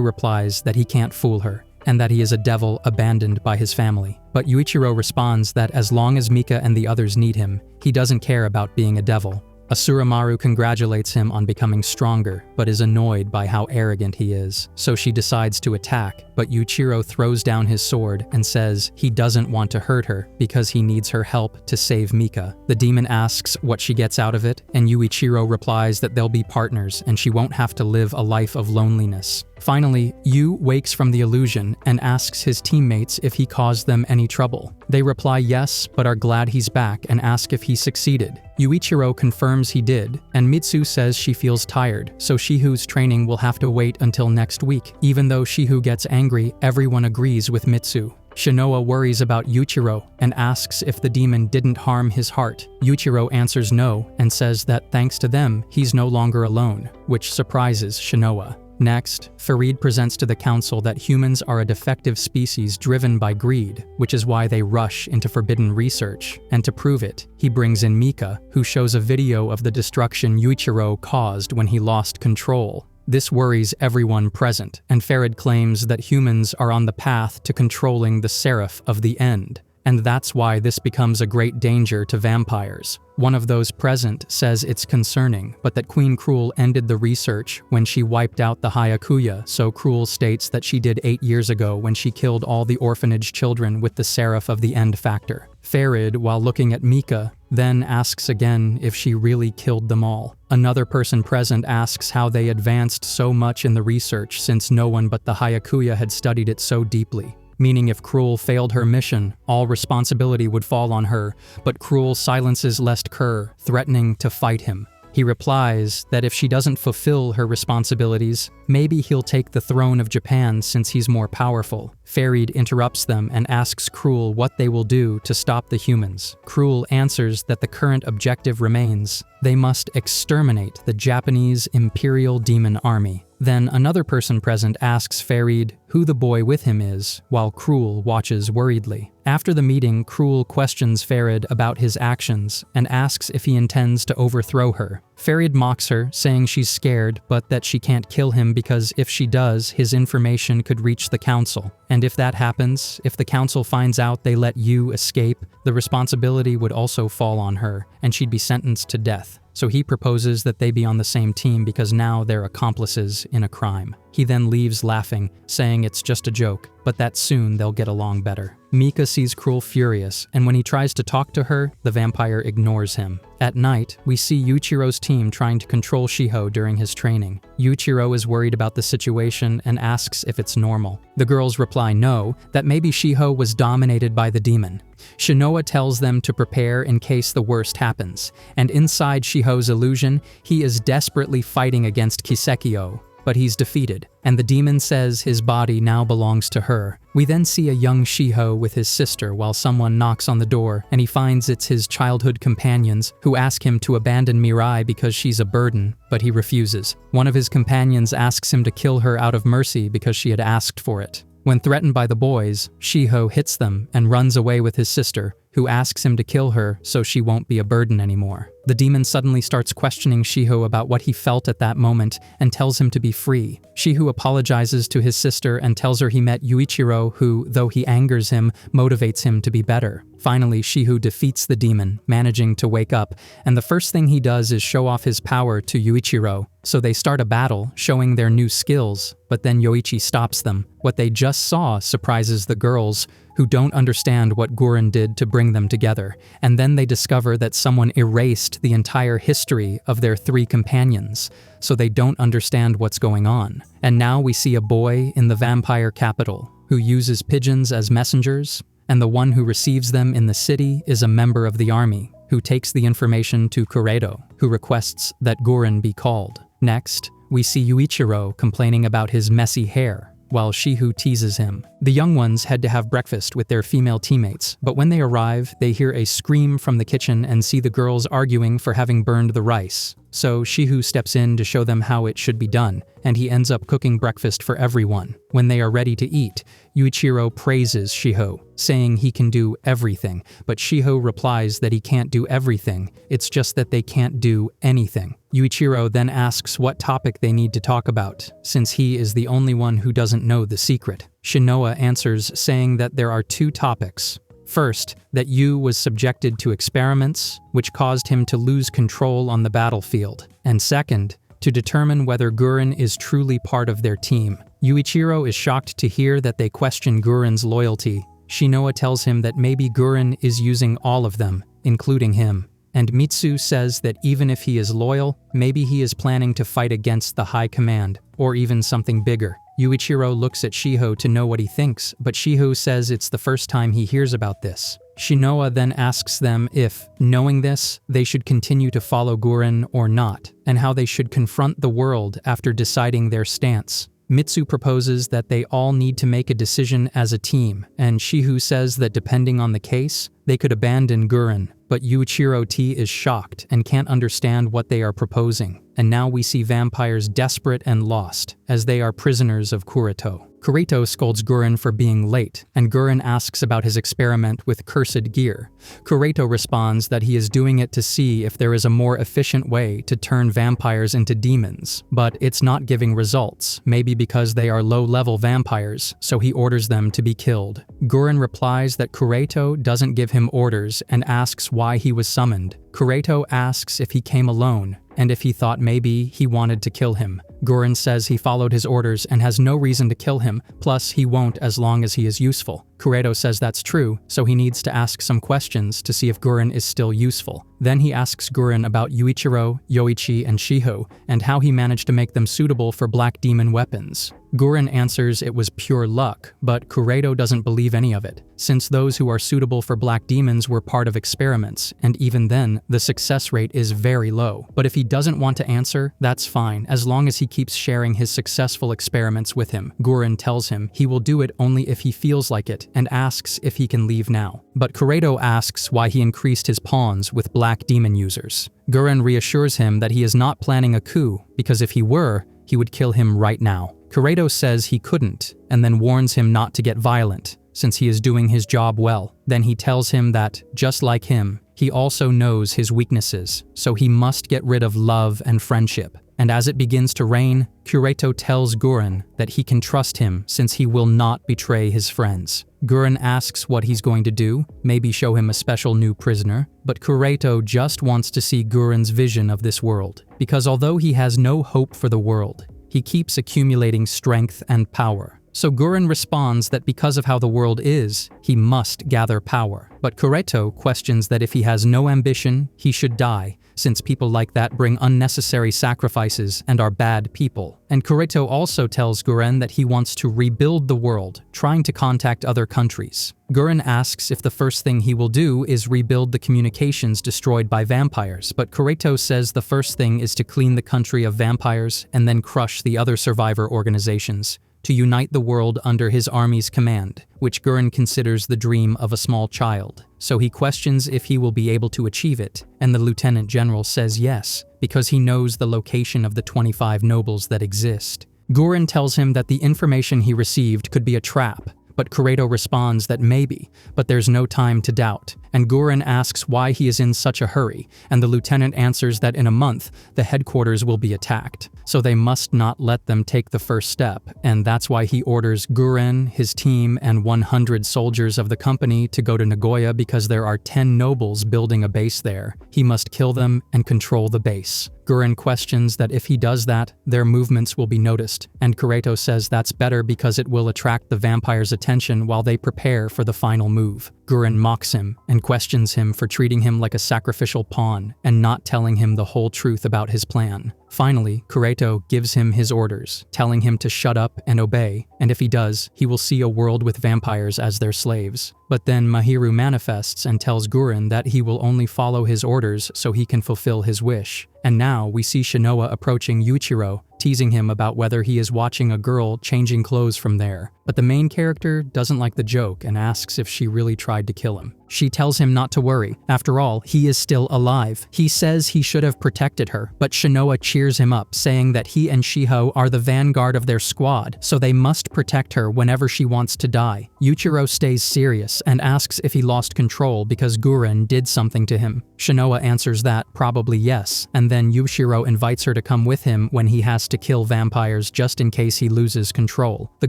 replies that he can't fool her, and that he is a devil abandoned by his family. But Yuichiro responds that as long as Mika and the others need him, he doesn't care about being a devil. Asura Maru congratulates him on becoming stronger, but is annoyed by how arrogant he is, so she decides to attack, but Yuichiro throws down his sword and says he doesn't want to hurt her because he needs her help to save Mika. The demon asks what she gets out of it, and Yuichiro replies that they'll be partners and she won't have to live a life of loneliness. Finally, Yu wakes from the illusion and asks his teammates if he caused them any trouble. They reply yes, but are glad he's back and ask if he succeeded. Yuichiro confirms he did, and Mitsu says she feels tired, so Shihu's training will have to wait until next week. Even though Shihu gets angry, everyone agrees with Mitsu. Shinoa worries about Yuichiro and asks if the demon didn't harm his heart. Yuichiro answers no and says that thanks to them, he's no longer alone, which surprises Shinoa. Next, Farid presents to the council that humans are a defective species driven by greed, which is why they rush into forbidden research. And to prove it, he brings in Mika, who shows a video of the destruction Yuichiro caused when he lost control. This worries everyone present, and Farid claims that humans are on the path to controlling the Seraph of the End. and that's why this becomes a great danger to vampires. One of those present says it's concerning, but that Queen Cruel ended the research when she wiped out the Hyakuya, so Cruel states that she did 8 years ago when she killed all the orphanage children with the Seraph of the End factor. Farid, while looking at Mika, then asks again if she really killed them all. Another person present asks how they advanced so much in the research since no one but the Hyakuya had studied it so deeply. Meaning if Cruel failed her mission, all responsibility would fall on her, but Cruel silences Lest Kerr, threatening to fight him. He replies that if she doesn't fulfill her responsibilities, maybe he'll take the throne of Japan since he's more powerful. Farid interrupts them and asks Cruel what they will do to stop the humans. Cruel answers that the current objective remains. They must exterminate the Japanese Imperial Demon Army. Then another person present asks Farid who the boy with him is, while Cruel watches worriedly. After the meeting, Cruel questions Farid about his actions and asks if he intends to overthrow her. Farid mocks her, saying she's scared, but that she can't kill him because if she does, his information could reach the council. And if that happens, if the council finds out they let you escape, the responsibility would also fall on her, and she'd be sentenced to death. So he proposes that they be on the same team because now they're accomplices in a crime. He then leaves laughing, saying it's just a joke, but that soon they'll get along better. Mika sees Cruel furious, and when he tries to talk to her, the vampire ignores him. At night, we see Yuichiro's team trying to control Shiho during his training. Yuichiro is worried about the situation and asks if it's normal. The girls reply no, that maybe Shiho was dominated by the demon. Shinoa tells them to prepare in case the worst happens, and inside Shiho's illusion, he is desperately fighting against Kisekio, but he's defeated, and the demon says his body now belongs to her. We then see a young Shiho with his sister while someone knocks on the door, and he finds it's his childhood companions who ask him to abandon Mirai because she's a burden, but he refuses. One of his companions asks him to kill her out of mercy because she had asked for it. When threatened by the boys, Shiho hits them and runs away with his sister, who asks him to kill her so she won't be a burden anymore. The demon suddenly starts questioning Shiho about what he felt at that moment and tells him to be free. Shiho apologizes to his sister and tells her he met Yuichiro who, though he angers him, motivates him to be better. Finally, Shiho defeats the demon, managing to wake up, and the first thing he does is show off his power to Yuichiro. So they start a battle, showing their new skills, but then Yoichi stops them. What they just saw surprises the girls, who don't understand what Gurren did to bring them together, and then they discover that someone erased the entire history of their 3 companions, so they don't understand what's going on. And now we see a boy in the vampire capital, who uses pigeons as messengers, and the one who receives them in the city is a member of the army, who takes the information to Kuredo, who requests that Gurren be called. Next, we see Yuichiro complaining about his messy hair, while Shiho teases him. The young ones head to have breakfast with their female teammates, but when they arrive, they hear a scream from the kitchen and see the girls arguing for having burned the rice. So Shiho steps in to show them how it should be done, and he ends up cooking breakfast for everyone. When they are ready to eat, Yuichiro praises Shiho, saying he can do everything, but Shiho replies that he can't do everything, it's just that they can't do anything. Yuichiro then asks what topic they need to talk about, since he is the only one who doesn't know the secret. Shinoa answers saying that there are 2 topics. First, that Yu was subjected to experiments, which caused him to lose control on the battlefield. And second, to determine whether Gurren is truly part of their team. Yuichiro is shocked to hear that they question Gurren's loyalty. Shinoa tells him that maybe Gurren is using all of them, including him. And Mitsu says that even if he is loyal, maybe he is planning to fight against the High Command, or even something bigger. Yuichiro looks at Shiho to know what he thinks, but Shiho says it's the first time he hears about this. Shinoa then asks them if, knowing this, they should continue to follow Gurren or not, and how they should confront the world after deciding their stance. Mitsu proposes that they all need to make a decision as a team, and Shiho says that depending on the case, They could abandon Gurren, but Yuichiro T is shocked and can't understand what they are proposing. And now we see vampires desperate and lost, as they are prisoners of Kurito. Kurito scolds Gurren for being late, and Gurren asks about his experiment with cursed gear. Kurito responds that he is doing it to see if there is a more efficient way to turn vampires into demons, but it's not giving results, maybe because they are low-level vampires, so he orders them to be killed. Gurren replies that Kurito doesn't give him orders and asks why he was summoned. Kurito asks if he came alone, and if he thought maybe he wanted to kill him. Gurren says he followed his orders and has no reason to kill him, plus he won't as long as he is useful. Kurito says that's true, so he needs to ask some questions to see if Gurren is still useful. Then he asks Gurren about Yuichiro, Yoichi, and Shiho, and how he managed to make them suitable for black demon weapons. Gurren answers it was pure luck, but Kurito doesn't believe any of it, since those who are suitable for black demons were part of experiments, and even then, the success rate is very low. But if he doesn't want to answer, that's fine, as long as he keeps sharing his successful experiments with him. Gurren tells him he will do it only if he feels like it, and asks if he can leave now. But Kurito asks why he increased his pawns with black demon users. Gurren reassures him that he is not planning a coup, because if he were, he would kill him right now. Kurito says he couldn't, and then warns him not to get violent, since he is doing his job well. Then he tells him that, just like him, he also knows his weaknesses, so he must get rid of love and friendship. And as it begins to rain, Kurito tells Gurren that he can trust him since he will not betray his friends. Gurren asks what he's going to do, maybe show him a special new prisoner, but Kurito just wants to see Gurren's vision of this world, because although he has no hope for the world, he keeps accumulating strength and power. So Gurren responds that because of how the world is, he must gather power. But Kurito questions that if he has no ambition, he should die, since people like that bring unnecessary sacrifices and are bad people. And Kurito also tells Gurren that he wants to rebuild the world, trying to contact other countries. Gurren asks if the first thing he will do is rebuild the communications destroyed by vampires, but Kurito says the first thing is to clean the country of vampires and then crush the other survivor organizations, to unite the world under his army's command, which Gurren considers the dream of a small child. So he questions if he will be able to achieve it, and the lieutenant general says yes, because he knows the location of the 25 nobles that exist. Gurren tells him that the information he received could be a trap, but Kurito responds that maybe, but there's no time to doubt. And Gurren asks why he is in such a hurry, and the lieutenant answers that in a month, the headquarters will be attacked, so they must not let them take the first step, and that's why he orders Gurren, his team, and 100 soldiers of the company to go to Nagoya because there are 10 nobles building a base there. He must kill them and control the base. Gurren questions that if he does that, their movements will be noticed, and Kurito says that's better because it will attract the vampires' attention while they prepare for the final move. Gurren mocks him and questions him for treating him like a sacrificial pawn and not telling him the whole truth about his plan. Finally, Kurito gives him his orders, telling him to shut up and obey, and if he does, he will see a world with vampires as their slaves. But then Mahiru manifests and tells Gurren that he will only follow his orders so he can fulfill his wish. And now we see Shinoa approaching Yuichiro, teasing him about whether he is watching a girl changing clothes from there. But the main character doesn't like the joke and asks if she really tried to kill him. She tells him not to worry. After all, he is still alive. He says he should have protected her, but Shinoa cheers him up, saying that he and Shiho are the vanguard of their squad, so they must protect her whenever she wants to die. Yuichiro stays serious and asks if he lost control because Gurren did something to him. Shinoa answers that probably yes, and then Yuichiro invites her to come with him when he has to kill vampires just in case he loses control. The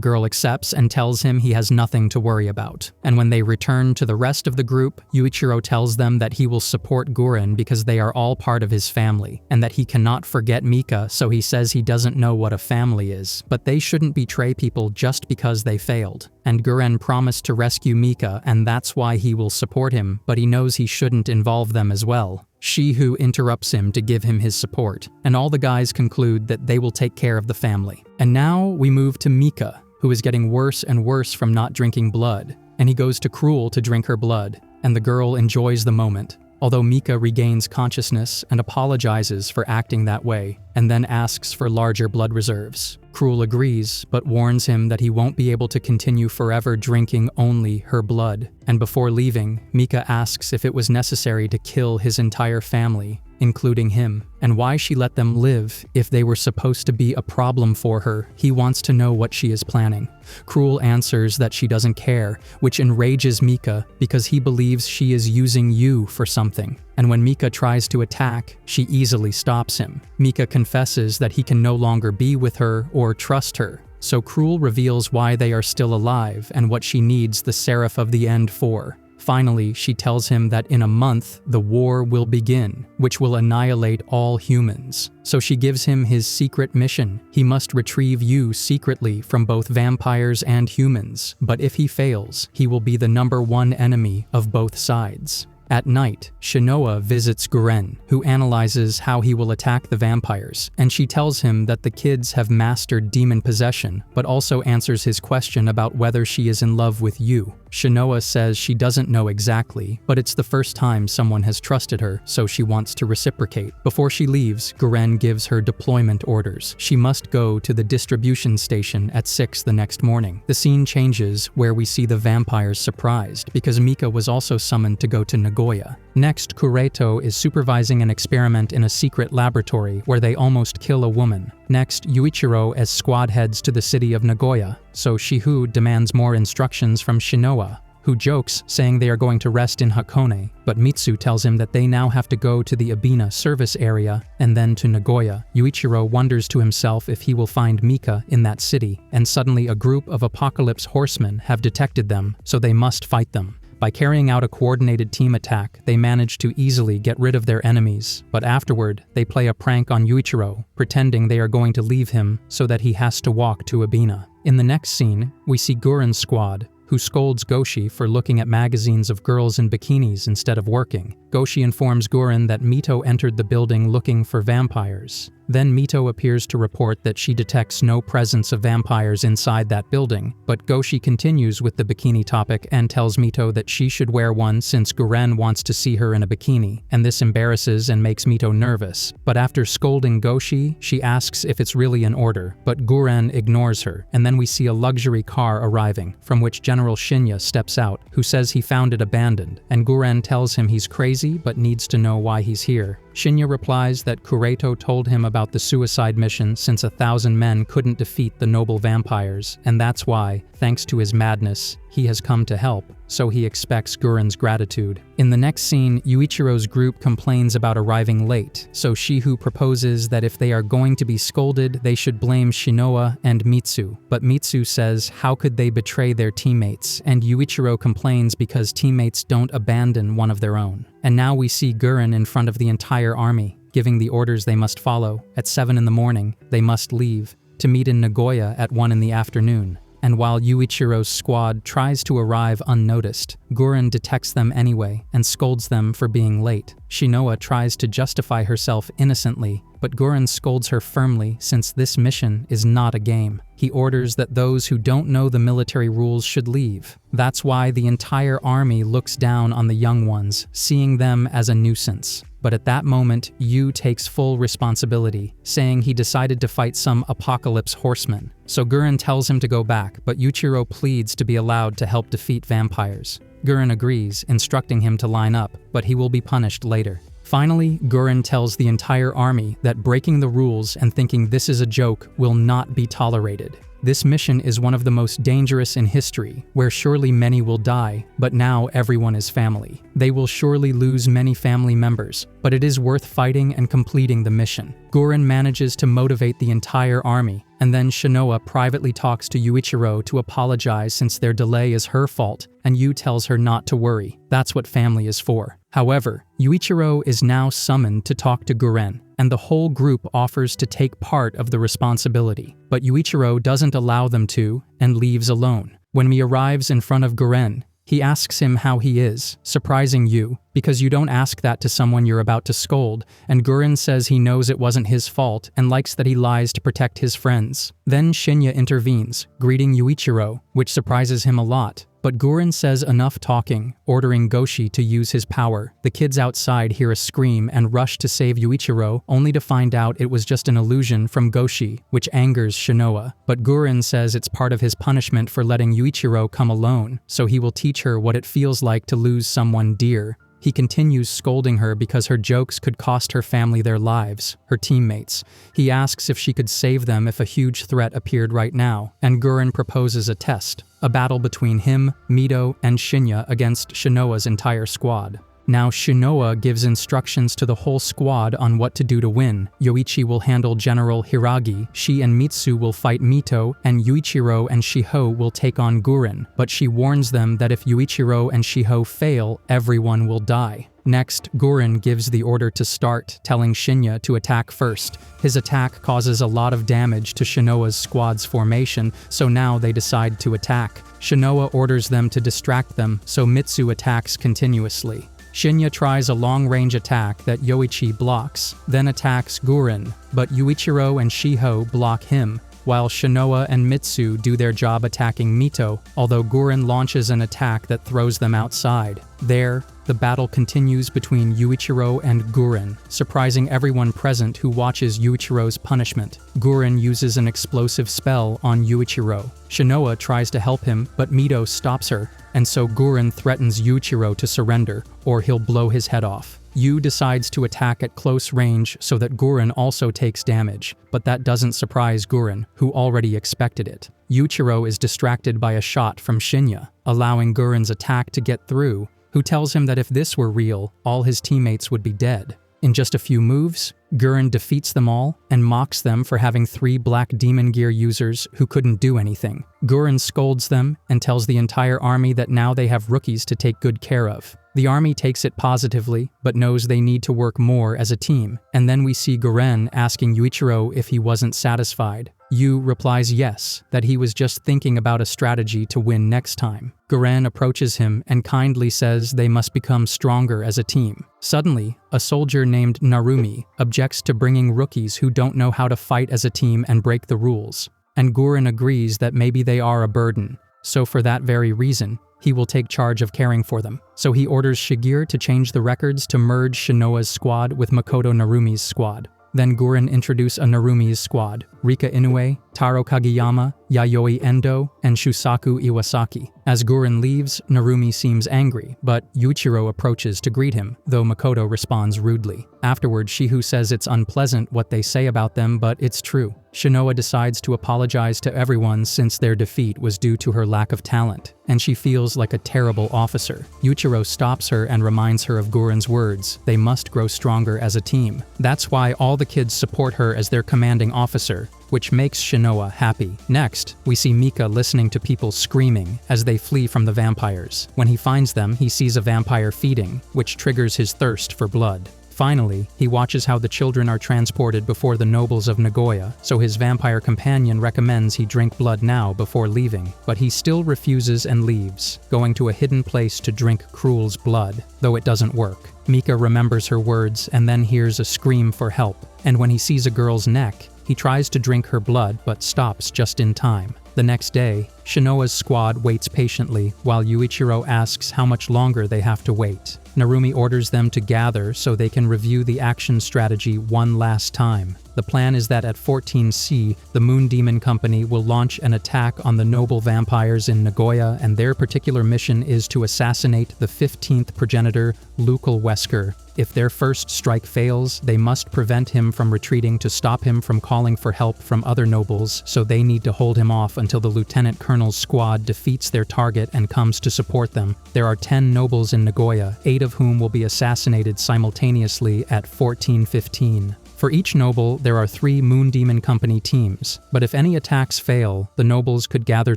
girl accepts and tells him he has nothing to worry about. And when they return to the rest of the group, Yuichiro tells them that he will support Gurren because they are all part of his family, and that he cannot forget Mika, so he says he doesn't know what a family is, but they shouldn't betray people just because they failed. And Gurren promised to rescue Mika, and that's why he will support him, but he knows he shouldn't involve them as well. Shiho interrupts him to give him his support, and all the guys conclude that they will take care of the family. And now we move to Mika, who is getting worse and worse from not drinking blood, and he goes to Cruel to drink her blood, and the girl enjoys the moment. although Mika regains consciousness and apologizes for acting that way, and then asks for larger blood reserves. Cruel agrees, but warns him that he won't be able to continue forever drinking only her blood. And before leaving, Mika asks if it was necessary to kill his entire family, including him, and why she let them live if they were supposed to be a problem for her. He wants to know what she is planning. Cruel answers that she doesn't care, which enrages Mika because he believes she is using you for something. And when Mika tries to attack, she easily stops him. Mika confesses that he can no longer be with her or trust her. So Cruel reveals why they are still alive and what she needs the Seraph of the End for. Finally, she tells him that in a month, the war will begin, which will annihilate all humans. So she gives him his secret mission. He must retrieve you secretly from both vampires and humans, but if he fails, he will be the #1 enemy of both sides. At night, Shinoa visits Guren, who analyzes how he will attack the vampires, and she tells him that the kids have mastered demon possession, but also answers his question about whether she is in love with you. Shinoa says she doesn't know exactly, but it's the first time someone has trusted her, so she wants to reciprocate. Before she leaves, Guren gives her deployment orders. She must go to the distribution station at 6 the next morning. The scene changes where we see the vampires surprised, because Mika was also summoned to go to Nagoya. Next, Kureto is supervising an experiment in a secret laboratory where they almost kill a woman. Next, Yuichiro as squad heads to the city of Nagoya, so Shihu demands more instructions from Shinoa, who jokes, saying they are going to rest in Hakone, but Mitsu tells him that they now have to go to the Abina service area and then to Nagoya. Yuichiro wonders to himself if he will find Mika in that city, and suddenly a group of Apocalypse horsemen have detected them, so they must fight them. By carrying out a coordinated team attack, they manage to easily get rid of their enemies, but afterward, they play a prank on Yuichiro, pretending they are going to leave him so that he has to walk to Abina. In the next scene, we see Guren's squad, who scolds Goshi for looking at magazines of girls in bikinis instead of working. Goshi informs Guren that Mito entered the building looking for vampires. Then Mito appears to report that she detects no presence of vampires inside that building, but Goshi continues with the bikini topic and tells Mito that she should wear one since Guren wants to see her in a bikini, and this embarrasses and makes Mito nervous. But after scolding Goshi, she asks if it's really an order, but Guren ignores her, and then we see a luxury car arriving, from which General Shinya steps out, who says he found it abandoned, and Guren tells him he's crazy but needs to know why he's here. Shinya replies that Kureto told him about the suicide mission since 1,000 men couldn't defeat the noble vampires, and that's why, thanks to his madness, he has come to help, so he expects Guren's gratitude. In the next scene, Yuichiro's group complains about arriving late, so Shihu proposes that if they are going to be scolded, they should blame Shinoa and Mitsu. But Mitsu says how could they betray their teammates, and Yuichiro complains because teammates don't abandon one of their own. And now we see Guren in front of the entire army, giving the orders they must follow. At 7 in the morning, they must leave, to meet in Nagoya at 1 in the afternoon. And while Yuichiro's squad tries to arrive unnoticed, Guren detects them anyway and scolds them for being late. Shinoa tries to justify herself innocently, but Guren scolds her firmly since this mission is not a game. He orders that those who don't know the military rules should leave. That's why the entire army looks down on the young ones, seeing them as a nuisance. But at that moment, Yu takes full responsibility, saying he decided to fight some Apocalypse horsemen. So Guren tells him to go back, but Yuichiro pleads to be allowed to help defeat vampires. Guren agrees, instructing him to line up, but he will be punished later. Finally, Guren tells the entire army that breaking the rules and thinking this is a joke will not be tolerated. This mission is one of the most dangerous in history, where surely many will die, but now everyone is family. They will surely lose many family members, but it is worth fighting and completing the mission. Guren manages to motivate the entire army, and then Shinoa privately talks to Yuichiro to apologize since their delay is her fault, and Yu tells her not to worry. That's what family is for. However, Yuichiro is now summoned to talk to Guren, and the whole group offers to take part of the responsibility. But Yuichiro doesn't allow them to, and leaves alone. When he arrives in front of Guren, he asks him how he is, surprising Yu, because you don't ask that to someone you're about to scold, and Guren says he knows it wasn't his fault and likes that he lies to protect his friends. Then Shinya intervenes, greeting Yuichiro, which surprises him a lot. But Guren says enough talking, ordering Goshi to use his power. The kids outside hear a scream and rush to save Yuichiro, only to find out it was just an illusion from Goshi, which angers Shinoa. But Guren says it's part of his punishment for letting Yuichiro come alone, so he will teach her what it feels like to lose someone dear. He continues scolding her because her jokes could cost her family their lives, her teammates. He asks if she could save them if a huge threat appeared right now, and Guren proposes a test, a battle between him, Mito, and Shinya against Shinoa's entire squad. Now Shinoa gives instructions to the whole squad on what to do to win. Yoichi will handle General Hiragi, she and Mitsu will fight Mito, and Yuichiro and Shiho will take on Guren, but she warns them that if Yuichiro and Shiho fail, everyone will die. Next, Guren gives the order to start, telling Shinya to attack first. His attack causes a lot of damage to Shinoa's squad's formation, so now they decide to attack. Shinoa orders them to distract them, so Mitsu attacks continuously. Shinya tries a long-range attack that Yoichi blocks, then attacks Guren, but Yuichiro and Shiho block him, while Shinoa and Mitsu do their job attacking Mito, although Guren launches an attack that throws them outside. There, the battle continues between Yuichiro and Guren, surprising everyone present who watches Yuichiro's punishment. Guren uses an explosive spell on Yuichiro. Shinoa tries to help him, but Mito stops her, and so Guren threatens Yuichiro to surrender, or he'll blow his head off. Yu decides to attack at close range so that Guren also takes damage, but that doesn't surprise Guren, who already expected it. Yuichiro is distracted by a shot from Shinya, allowing Guren's attack to get through, who tells him that if this were real, all his teammates would be dead. In just a few moves, Guren defeats them all and mocks them for having 3 Black Demon Gear users who couldn't do anything. Guren scolds them and tells the entire army that now they have rookies to take good care of. The army takes it positively, but knows they need to work more as a team. And then we see Guren asking Yuichiro if he wasn't satisfied. Yu replies yes, that he was just thinking about a strategy to win next time. Guren approaches him and kindly says they must become stronger as a team. Suddenly, a soldier named Narumi objects to bringing rookies who don't know how to fight as a team and break the rules. And Guren agrees that maybe they are a burden. So for that very reason, he will take charge of caring for them. So he orders Shigure to change the records to merge Shinoa's squad with Makoto Narumi's squad. Then Guren introduced a Narumi's squad, Rika Inoue, Taro Kageyama, Yayoi Endo, and Shusaku Iwasaki. As Guren leaves, Narumi seems angry, but Yuichiro approaches to greet him, though Makoto responds rudely. Afterwards, Shihu says it's unpleasant what they say about them, but it's true. Shinoa decides to apologize to everyone since their defeat was due to her lack of talent, and she feels like a terrible officer. Yuichiro stops her and reminds her of Guren's words, they must grow stronger as a team. That's why all the kids support her as their commanding officer, which makes Shinoa happy. Next, we see Mika listening to people screaming as they flee from the vampires. When he finds them, he sees a vampire feeding, which triggers his thirst for blood. Finally, he watches how the children are transported before the nobles of Nagoya, so his vampire companion recommends he drink blood now before leaving, but he still refuses and leaves, going to a hidden place to drink Cruel's blood, though it doesn't work. Mika remembers her words and then hears a scream for help, and when he sees a girl's neck, he tries to drink her blood but stops just in time. The next day, Shinoa's squad waits patiently while Yuichiro asks how much longer they have to wait. Narumi orders them to gather so they can review the action strategy one last time. The plan is that at 14C, the Moon Demon Company will launch an attack on the noble vampires in Nagoya, and their particular mission is to assassinate the 15th progenitor, Lucal Wesker. If their first strike fails, they must prevent him from retreating to stop him from calling for help from other nobles, so they need to hold him off until the Lieutenant Colonel's squad defeats their target and comes to support them. There are 10 nobles in Nagoya, 8 of whom will be assassinated simultaneously at 1415. For each noble, there are 3 Moon Demon Company teams, but if any attacks fail, the nobles could gather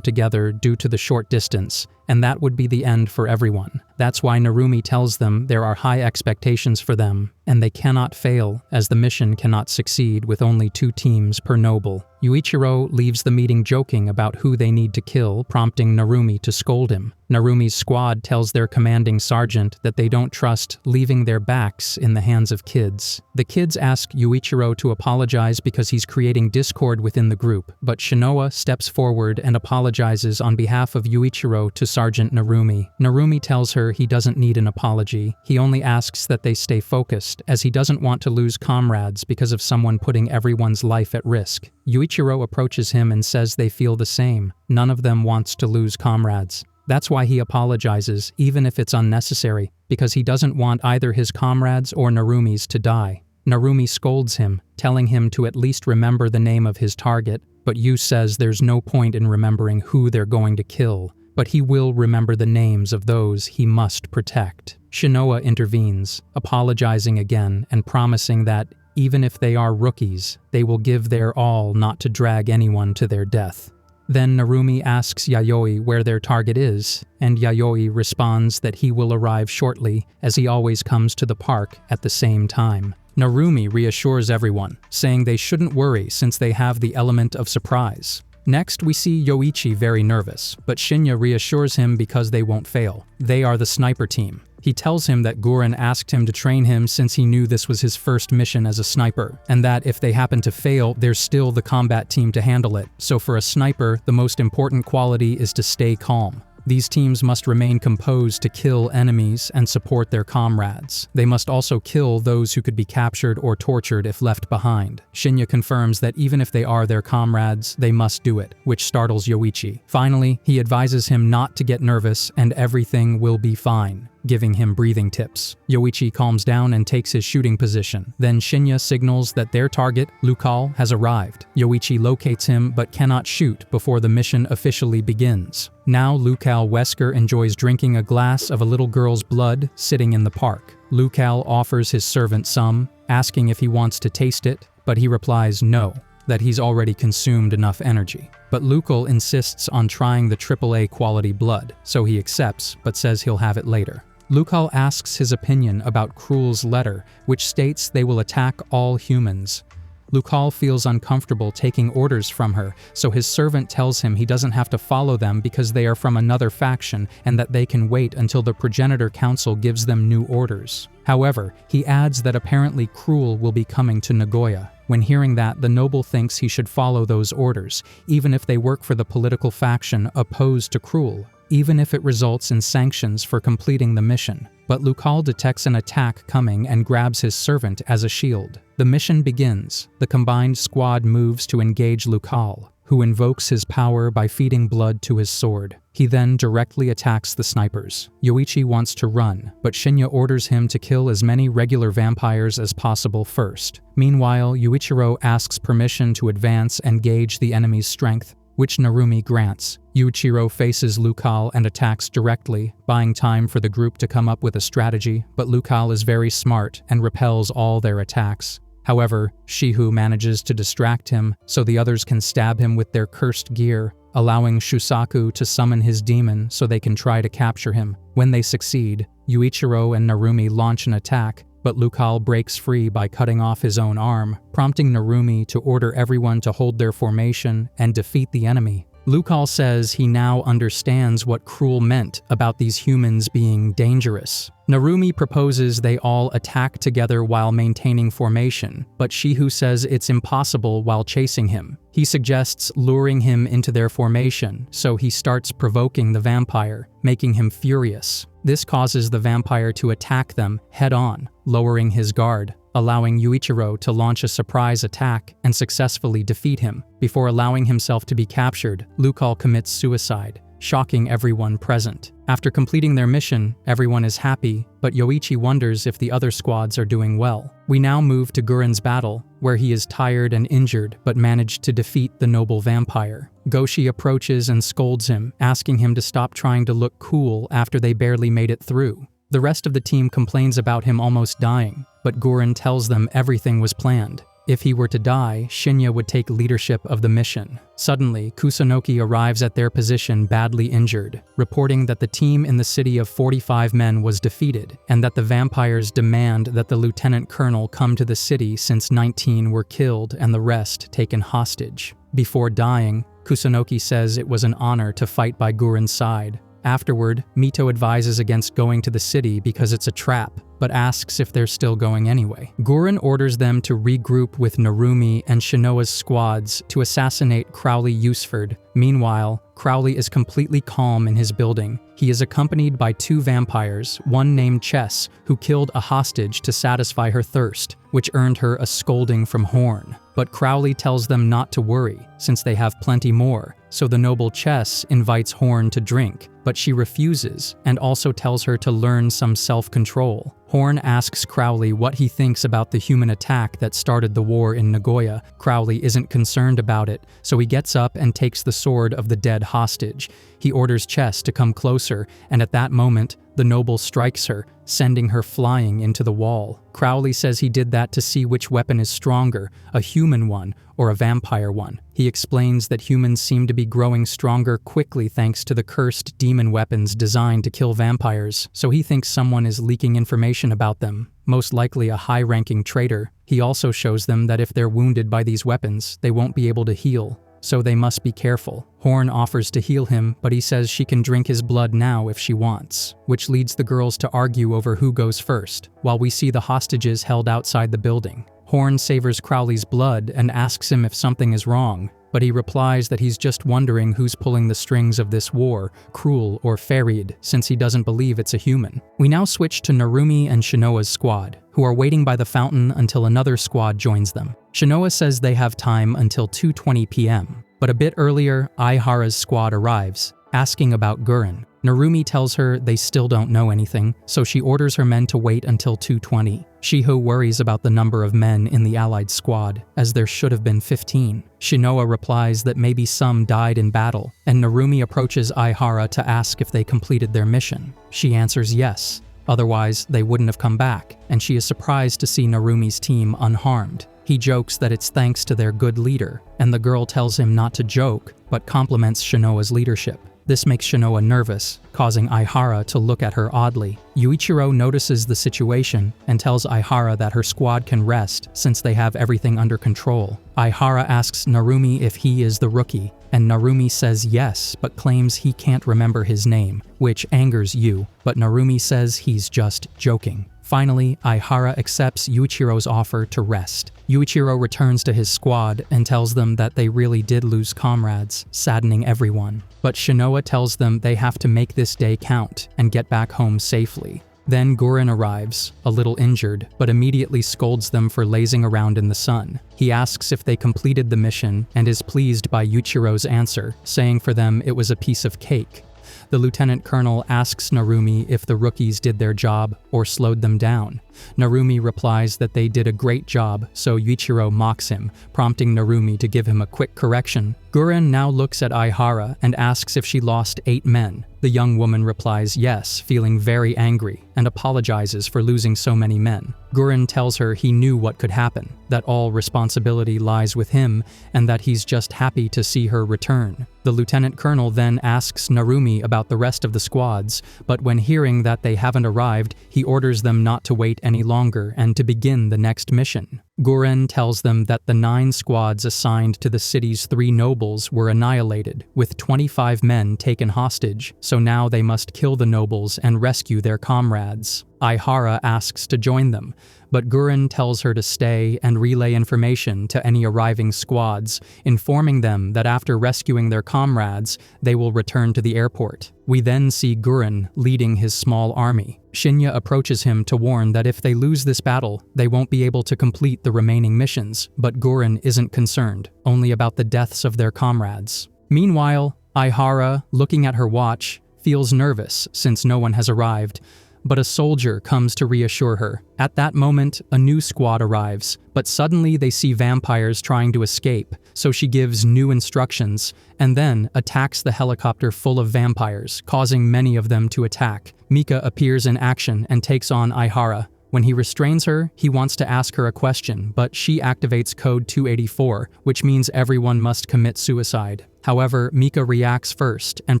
together due to the short distance, and that would be the end for everyone. That's why Narumi tells them there are high expectations for them, and they cannot fail, as the mission cannot succeed with only 2 teams per noble. Yuichiro leaves the meeting joking about who they need to kill, prompting Narumi to scold him. Narumi's squad tells their commanding sergeant that they don't trust leaving their backs in the hands of kids. The kids ask Yuichiro to apologize because he's creating discord within the group, but Shinoa steps forward and apologizes on behalf of Yuichiro to Sergeant Narumi. Narumi tells her he doesn't need an apology, he only asks that they stay focused, as he doesn't want to lose comrades because of someone putting everyone's life at risk. Yuichiro approaches him and says they feel the same. None of them wants to lose comrades. That's why he apologizes, even if it's unnecessary, because he doesn't want either his comrades or Narumi's to die. Narumi scolds him, telling him to at least remember the name of his target, but Yu says there's no point in remembering who they're going to kill, but he will remember the names of those he must protect. Shinoa intervenes, apologizing again and promising that, even if they are rookies, they will give their all not to drag anyone to their death. Then Narumi asks Yayoi where their target is, and Yayoi responds that he will arrive shortly, as he always comes to the park at the same time. Narumi reassures everyone, saying they shouldn't worry since they have the element of surprise. Next, we see Yoichi very nervous, but Shinya reassures him because they won't fail. They are the sniper team. He tells him that Guren asked him to train him since he knew this was his first mission as a sniper, and that if they happen to fail, there's still the combat team to handle it. So for a sniper, the most important quality is to stay calm. These teams must remain composed to kill enemies and support their comrades. They must also kill those who could be captured or tortured if left behind. Shinya confirms that even if they are their comrades, they must do it, which startles Yoichi. Finally, he advises him not to get nervous and everything will be fine, giving him breathing tips. Yoichi calms down and takes his shooting position. Then Shinya signals that their target, Lukal, has arrived. Yoichi locates him but cannot shoot before the mission officially begins. Now Lukal Wesker enjoys drinking a glass of a little girl's blood sitting in the park. Lukal offers his servant some, asking if he wants to taste it, but he replies no, that he's already consumed enough energy. But Lukal insists on trying the AAA quality blood, so he accepts but says he'll have it later. Lukal asks his opinion about Krul's letter, which states they will attack all humans. Lukal feels uncomfortable taking orders from her, so his servant tells him he doesn't have to follow them because they are from another faction and that they can wait until the Progenitor Council gives them new orders. However, he adds that apparently Krul will be coming to Nagoya. When hearing that, the noble thinks he should follow those orders, even if they work for the political faction opposed to Krul, even if it results in sanctions for completing the mission. But Lukal detects an attack coming and grabs his servant as a shield. The mission begins. The combined squad moves to engage Lukal, who invokes his power by feeding blood to his sword. He then directly attacks the snipers. Yoichi wants to run, but Shinya orders him to kill as many regular vampires as possible first. Meanwhile, Yuichiro asks permission to advance and gauge the enemy's strength, which Narumi grants. Yuichiro faces Lukal and attacks directly, buying time for the group to come up with a strategy, but Lukal is very smart and repels all their attacks. However, Shihu manages to distract him so the others can stab him with their cursed gear, allowing Shusaku to summon his demon so they can try to capture him. When they succeed, Yuichiro and Narumi launch an attack, but Lukal breaks free by cutting off his own arm, prompting Narumi to order everyone to hold their formation and defeat the enemy. Lukal says he now understands what Krul meant about these humans being dangerous. Narumi proposes they all attack together while maintaining formation, but Shihu says it's impossible while chasing him. He suggests luring him into their formation, so he starts provoking the vampire, making him furious. This causes the vampire to attack them head-on, lowering his guard, allowing Yuichiro to launch a surprise attack and successfully defeat him. Before allowing himself to be captured, Lukal commits suicide, shocking everyone present. After completing their mission, everyone is happy, but Yoichi wonders if the other squads are doing well. We now move to Guren's battle, where he is tired and injured but managed to defeat the noble vampire. Goshi approaches and scolds him, asking him to stop trying to look cool after they barely made it through. The rest of the team complains about him almost dying, but Guren tells them everything was planned. If he were to die, Shinya would take leadership of the mission. Suddenly, Kusunoki arrives at their position badly injured, reporting that the team in the city of 45 men was defeated, and that the vampires demand that the lieutenant colonel come to the city since 19 were killed and the rest taken hostage. Before dying, Kusunoki says it was an honor to fight by Guren's side. Afterward, Mito advises against going to the city because it's a trap, but asks if they're still going anyway. Guren orders them to regroup with Narumi and Shinoa's squads to assassinate Crowley Usford. Meanwhile, Crowley is completely calm in his building. He is accompanied by 2 vampires, one named Chess, who killed a hostage to satisfy her thirst, which earned her a scolding from Horn. But Crowley tells them not to worry, since they have plenty more, so the noble Chess invites Horn to drink, but she refuses and also tells her to learn some self-control. Horn asks Crowley what he thinks about the human attack that started the war in Nagoya. Crowley isn't concerned about it, so he gets up and takes the sword of the dead hostage. He orders Chess to come closer, and at that moment, the noble strikes her, sending her flying into the wall. Crowley says he did that to see which weapon is stronger, a human one or a vampire one. He explains that humans seem to be growing stronger quickly thanks to the cursed demon weapons designed to kill vampires, so he thinks someone is leaking information about them, most likely a high-ranking traitor. He also shows them that if they're wounded by these weapons, they won't be able to heal, so they must be careful. Horn offers to heal him, but he says she can drink his blood now if she wants, which leads the girls to argue over who goes first, while we see the hostages held outside the building. Horn savors Crowley's blood and asks him if something is wrong, but he replies that he's just wondering who's pulling the strings of this war, Cruel or Farid, since he doesn't believe it's a human. We now switch to Narumi and Shinoa's squad, who are waiting by the fountain until another squad joins them. Shinoa says they have time until 2:20 p.m., but a bit earlier, Aihara's squad arrives, asking about Guren. Narumi tells her they still don't know anything, so she orders her men to wait until 2:20. Shiho worries about the number of men in the allied squad, as there should have been 15. Shinoa replies that maybe some died in battle, and Narumi approaches Aihara to ask if they completed their mission. She answers yes, otherwise they wouldn't have come back, and she is surprised to see Narumi's team unharmed. He jokes that it's thanks to their good leader, and the girl tells him not to joke, but compliments Shinoa's leadership. This makes Shinoa nervous, causing Aihara to look at her oddly. Yuichiro notices the situation and tells Aihara that her squad can rest since they have everything under control. Aihara asks Narumi if he is the rookie, and Narumi says yes, but claims he can't remember his name, which angers Yu, but Narumi says he's just joking. Finally, Aihara accepts Yuichiro's offer to rest. Yuichiro returns to his squad and tells them that they really did lose comrades, saddening everyone. But Shinoa tells them they have to make this day count and get back home safely. Then Guren arrives, a little injured, but immediately scolds them for lazing around in the sun. He asks if they completed the mission and is pleased by Yuichiro's answer, saying for them it was a piece of cake. The lieutenant colonel asks Narumi if the rookies did their job or slowed them down. Narumi replies that they did a great job, so Yuichiro mocks him, prompting Narumi to give him a quick correction. Guren now looks at Aihara and asks if she lost 8 men. The young woman replies yes, feeling very angry, and apologizes for losing so many men. Guren tells her he knew what could happen, that all responsibility lies with him, and that he's just happy to see her return. The lieutenant colonel then asks Narumi about the rest of the squads, but when hearing that they haven't arrived, he orders them not to wait any longer and to begin the next mission. Guren tells them that the 9 squads assigned to the city's 3 nobles were annihilated, with 25 men taken hostage, so now they must kill the nobles and rescue their comrades. Aihara asks to join them, but Guren tells her to stay and relay information to any arriving squads, informing them that after rescuing their comrades, they will return to the airport. We then see Guren leading his small army. Shinya approaches him to warn that if they lose this battle, they won't be able to complete the remaining missions, but Guren isn't concerned, only about the deaths of their comrades. Meanwhile, Aihara, looking at her watch, feels nervous since no one has arrived, but a soldier comes to reassure her. At that moment, a new squad arrives, but suddenly they see vampires trying to escape, so she gives new instructions, and then attacks the helicopter full of vampires, causing many of them to attack. Mika appears in action and takes on Aihara. When he restrains her, he wants to ask her a question, but she activates Code 284, which means everyone must commit suicide. However, Mika reacts first and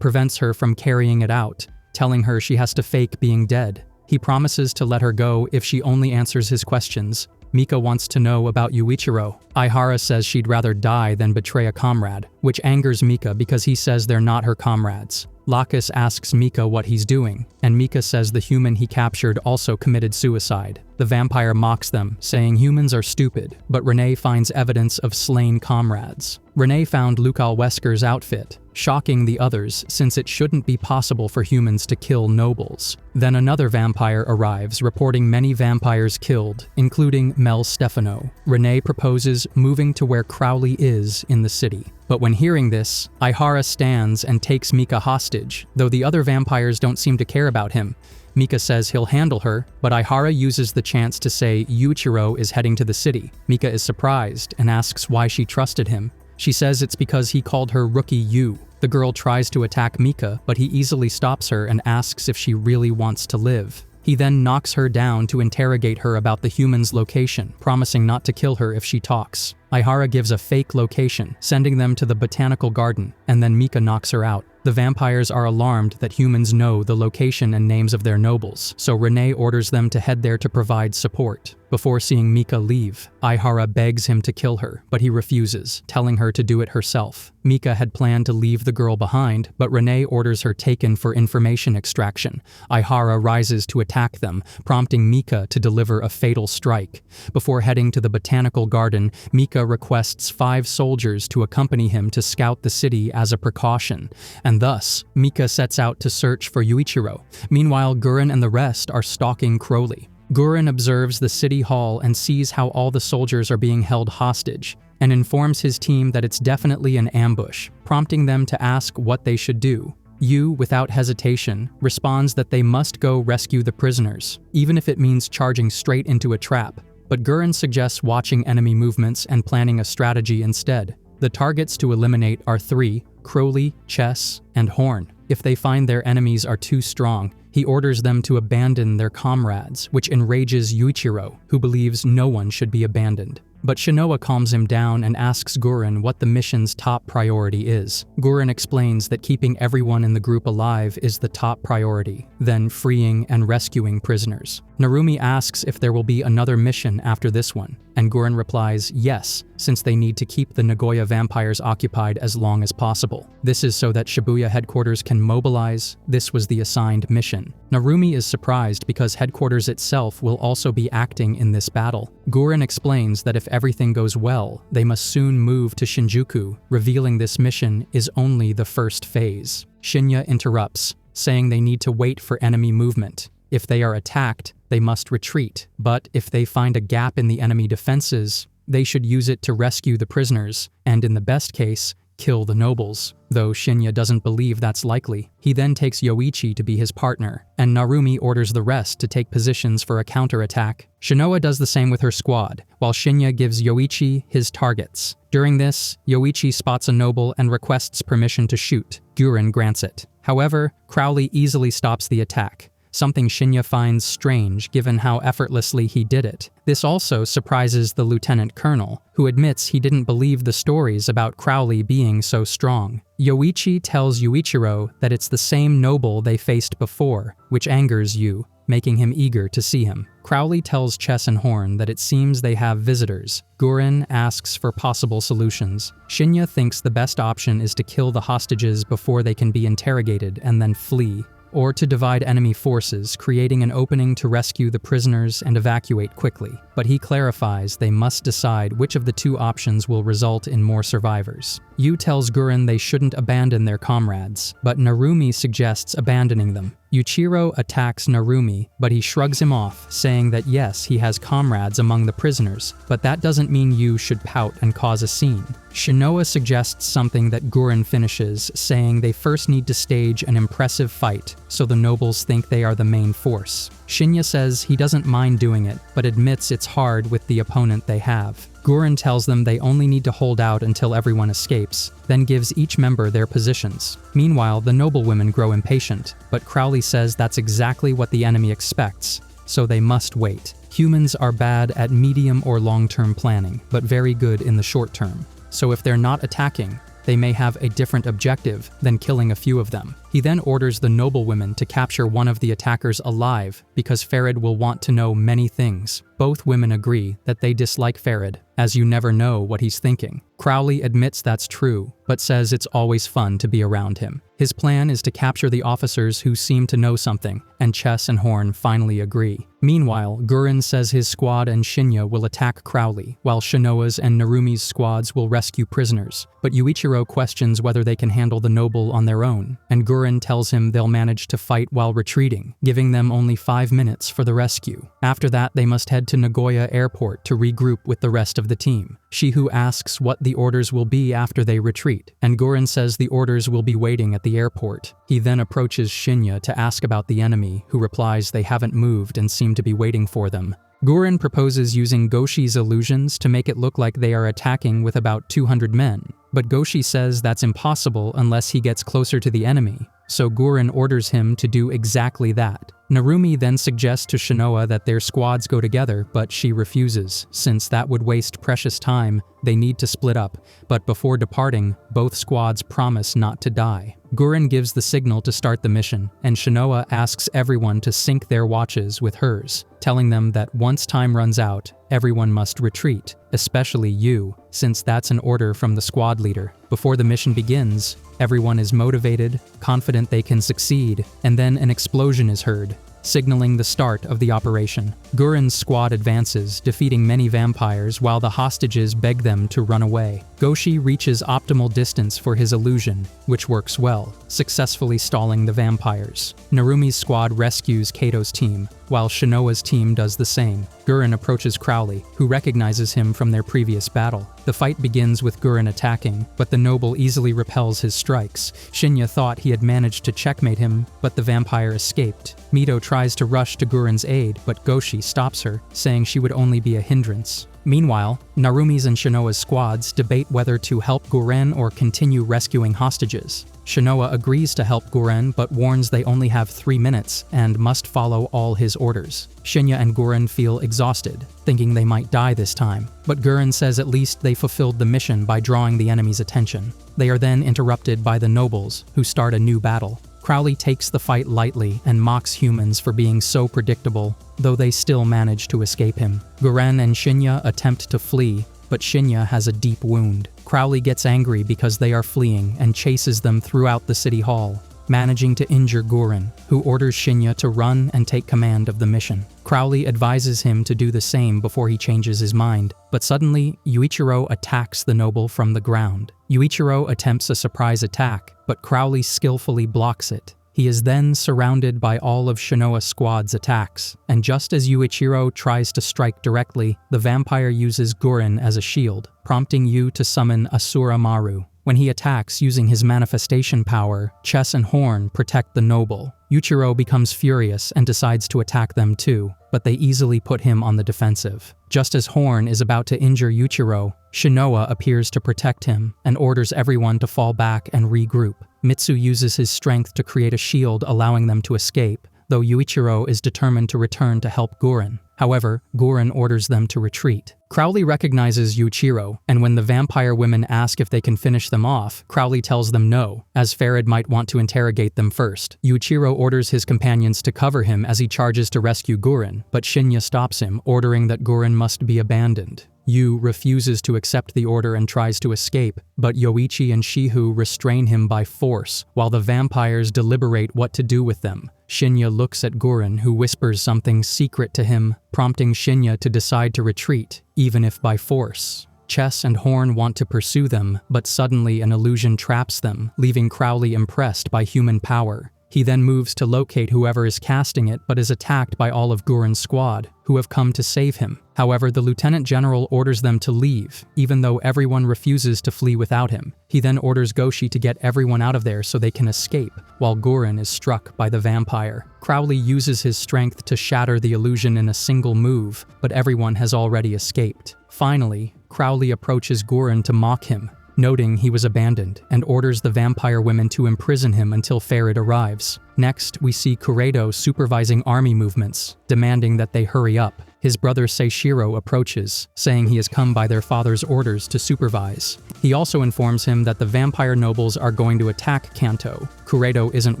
prevents her from carrying it out, telling her she has to fake being dead. He promises to let her go if she only answers his questions, Mika wants to know about Yuichiro. Aihara says she'd rather die than betray a comrade, which angers Mika because he says they're not her comrades. Lacus asks Mika what he's doing, and Mika says the human he captured also committed suicide. The vampire mocks them, saying humans are stupid, but Renee finds evidence of slain comrades. Renee found Lucal Wesker's outfit, shocking the others since it shouldn't be possible for humans to kill nobles. Then another vampire arrives, reporting many vampires killed, including Mel Stefano. Renee proposes moving to where Crowley is in the city. But when hearing this, Aihara stands and takes Mika hostage, though the other vampires don't seem to care about him. Mika says he'll handle her, but Aihara uses the chance to say Yuichiro is heading to the city. Mika is surprised and asks why she trusted him. She says it's because he called her Rookie Yu. The girl tries to attack Mika, but he easily stops her and asks if she really wants to live. He then knocks her down to interrogate her about the human's location, promising not to kill her if she talks. Aihara gives a fake location, sending them to the botanical garden, and then Mika knocks her out. The vampires are alarmed that humans know the location and names of their nobles, so Renee orders them to head there to provide support. Before seeing Mika leave, Aihara begs him to kill her, but he refuses, telling her to do it herself. Mika had planned to leave the girl behind, but Renee orders her taken for information extraction. Aihara rises to attack them, prompting Mika to deliver a fatal strike. Before heading to the botanical garden, Mika requests 5 soldiers to accompany him to scout the city as a precaution, and thus, Mika sets out to search for Yuichiro. Meanwhile, Gurren and the rest are stalking Crowley. Gurren observes the city hall and sees how all the soldiers are being held hostage, and informs his team that it's definitely an ambush, prompting them to ask what they should do. Yu, without hesitation, responds that they must go rescue the prisoners, even if it means charging straight into a trap. But Gurren suggests watching enemy movements and planning a strategy instead. The targets to eliminate are 3, Crowley, Chess, and Horn. If they find their enemies are too strong, he orders them to abandon their comrades, which enrages Yuichiro, who believes no one should be abandoned. But Shinoa calms him down and asks Gurren what the mission's top priority is. Gurren explains that keeping everyone in the group alive is the top priority, then freeing and rescuing prisoners. Narumi asks if there will be another mission after this one, and Gurren replies yes, since they need to keep the Nagoya vampires occupied as long as possible. This is so that Shibuya headquarters can mobilize. This was the assigned mission. Narumi is surprised because headquarters itself will also be acting in this battle. Gurren explains that if everything goes well, they must soon move to Shinjuku, revealing this mission is only the first phase. Shinya interrupts, saying they need to wait for enemy movement. If they are attacked, they must retreat, but if they find a gap in the enemy defenses, they should use it to rescue the prisoners, and in the best case, kill the nobles, though Shinya doesn't believe that's likely. He then takes Yoichi to be his partner, and Narumi orders the rest to take positions for a counterattack. Shinoa does the same with her squad, while Shinya gives Yoichi his targets. During this, Yoichi spots a noble and requests permission to shoot. Gurren grants it. However, Crowley easily stops the attack, something Shinya finds strange given how effortlessly he did it. This also surprises the lieutenant colonel, who admits he didn't believe the stories about Crowley being so strong. Yoichi tells Yuichiro that it's the same noble they faced before, which angers Yu, making him eager to see him. Crowley tells Chess and Horn that it seems they have visitors. Gurren asks for possible solutions. Shinya thinks the best option is to kill the hostages before they can be interrogated and then flee, or to divide enemy forces, creating an opening to rescue the prisoners and evacuate quickly. But he clarifies they must decide which of the 2 options will result in more survivors. Yu tells Gurren they shouldn't abandon their comrades, but Narumi suggests abandoning them. Yuichiro attacks Narumi, but he shrugs him off, saying that yes, he has comrades among the prisoners, but that doesn't mean Yu should pout and cause a scene. Shinoa suggests something that Gurren finishes, saying they first need to stage an impressive fight, so the nobles think they are the main force. Shinya says he doesn't mind doing it, but admits it's hard with the opponent they have. Gurren tells them they only need to hold out until everyone escapes, then gives each member their positions. Meanwhile, the noblewomen grow impatient, but Crowley says that's exactly what the enemy expects, so they must wait. Humans are bad at medium or long-term planning, but very good in the short term. So if they're not attacking, they may have a different objective than killing a few of them. He then orders the noblewomen to capture one of the attackers alive because Farid will want to know many things. Both women agree that they dislike Farid, as you never know what he's thinking. Crowley admits that's true, but says it's always fun to be around him. His plan is to capture the officers who seem to know something, and Chess and Horn finally agree. Meanwhile, Gurren says his squad and Shinya will attack Crowley, while Shinoa's and Narumi's squads will rescue prisoners. But Yuichiro questions whether they can handle the noble on their own, and Gurren tells him they'll manage to fight while retreating, giving them only 5 minutes for the rescue. After that, they must head to Nagoya Airport to regroup with the rest of the team. Shihu asks what the orders will be after they retreat, and Gurren says the orders will be waiting at the airport. He then approaches Shinya to ask about the enemy, who replies they haven't moved and seem to be waiting for them. Gurren proposes using Goshi's illusions to make it look like they are attacking with about 200 men, but Goshi says that's impossible unless he gets closer to the enemy, so Gurren orders him to do exactly that. Narumi then suggests to Shinoa that their squads go together, but she refuses, since that would waste precious time. They need to split up, but before departing, both squads promise not to die. Gurren gives the signal to start the mission, and Shinoa asks everyone to sync their watches with hers, telling them that once time runs out, everyone must retreat, especially you, since that's an order from the squad leader. Before the mission begins, everyone is motivated, confident they can succeed, and then an explosion is heard, signaling the start of the operation. Gurren's squad advances, defeating many vampires while the hostages beg them to run away. Goshi reaches optimal distance for his illusion, which works well, successfully stalling the vampires. Narumi's squad rescues Kato's team, while Shinoa's team does the same. Gurren approaches Crowley, who recognizes him from their previous battle. The fight begins with Gurren attacking, but the noble easily repels his strikes. Shinya thought he had managed to checkmate him, but the vampire escaped. Mito tries to rush to Gurren's aid, but Goshi stops her, saying she would only be a hindrance. Meanwhile, Narumi's and Shinoa's squads debate whether to help Gurren or continue rescuing hostages. Shinoa agrees to help Gurren but warns they only have 3 minutes and must follow all his orders. Shinya and Gurren feel exhausted, thinking they might die this time, but Gurren says at least they fulfilled the mission by drawing the enemy's attention. They are then interrupted by the nobles, who start a new battle. Crowley takes the fight lightly and mocks humans for being so predictable, though they still manage to escape him. Gurren and Shinya attempt to flee, but Shinya has a deep wound. Crowley gets angry because they are fleeing and chases them throughout the city hall, managing to injure Gurren, who orders Shinya to run and take command of the mission. Crowley advises him to do the same before he changes his mind, but suddenly, Yuichiro attacks the noble from the ground. Yuichiro attempts a surprise attack, but Crowley skillfully blocks it. He is then surrounded by all of Shinoa's squad's attacks, and just as Yuichiro tries to strike directly, the vampire uses Gurren as a shield, prompting Yu to summon Asura Maru. When he attacks using his manifestation power, Chess and Horn protect the noble. Yuichiro becomes furious and decides to attack them too, but they easily put him on the defensive. Just as Horn is about to injure Yuichiro, Shinoa appears to protect him and orders everyone to fall back and regroup. Mitsu uses his strength to create a shield allowing them to escape, though Yuichiro is determined to return to help Gurren. However, Gurren orders them to retreat. Crowley recognizes Yuichiro, and when the vampire women ask if they can finish them off, Crowley tells them no, as Farid might want to interrogate them first. Yuichiro orders his companions to cover him as he charges to rescue Gurren, but Shinya stops him, ordering that Gurren must be abandoned. Yu refuses to accept the order and tries to escape, but Yoichi and Shihu restrain him by force, while the vampires deliberate what to do with them. Shinya looks at Gurren, who whispers something secret to him, prompting Shinya to decide to retreat, even if by force. Chess and Horn want to pursue them, but suddenly an illusion traps them, leaving Crowley impressed by human power. He then moves to locate whoever is casting it but is attacked by all of Gurren's squad, who have come to save him. However, the Lieutenant General orders them to leave, even though everyone refuses to flee without him. He then orders Goshi to get everyone out of there so they can escape, while Gurren is struck by the vampire. Crowley uses his strength to shatter the illusion in a single move, but everyone has already escaped. Finally, Crowley approaches Gurren to mock him, noting he was abandoned, and orders the vampire women to imprison him until Farid arrives. Next, we see Kuredo supervising army movements, demanding that they hurry up. His brother Seishiro approaches, saying he has come by their father's orders to supervise. He also informs him that the vampire nobles are going to attack Kanto. Kureto isn't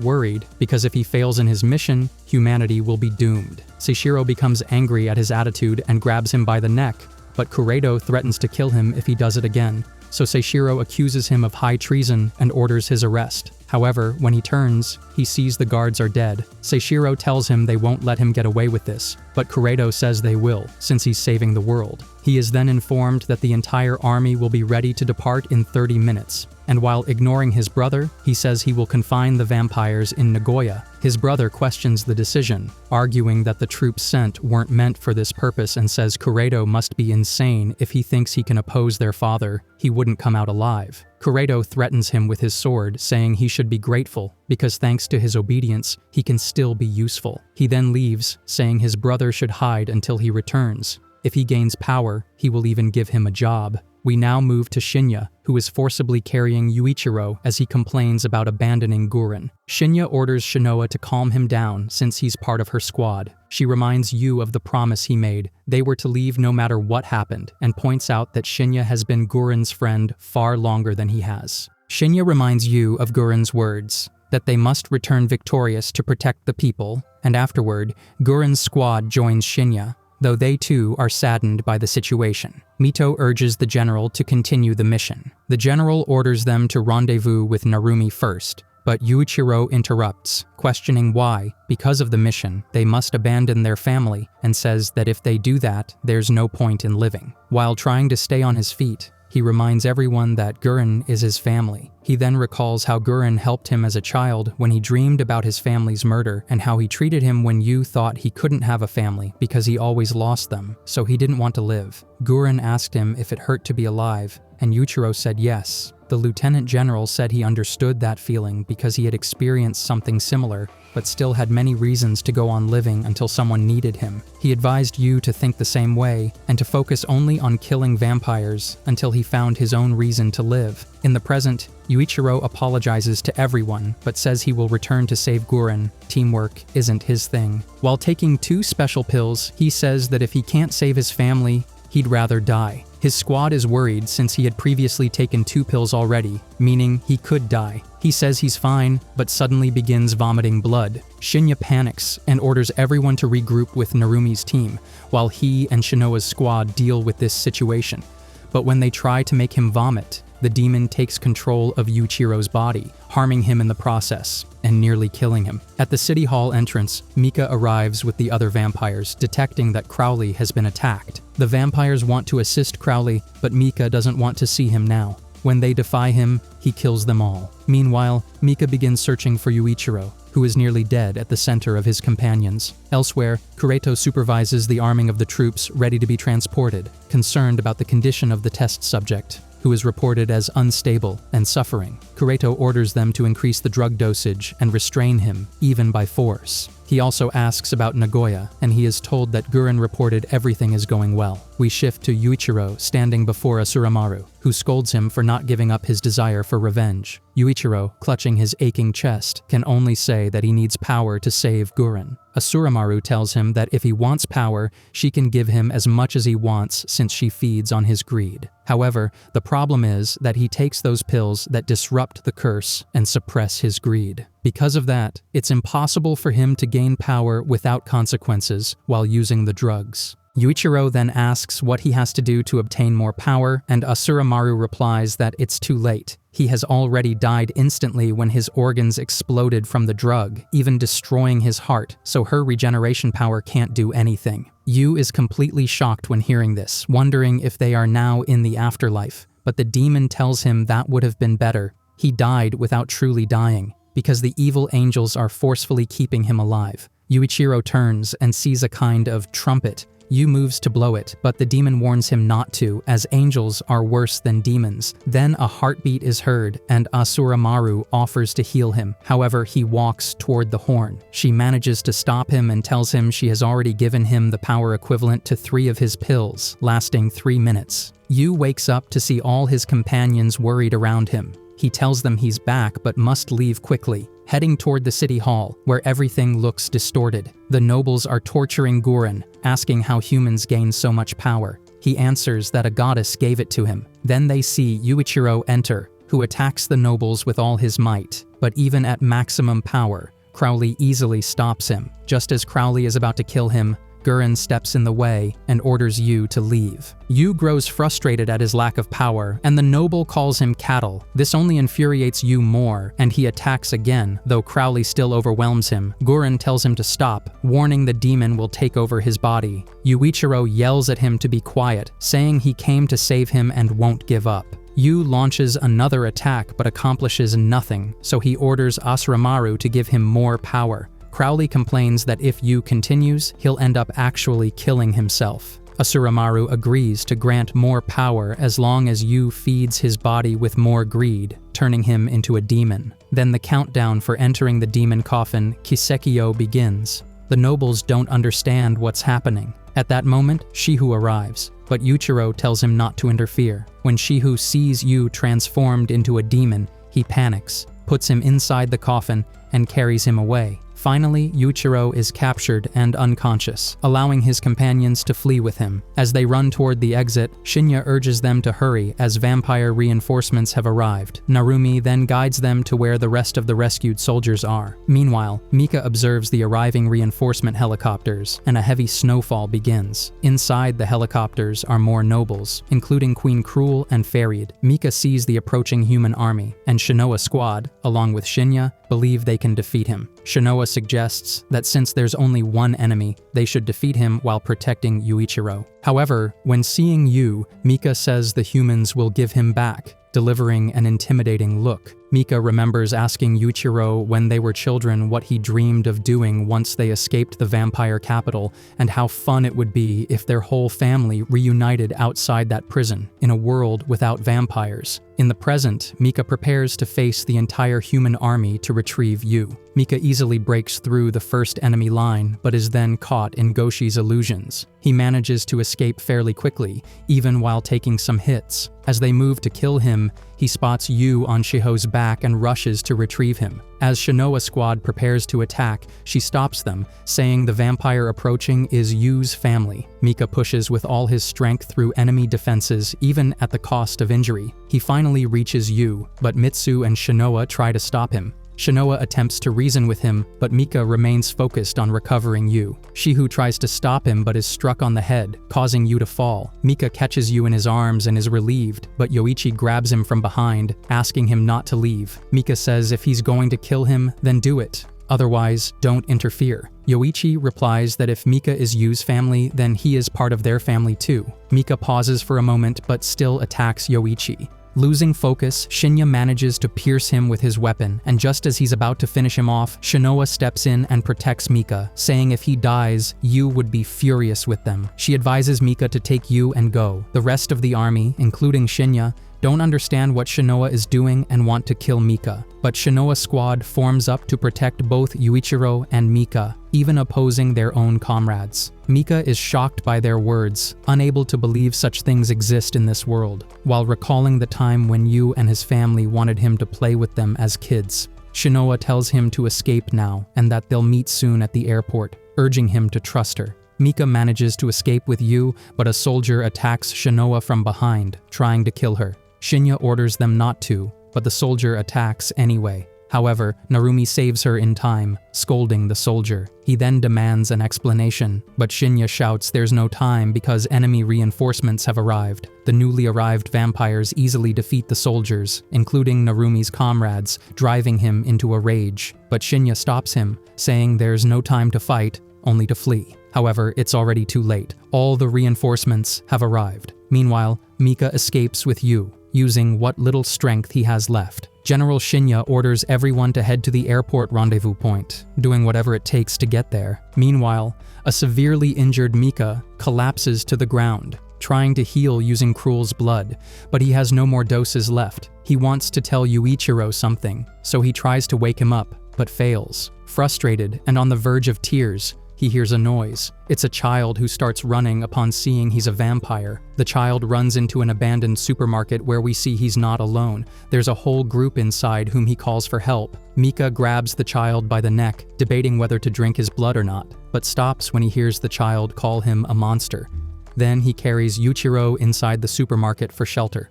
worried, because if he fails in his mission, humanity will be doomed. Seishiro becomes angry at his attitude and grabs him by the neck, but Kureto threatens to kill him if he does it again, so Seishiro accuses him of high treason and orders his arrest. However, when he turns, he sees the guards are dead. Seishiro tells him they won't let him get away with this, but Kureto says they will, since he's saving the world. He is then informed that the entire army will be ready to depart in 30 minutes, and while ignoring his brother, he says he will confine the vampires in Nagoya. His brother questions the decision, arguing that the troops sent weren't meant for this purpose and says Kureto must be insane if he thinks he can oppose their father. He wouldn't come out alive. Kureto threatens him with his sword, saying he should be grateful because thanks to his obedience, he can still be useful. He then leaves, saying his brother should hide until he returns. If he gains power, he will even give him a job. We now move to Shinya, who is forcibly carrying Yuichiro as he complains about abandoning Guren. Shinya orders Shinoa to calm him down since he's part of her squad. She reminds Yu of the promise he made. They were to leave no matter what happened, and points out that Shinya has been Guren's friend far longer than he has. Shinya reminds Yu of Guren's words, that they must return victorious to protect the people, and afterward, Guren's squad joins Shinya, though they too are saddened by the situation. Mito urges the general to continue the mission. The general orders them to rendezvous with Narumi first, but Yuichiro interrupts, questioning why, because of the mission, they must abandon their family, and says that if they do that, there's no point in living. While trying to stay on his feet, he reminds everyone that Guren is his family. He then recalls how Guren helped him as a child when he dreamed about his family's murder and how he treated him when Yu thought he couldn't have a family because he always lost them, so he didn't want to live. Guren asked him if it hurt to be alive, and Yuichiro said yes. The lieutenant general said he understood that feeling because he had experienced something similar, but still had many reasons to go on living until someone needed him. He advised Yu to think the same way, and to focus only on killing vampires until he found his own reason to live. In the present, Yuichiro apologizes to everyone, but says he will return to save Guren. Teamwork isn't his thing. While taking 2 special pills, he says that if he can't save his family, he'd rather die. His squad is worried since he had previously taken 2 pills already, meaning he could die. He says he's fine, but suddenly begins vomiting blood. Shinya panics and orders everyone to regroup with Narumi's team, while he and Shinoa's squad deal with this situation. But when they try to make him vomit, the demon takes control of Yuichiro's body, harming him in the process, and nearly killing him. At the city hall entrance, Mika arrives with the other vampires, detecting that Crowley has been attacked. The vampires want to assist Crowley, but Mika doesn't want to see him now. When they defy him, he kills them all. Meanwhile, Mika begins searching for Yuichiro, who is nearly dead at the center of his companions. Elsewhere, Kureto supervises the arming of the troops ready to be transported, concerned about the condition of the test subject, who is reported as unstable and suffering. Kureto orders them to increase the drug dosage and restrain him, even by force. He also asks about Nagoya, and he is told that Guren reported everything is going well. We shift to Yuichiro standing before Asuramaru, who scolds him for not giving up his desire for revenge. Yuichiro, clutching his aching chest, can only say that he needs power to save Guren. Asuramaru tells him that if he wants power, she can give him as much as he wants since she feeds on his greed. However, the problem is that he takes those pills that disrupt the curse and suppress his greed. Because of that, it's impossible for him to gain power without consequences while using the drugs. Yuichiro then asks what he has to do to obtain more power, and Asuramaru replies that it's too late. He has already died instantly when his organs exploded from the drug, even destroying his heart, so her regeneration power can't do anything. Yu is completely shocked when hearing this, wondering if they are now in the afterlife, but the demon tells him that would have been better. He died without truly dying, because the evil angels are forcefully keeping him alive. Yuichiro turns and sees a kind of trumpet. Yu moves to blow it, but the demon warns him not to, as angels are worse than demons. Then a heartbeat is heard, and Asuramaru offers to heal him. However, he walks toward the horn. She manages to stop him and tells him she has already given him the power equivalent to 3 of his pills, lasting 3 minutes. Yu wakes up to see all his companions worried around him. He tells them he's back but must leave quickly. heading toward the city hall, where everything looks distorted. The nobles are torturing Gurren, asking how humans gain so much power. He answers that a goddess gave it to him. Then they see Yuichiro enter, who attacks the nobles with all his might. But even at maximum power, Crowley easily stops him. Just as Crowley is about to kill him, Gurren steps in the way and orders Yu to leave. Yu grows frustrated at his lack of power, and the noble calls him cattle. This only infuriates Yu more, and he attacks again, though Crowley still overwhelms him. Gurren tells him to stop, warning the demon will take over his body. Yuichiro yells at him to be quiet, saying he came to save him and won't give up. Yu launches another attack but accomplishes nothing, so he orders Asuramaru to give him more power. Crowley complains that if Yu continues, he'll end up actually killing himself. Asuramaru agrees to grant more power as long as Yu feeds his body with more greed, turning him into a demon. Then the countdown for entering the demon coffin, Kisekio, begins. The nobles don't understand what's happening. At that moment, Shihu arrives, but Yuichiro tells him not to interfere. When Shihu sees Yu transformed into a demon, he panics, puts him inside the coffin, and carries him away. Finally, Yuichiro is captured and unconscious, allowing his companions to flee with him. As they run toward the exit, Shinya urges them to hurry as vampire reinforcements have arrived. Narumi then guides them to where the rest of the rescued soldiers are. Meanwhile, Mika observes the arriving reinforcement helicopters, and a heavy snowfall begins. Inside the helicopters are more nobles, including Queen Cruel and Farid. Mika sees the approaching human army, and Shinoa squad, along with Shinya, believe they can defeat him. Shinoa suggests that since there's only one enemy, they should defeat him while protecting Yuichiro. However, when seeing Yu, Mika says the humans will give him back, delivering an intimidating look. Mika remembers asking Yuichiro when they were children what he dreamed of doing once they escaped the vampire capital, and how fun it would be if their whole family reunited outside that prison, in a world without vampires. In the present, Mika prepares to face the entire human army to retrieve Yu. Mika easily breaks through the first enemy line, but is then caught in Goshi's illusions. He manages to escape fairly quickly, even while taking some hits. As they move to kill him, he spots Yu on Shiho's back and rushes to retrieve him. As Shinoa squad prepares to attack, she stops them, saying the vampire approaching is Yu's family. Mika pushes with all his strength through enemy defenses, even at the cost of injury. He finally reaches Yu, but Mitsu and Shinoa try to stop him. Shinoa attempts to reason with him, but Mika remains focused on recovering Yu. Shihu tries to stop him but is struck on the head, causing Yu to fall. Mika catches Yu in his arms and is relieved, but Yoichi grabs him from behind, asking him not to leave. Mika says if he's going to kill him, then do it. Otherwise, don't interfere. Yoichi replies that if Mika is Yu's family, then he is part of their family too. Mika pauses for a moment but still attacks Yoichi. Losing focus, Shinya manages to pierce him with his weapon, and just as he's about to finish him off, Shinoa steps in and protects Mika, saying if he dies, Yu would be furious with them. She advises Mika to take Yu and go. The rest of the army, including Shinya, don't understand what Shinoa is doing and want to kill Mika, but Shinoa squad forms up to protect both Yuichiro and Mika, even opposing their own comrades. Mika is shocked by their words, unable to believe such things exist in this world, while recalling the time when Yu and his family wanted him to play with them as kids. Shinoa tells him to escape now and that they'll meet soon at the airport, urging him to trust her. Mika manages to escape with Yu, but a soldier attacks Shinoa from behind, trying to kill her. Shinya orders them not to, but the soldier attacks anyway. However, Narumi saves her in time, scolding the soldier. He then demands an explanation, but Shinya shouts there's no time because enemy reinforcements have arrived. The newly arrived vampires easily defeat the soldiers, including Narumi's comrades, driving him into a rage. But Shinya stops him, saying there's no time to fight, only to flee. However, it's already too late. All the reinforcements have arrived. Meanwhile, Mika escapes with Yu, using what little strength he has left. General Shinya orders everyone to head to the airport rendezvous point, doing whatever it takes to get there. Meanwhile, a severely injured Mika collapses to the ground, trying to heal using Cruel's blood, but he has no more doses left. He wants to tell Yuichiro something, so he tries to wake him up, but fails. Frustrated and on the verge of tears, he he hears a noise. It's a child who starts running upon seeing he's a vampire. The child runs into an abandoned supermarket where we see he's not alone. There's a whole group inside whom he calls for help. Mika grabs the child by the neck, debating whether to drink his blood or not, but stops when he hears the child call him a monster. Then he carries Yuichiro inside the supermarket for shelter.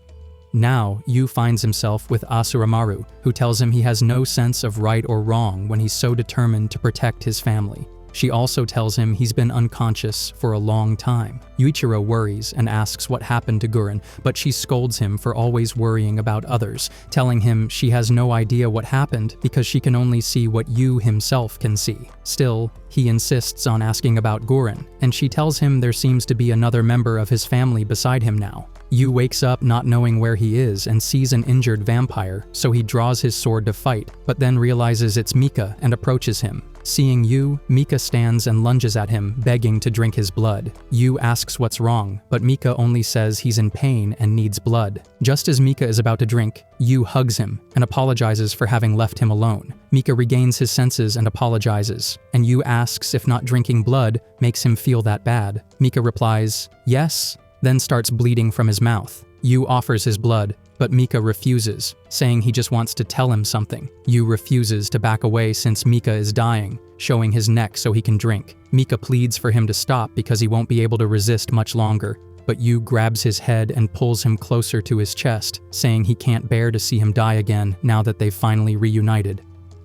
Now, Yu finds himself with Asuramaru, who tells him he has no sense of right or wrong when he's so determined to protect his family. She also tells him he's been unconscious for a long time. Yuichiro worries and asks what happened to Guren, but she scolds him for always worrying about others, telling him she has no idea what happened because she can only see what Yu himself can see. Still, he insists on asking about Guren, and she tells him there seems to be another member of his family beside him now. Yu wakes up not knowing where he is and sees an injured vampire, so he draws his sword to fight, but then realizes it's Mika and approaches him. Seeing Yu, Mika stands and lunges at him, begging to drink his blood. Yu asks what's wrong, but Mika only says he's in pain and needs blood. Just as Mika is about to drink, Yu hugs him and apologizes for having left him alone. Mika regains his senses and apologizes, and Yu asks if not drinking blood makes him feel that bad. Mika replies, "Yes," then starts bleeding from his mouth. Yu offers his blood, but Mika refuses, saying he just wants to tell him something. Yu refuses to back away since Mika is dying, showing his neck so he can drink. Mika pleads for him to stop because he won't be able to resist much longer, but Yu grabs his head and pulls him closer to his chest, saying he can't bear to see him die again now that they've finally reunited.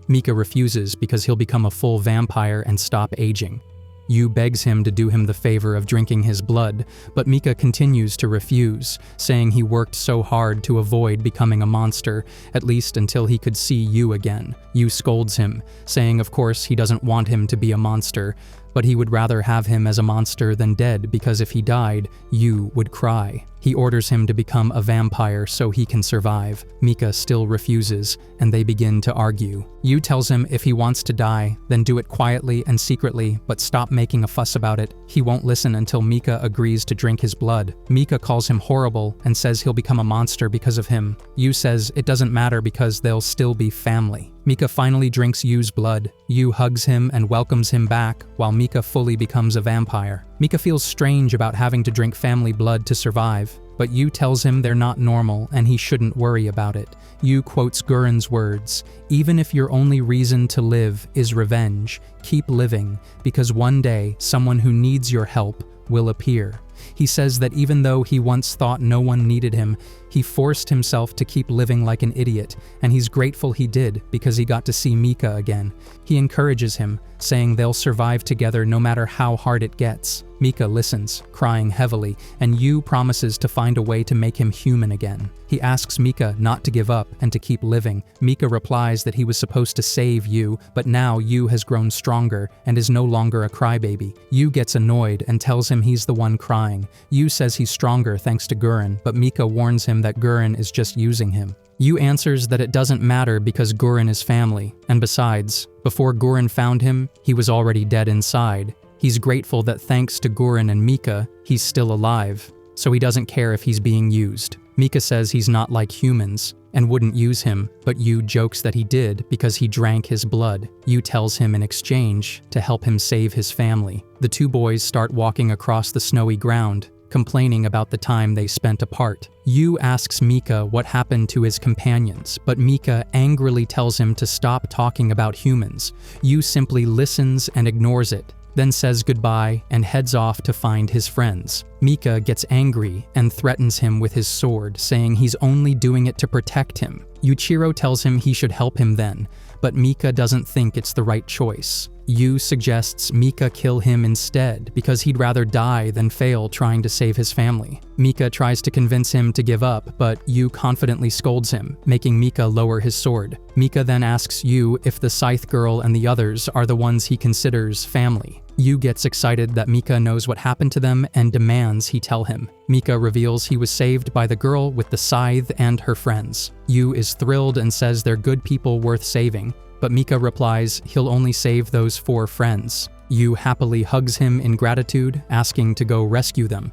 Mika refuses because he'll become a full vampire and stop aging. Yu begs him to do him the favor of drinking his blood, but Mika continues to refuse, saying he worked so hard to avoid becoming a monster, at least until he could see Yu again. Yu scolds him, saying of course he doesn't want him to be a monster, but he would rather have him as a monster than dead because if he died, Yu would cry. He orders him to become a vampire so he can survive. Mika still refuses, and they begin to argue. Yu tells him if he wants to die, then do it quietly and secretly, but stop making a fuss about it. He won't listen until Mika agrees to drink his blood. Mika calls him horrible and says he'll become a monster because of him. Yu says it doesn't matter because they'll still be family. Mika finally drinks Yu's blood. Yu hugs him and welcomes him back, while Mika fully becomes a vampire. Mika feels strange about having to drink family blood to survive, but Yu tells him they're not normal and he shouldn't worry about it. Yu quotes Guren's words, "Even if your only reason to live is revenge, keep living, because one day someone who needs your help will appear." He says that even though he once thought no one needed him, he forced himself to keep living like an idiot, and he's grateful he did because he got to see Mika again. He encourages him, saying they'll survive together no matter how hard it gets. Mika listens, crying heavily, and Yu promises to find a way to make him human again. He asks Mika not to give up and to keep living. Mika replies that he was supposed to save Yu, but now Yu has grown stronger and is no longer a crybaby. Yu gets annoyed and tells him he's the one crying. Yu says he's stronger thanks to Guren, but Mika warns him that Guren is just using him. Yu answers that it doesn't matter because Guren is family, and besides, before Guren found him, he was already dead inside. He's grateful that thanks to Guren and Mika, he's still alive, so he doesn't care if he's being used. Mika says he's not like humans and wouldn't use him, but Yu jokes that he did because he drank his blood. Yu tells him in exchange to help him save his family. The two boys start walking across the snowy ground, complaining about the time they spent apart. Yu asks Mika what happened to his companions, but Mika angrily tells him to stop talking about humans. Yu simply listens and ignores it, then says goodbye and heads off to find his friends. Mika gets angry and threatens him with his sword, saying he's only doing it to protect him. Yuichiro tells him he should help him then, but Mika doesn't think it's the right choice. Yu suggests Mika kill him instead because he'd rather die than fail trying to save his family. Mika tries to convince him to give up, but Yu confidently scolds him, making Mika lower his sword. Mika then asks Yu if the Scythe Girl and the others are the ones he considers family. Yu gets excited that Mika knows what happened to them and demands he tell him. Mika reveals he was saved by the girl with the scythe and her friends. Yu is thrilled and says they're good people worth saving, but Mika replies he'll only save those 4 friends. Yu happily hugs him in gratitude, asking to go rescue them.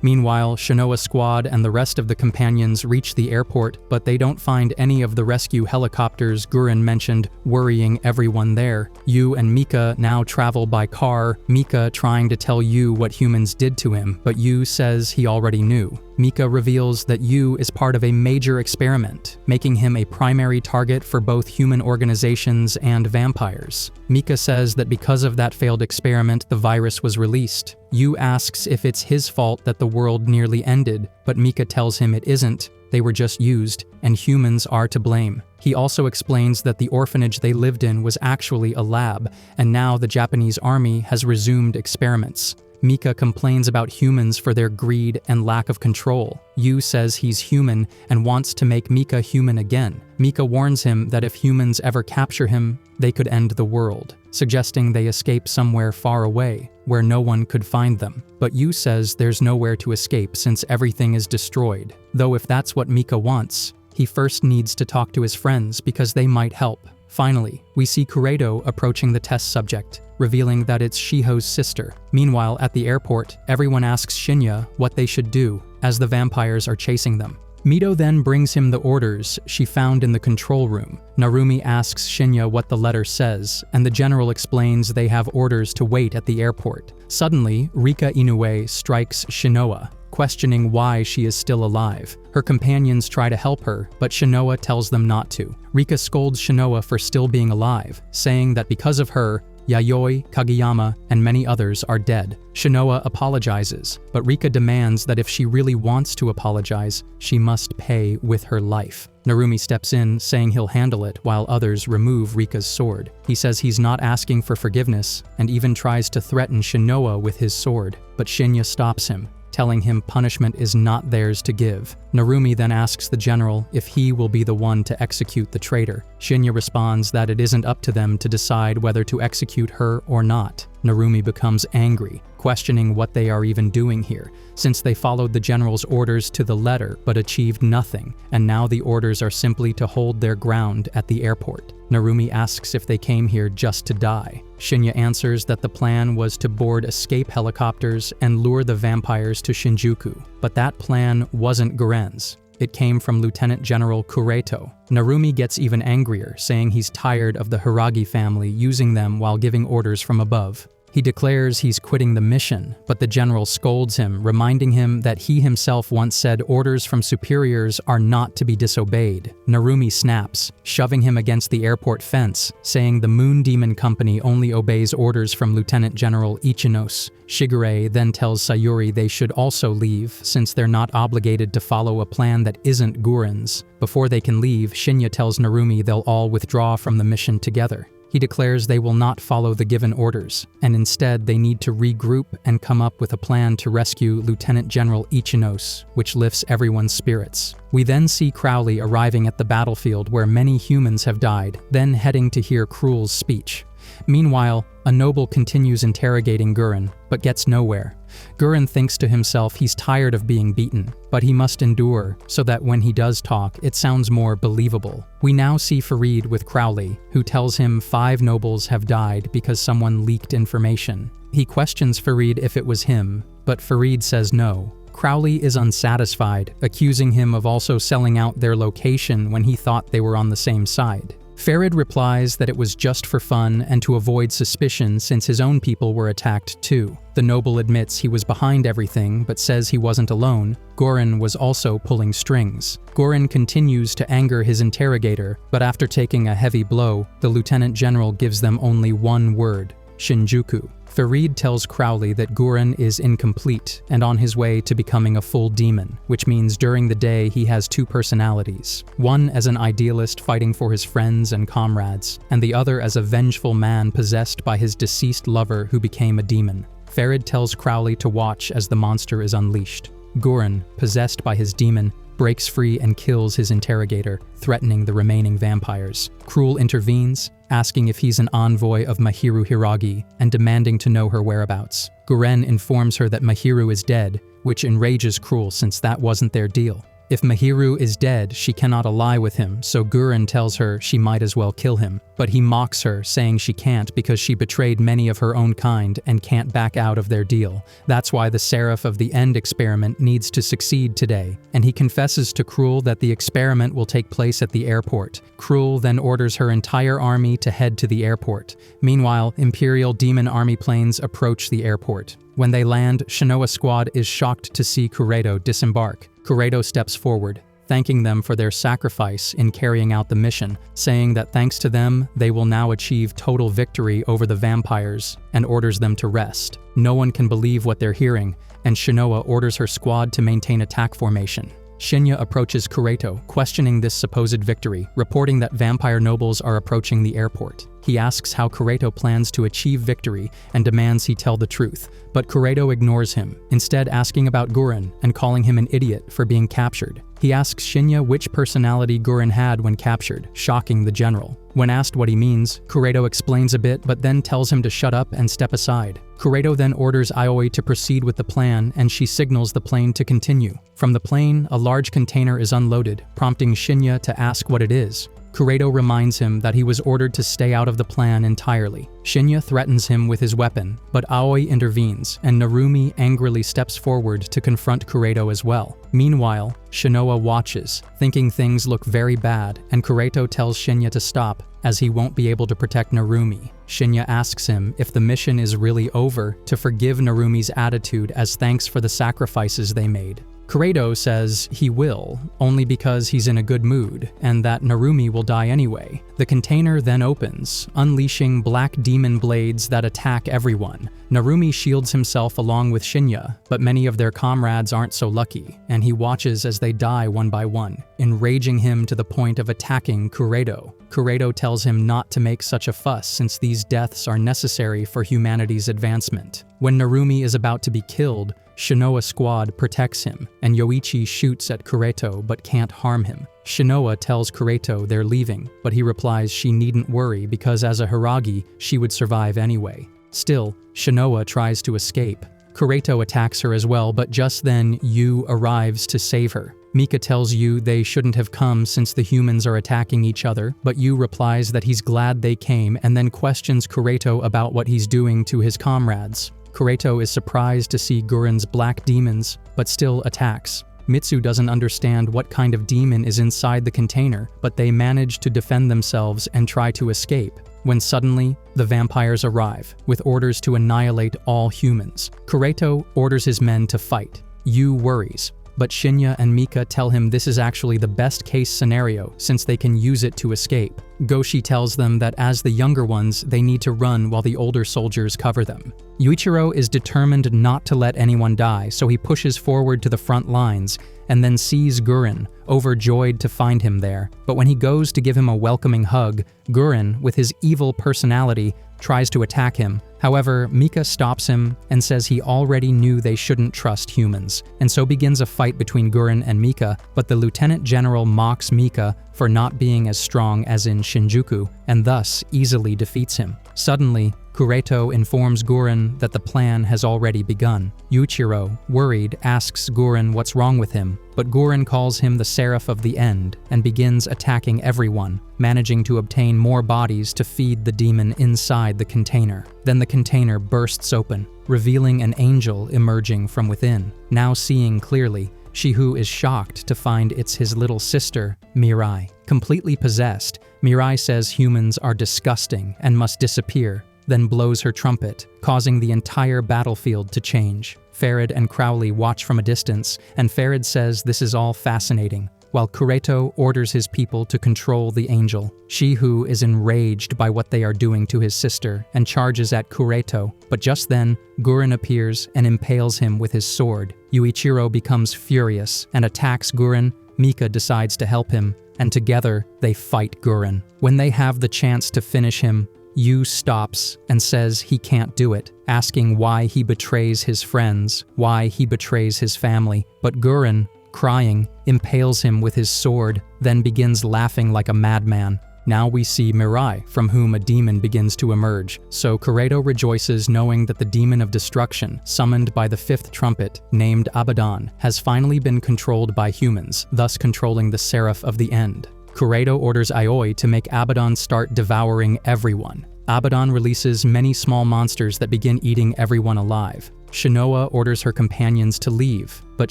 Meanwhile, Shinoa Squad and the rest of the companions reach the airport, but they don't find any of the rescue helicopters Gurren mentioned, worrying everyone there. Yu and Mika now travel by car, Mika trying to tell Yu what humans did to him, but Yu says he already knew. Mika reveals that Yu is part of a major experiment, making him a primary target for both human organizations and vampires. Mika says that because of that failed experiment, the virus was released. Yu asks if it's his fault that the world nearly ended, but Mika tells him it isn't. They were just used, and humans are to blame. He also explains that the orphanage they lived in was actually a lab, and now the Japanese army has resumed experiments. Mika complains about humans for their greed and lack of control. Yu says he's human and wants to make Mika human again. Mika warns him that if humans ever capture him, they could end the world, suggesting they escape somewhere far away, where no one could find them. But Yu says there's nowhere to escape since everything is destroyed. Though if that's what Mika wants, he first needs to talk to his friends because they might help. Finally, we see Kureto approaching the test subject, revealing that it's Shiho's sister. Meanwhile, at the airport, everyone asks Shinya what they should do, as the vampires are chasing them. Mito then brings him the orders she found in the control room. Narumi asks Shinya what the letter says, and the general explains they have orders to wait at the airport. Suddenly, Rika Inoue strikes Shinoa, questioning why she is still alive. Her companions try to help her, but Shinoa tells them not to. Rika scolds Shinoa for still being alive, saying that because of her, Yayoi, Kageyama, and many others are dead. Shinoa apologizes, but Rika demands that if she really wants to apologize, she must pay with her life. Narumi steps in, saying he'll handle it, while others remove Rika's sword. He says he's not asking for forgiveness, and even tries to threaten Shinoa with his sword, but Shinya stops him, telling him punishment is not theirs to give. Narumi then asks the general if he will be the one to execute the traitor. Shinya responds that it isn't up to them to decide whether to execute her or not. Narumi becomes angry, questioning what they are even doing here, since they followed the general's orders to the letter but achieved nothing, and now the orders are simply to hold their ground at the airport. Narumi asks if they came here just to die. Shinya answers that the plan was to board escape helicopters and lure the vampires to Shinjuku, but that plan wasn't Guren's. It came from Lieutenant General Kureto. Narumi gets even angrier, saying he's tired of the Hiragi family using them while giving orders from above. He declares he's quitting the mission, but the general scolds him, reminding him that he himself once said orders from superiors are not to be disobeyed. Narumi snaps, shoving him against the airport fence, saying the Moon Demon Company only obeys orders from Lieutenant General Ichinos. Shigure then tells Sayuri they should also leave, since they're not obligated to follow a plan that isn't Guren's. Before they can leave, Shinya tells Narumi they'll all withdraw from the mission together. He declares they will not follow the given orders, and instead they need to regroup and come up with a plan to rescue Lieutenant General Ichinos, which lifts everyone's spirits. We then see Crowley arriving at the battlefield where many humans have died, then heading to hear Cruel's speech. Meanwhile, a noble continues interrogating Gurren, but gets nowhere. Gurren thinks to himself he's tired of being beaten, but he must endure so that when he does talk, it sounds more believable. We now see Farid with Crowley, who tells him 5 nobles have died because someone leaked information. He questions Farid if it was him, but Farid says no. Crowley is unsatisfied, accusing him of also selling out their location when he thought they were on the same side. Farid replies that it was just for fun and to avoid suspicion since his own people were attacked too. The noble admits he was behind everything but says he wasn't alone. Gurren was also pulling strings. Gurren continues to anger his interrogator, but after taking a heavy blow, the lieutenant general gives them only one word: Shinjuku. Farid tells Crowley that Gurren is incomplete and on his way to becoming a full demon, which means during the day he has 2 personalities, one as an idealist fighting for his friends and comrades, and the other as a vengeful man possessed by his deceased lover who became a demon. Farid tells Crowley to watch as the monster is unleashed. Gurren, possessed by his demon, breaks free and kills his interrogator, threatening the remaining vampires. Cruel intervenes, asking if he's an envoy of Mahiru Hiragi and demanding to know her whereabouts. Gurren informs her that Mahiru is dead, which enrages Cruel since that wasn't their deal. If Mahiru is dead, she cannot ally with him, so Gurren tells her she might as well kill him. But he mocks her, saying she can't because she betrayed many of her own kind and can't back out of their deal. That's why the Seraph of the End experiment needs to succeed today, and he confesses to Cruel that the experiment will take place at the airport. Cruel then orders her entire army to head to the airport. Meanwhile, Imperial Demon Army planes approach the airport. When they land, Shinoa Squad is shocked to see Kureto disembark. Kureto steps forward, thanking them for their sacrifice in carrying out the mission, saying that thanks to them, they will now achieve total victory over the vampires, and orders them to rest. No one can believe what they're hearing, and Shinoa orders her squad to maintain attack formation. Shinya approaches Kureto, questioning this supposed victory, reporting that vampire nobles are approaching the airport. He asks how Kureto plans to achieve victory and demands he tell the truth, but Kureto ignores him, instead asking about Gurren and calling him an idiot for being captured. He asks Shinya which personality Gurren had when captured, shocking the general. When asked what he means, Kureto explains a bit but then tells him to shut up and step aside. Kureto then orders Aoi to proceed with the plan and she signals the plane to continue. From the plane, a large container is unloaded, prompting Shinya to ask what it is. Kureto reminds him that he was ordered to stay out of the plan entirely. Shinya threatens him with his weapon, but Aoi intervenes, and Narumi angrily steps forward to confront Kureto as well. Meanwhile, Shinoa watches, thinking things look very bad, and Kureto tells Shinya to stop, as he won't be able to protect Narumi. Shinya asks him if the mission is really over to forgive Narumi's attitude as thanks for the sacrifices they made. Kureto says he will, only because he's in a good mood, and that Narumi will die anyway. The container then opens, unleashing black demon blades that attack everyone. Narumi shields himself along with Shinya, but many of their comrades aren't so lucky, and he watches as they die one by one, enraging him to the point of attacking Kureto. Kureto tells him not to make such a fuss since these deaths are necessary for humanity's advancement. When Narumi is about to be killed, Shinoa Squad protects him, and Yoichi shoots at Kureto but can't harm him. Shinoa tells Kureto they're leaving, but he replies she needn't worry because as a Hiragi, she would survive anyway. Still, Shinoa tries to escape. Kureto attacks her as well, but just then Yu arrives to save her. Mika tells Yu they shouldn't have come since the humans are attacking each other, but Yu replies that he's glad they came and then questions Kureto about what he's doing to his comrades. Kureto is surprised to see Gurren's black demons, but still attacks. Mitsu doesn't understand what kind of demon is inside the container, but they manage to defend themselves and try to escape, when suddenly, the vampires arrive, with orders to annihilate all humans. Kureto orders his men to fight. Yu worries, but Shinya and Mika tell him this is actually the best case scenario since they can use it to escape. Goshi tells them that as the younger ones, they need to run while the older soldiers cover them. Yuichiro is determined not to let anyone die, so he pushes forward to the front lines and then sees Gurren, overjoyed to find him there. But when he goes to give him a welcoming hug, Gurren, with his evil personality, tries to attack him. However, Mika stops him and says he already knew they shouldn't trust humans, and so begins a fight between Gurren and Mika, but the Lieutenant General mocks Mika for not being as strong as in Shinjuku, and thus easily defeats him. Suddenly, Kureto informs Gurren that the plan has already begun. Yuichiro, worried, asks Gurren what's wrong with him, but Gurren calls him the Seraph of the End and begins attacking everyone, managing to obtain more bodies to feed the demon inside the container. Then the container bursts open, revealing an angel emerging from within. Now seeing clearly, Shihu is shocked to find it's his little sister, Mirai. Completely possessed, Mirai says humans are disgusting and must disappear, then blows her trumpet, causing the entire battlefield to change. Farid and Crowley watch from a distance, and Farid says this is all fascinating, while Kureto orders his people to control the angel. Shihu is enraged by what they are doing to his sister and charges at Kureto, but just then, Gurren appears and impales him with his sword. Yuichiro becomes furious and attacks Gurren. Mika decides to help him, and together they fight Gurren. When they have the chance to finish him, Yu stops and says he can't do it, asking why he betrays his friends, why he betrays his family. But Gurren, crying, impales him with his sword, then begins laughing like a madman. Now we see Mirai, from whom a demon begins to emerge, so Kureto rejoices knowing that the demon of destruction, summoned by the fifth trumpet, named Abaddon, has finally been controlled by humans, thus controlling the Seraph of the End. Kureto orders Aoi to make Abaddon start devouring everyone. Abaddon releases many small monsters that begin eating everyone alive. Shinoa orders her companions to leave, but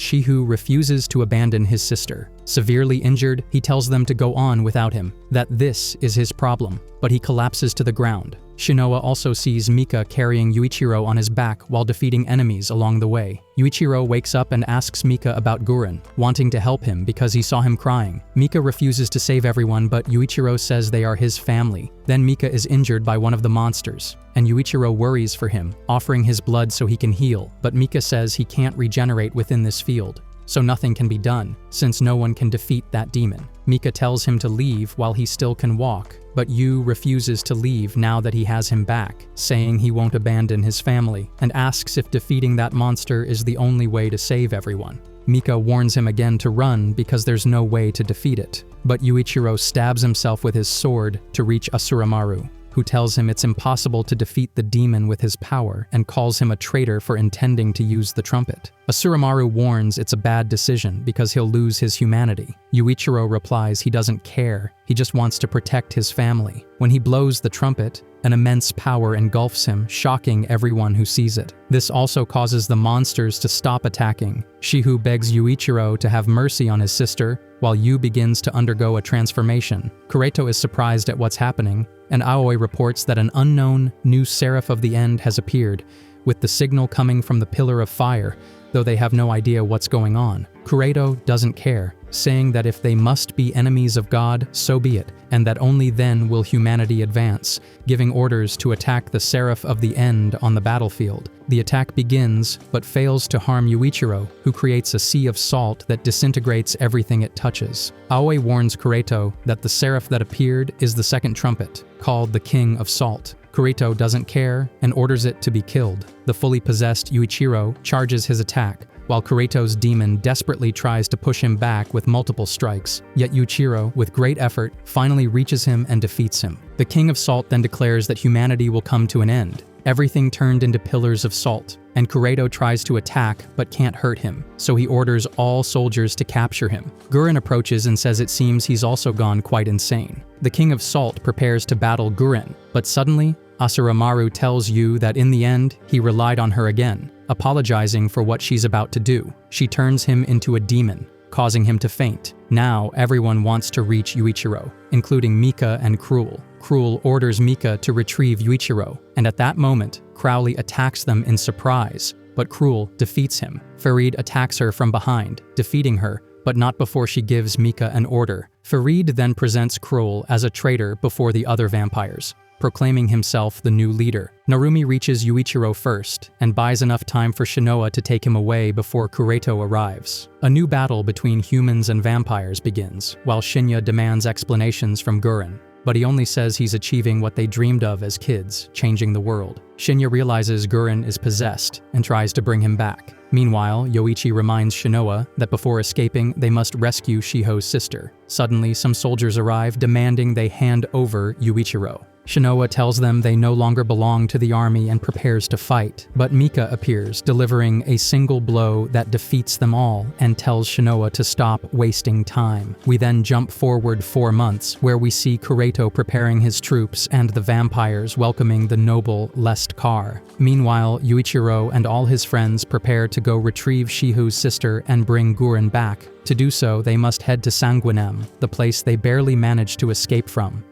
Shihu refuses to abandon his sister. Severely injured, he tells them to go on without him, that this is his problem, but he collapses to the ground. Shinoa also sees Mika carrying Yuichiro on his back while defeating enemies along the way. Yuichiro wakes up and asks Mika about Guren, wanting to help him because he saw him crying. Mika refuses to save everyone, but Yuichiro says they are his family. Then Mika is injured by one of the monsters, and Yuichiro worries for him, offering his blood so he can heal, but Mika says he can't regenerate within this field, so nothing can be done, since no one can defeat that demon. Mika tells him to leave while he still can walk, but Yu refuses to leave now that he has him back, saying he won't abandon his family, and asks if defeating that monster is the only way to save everyone. Mika warns him again to run because there's no way to defeat it, but Yuichiro stabs himself with his sword to reach Asuramaru, who tells him it's impossible to defeat the demon with his power and calls him a traitor for intending to use the trumpet. Asuramaru warns it's a bad decision because he'll lose his humanity. Yuichiro replies he doesn't care, he just wants to protect his family. When he blows the trumpet, an immense power engulfs him, shocking everyone who sees it. This also causes the monsters to stop attacking. Shihu begs Yuichiro to have mercy on his sister, while Yu begins to undergo a transformation. Kureto is surprised at what's happening, and Aoi reports that an unknown new Seraph of the End has appeared, with the signal coming from the Pillar of Fire, though they have no idea what's going on. Kureto doesn't care, saying that if they must be enemies of God, so be it, and that only then will humanity advance, giving orders to attack the Seraph of the End on the battlefield. The attack begins, but fails to harm Yuichiro, who creates a sea of salt that disintegrates everything it touches. Aoi warns Kureto that the Seraph that appeared is the second trumpet, called the King of Salt. Kureto doesn't care and orders it to be killed. The fully possessed Yuichiro charges his attack, while Kureto's demon desperately tries to push him back with multiple strikes, yet Yuichiro, with great effort, finally reaches him and defeats him. The King of Salt then declares that humanity will come to an end. Everything turned into pillars of salt, and Kureto tries to attack but can't hurt him, so he orders all soldiers to capture him. Guren approaches and says it seems he's also gone quite insane. The King of Salt prepares to battle Guren, but suddenly, Asuramaru tells Yu that in the end, he relied on her again, apologizing for what she's about to do. She turns him into a demon, causing him to faint. Now everyone wants to reach Yuichiro, including Mika and Cruel. Cruel orders Mika to retrieve Yuichiro, and at that moment, Crowley attacks them in surprise, but Cruel defeats him. Farid attacks her from behind, defeating her, but not before she gives Mika an order. Farid then presents Cruel as a traitor before the other vampires, proclaiming himself the new leader. Narumi reaches Yuichiro first, and buys enough time for Shinoa to take him away before Kureto arrives. A new battle between humans and vampires begins, while Shinya demands explanations from Guren, but he only says he's achieving what they dreamed of as kids, changing the world. Shinya realizes Guren is possessed, and tries to bring him back. Meanwhile, Yoichi reminds Shinoa that before escaping, they must rescue Shiho's sister. Suddenly, some soldiers arrive demanding they hand over Yuichiro. Shinoa tells them they no longer belong to the army and prepares to fight, but Mika appears, delivering a single blow that defeats them all and tells Shinoa to stop wasting time. We then jump forward 4 months, where we see Kureto preparing his troops and the vampires welcoming the noble Lest Kar. Meanwhile, Yuichiro and all his friends prepare to go retrieve Shihu's sister and bring Guren back. To do so, they must head to Sanguinem, the place they barely managed to escape from.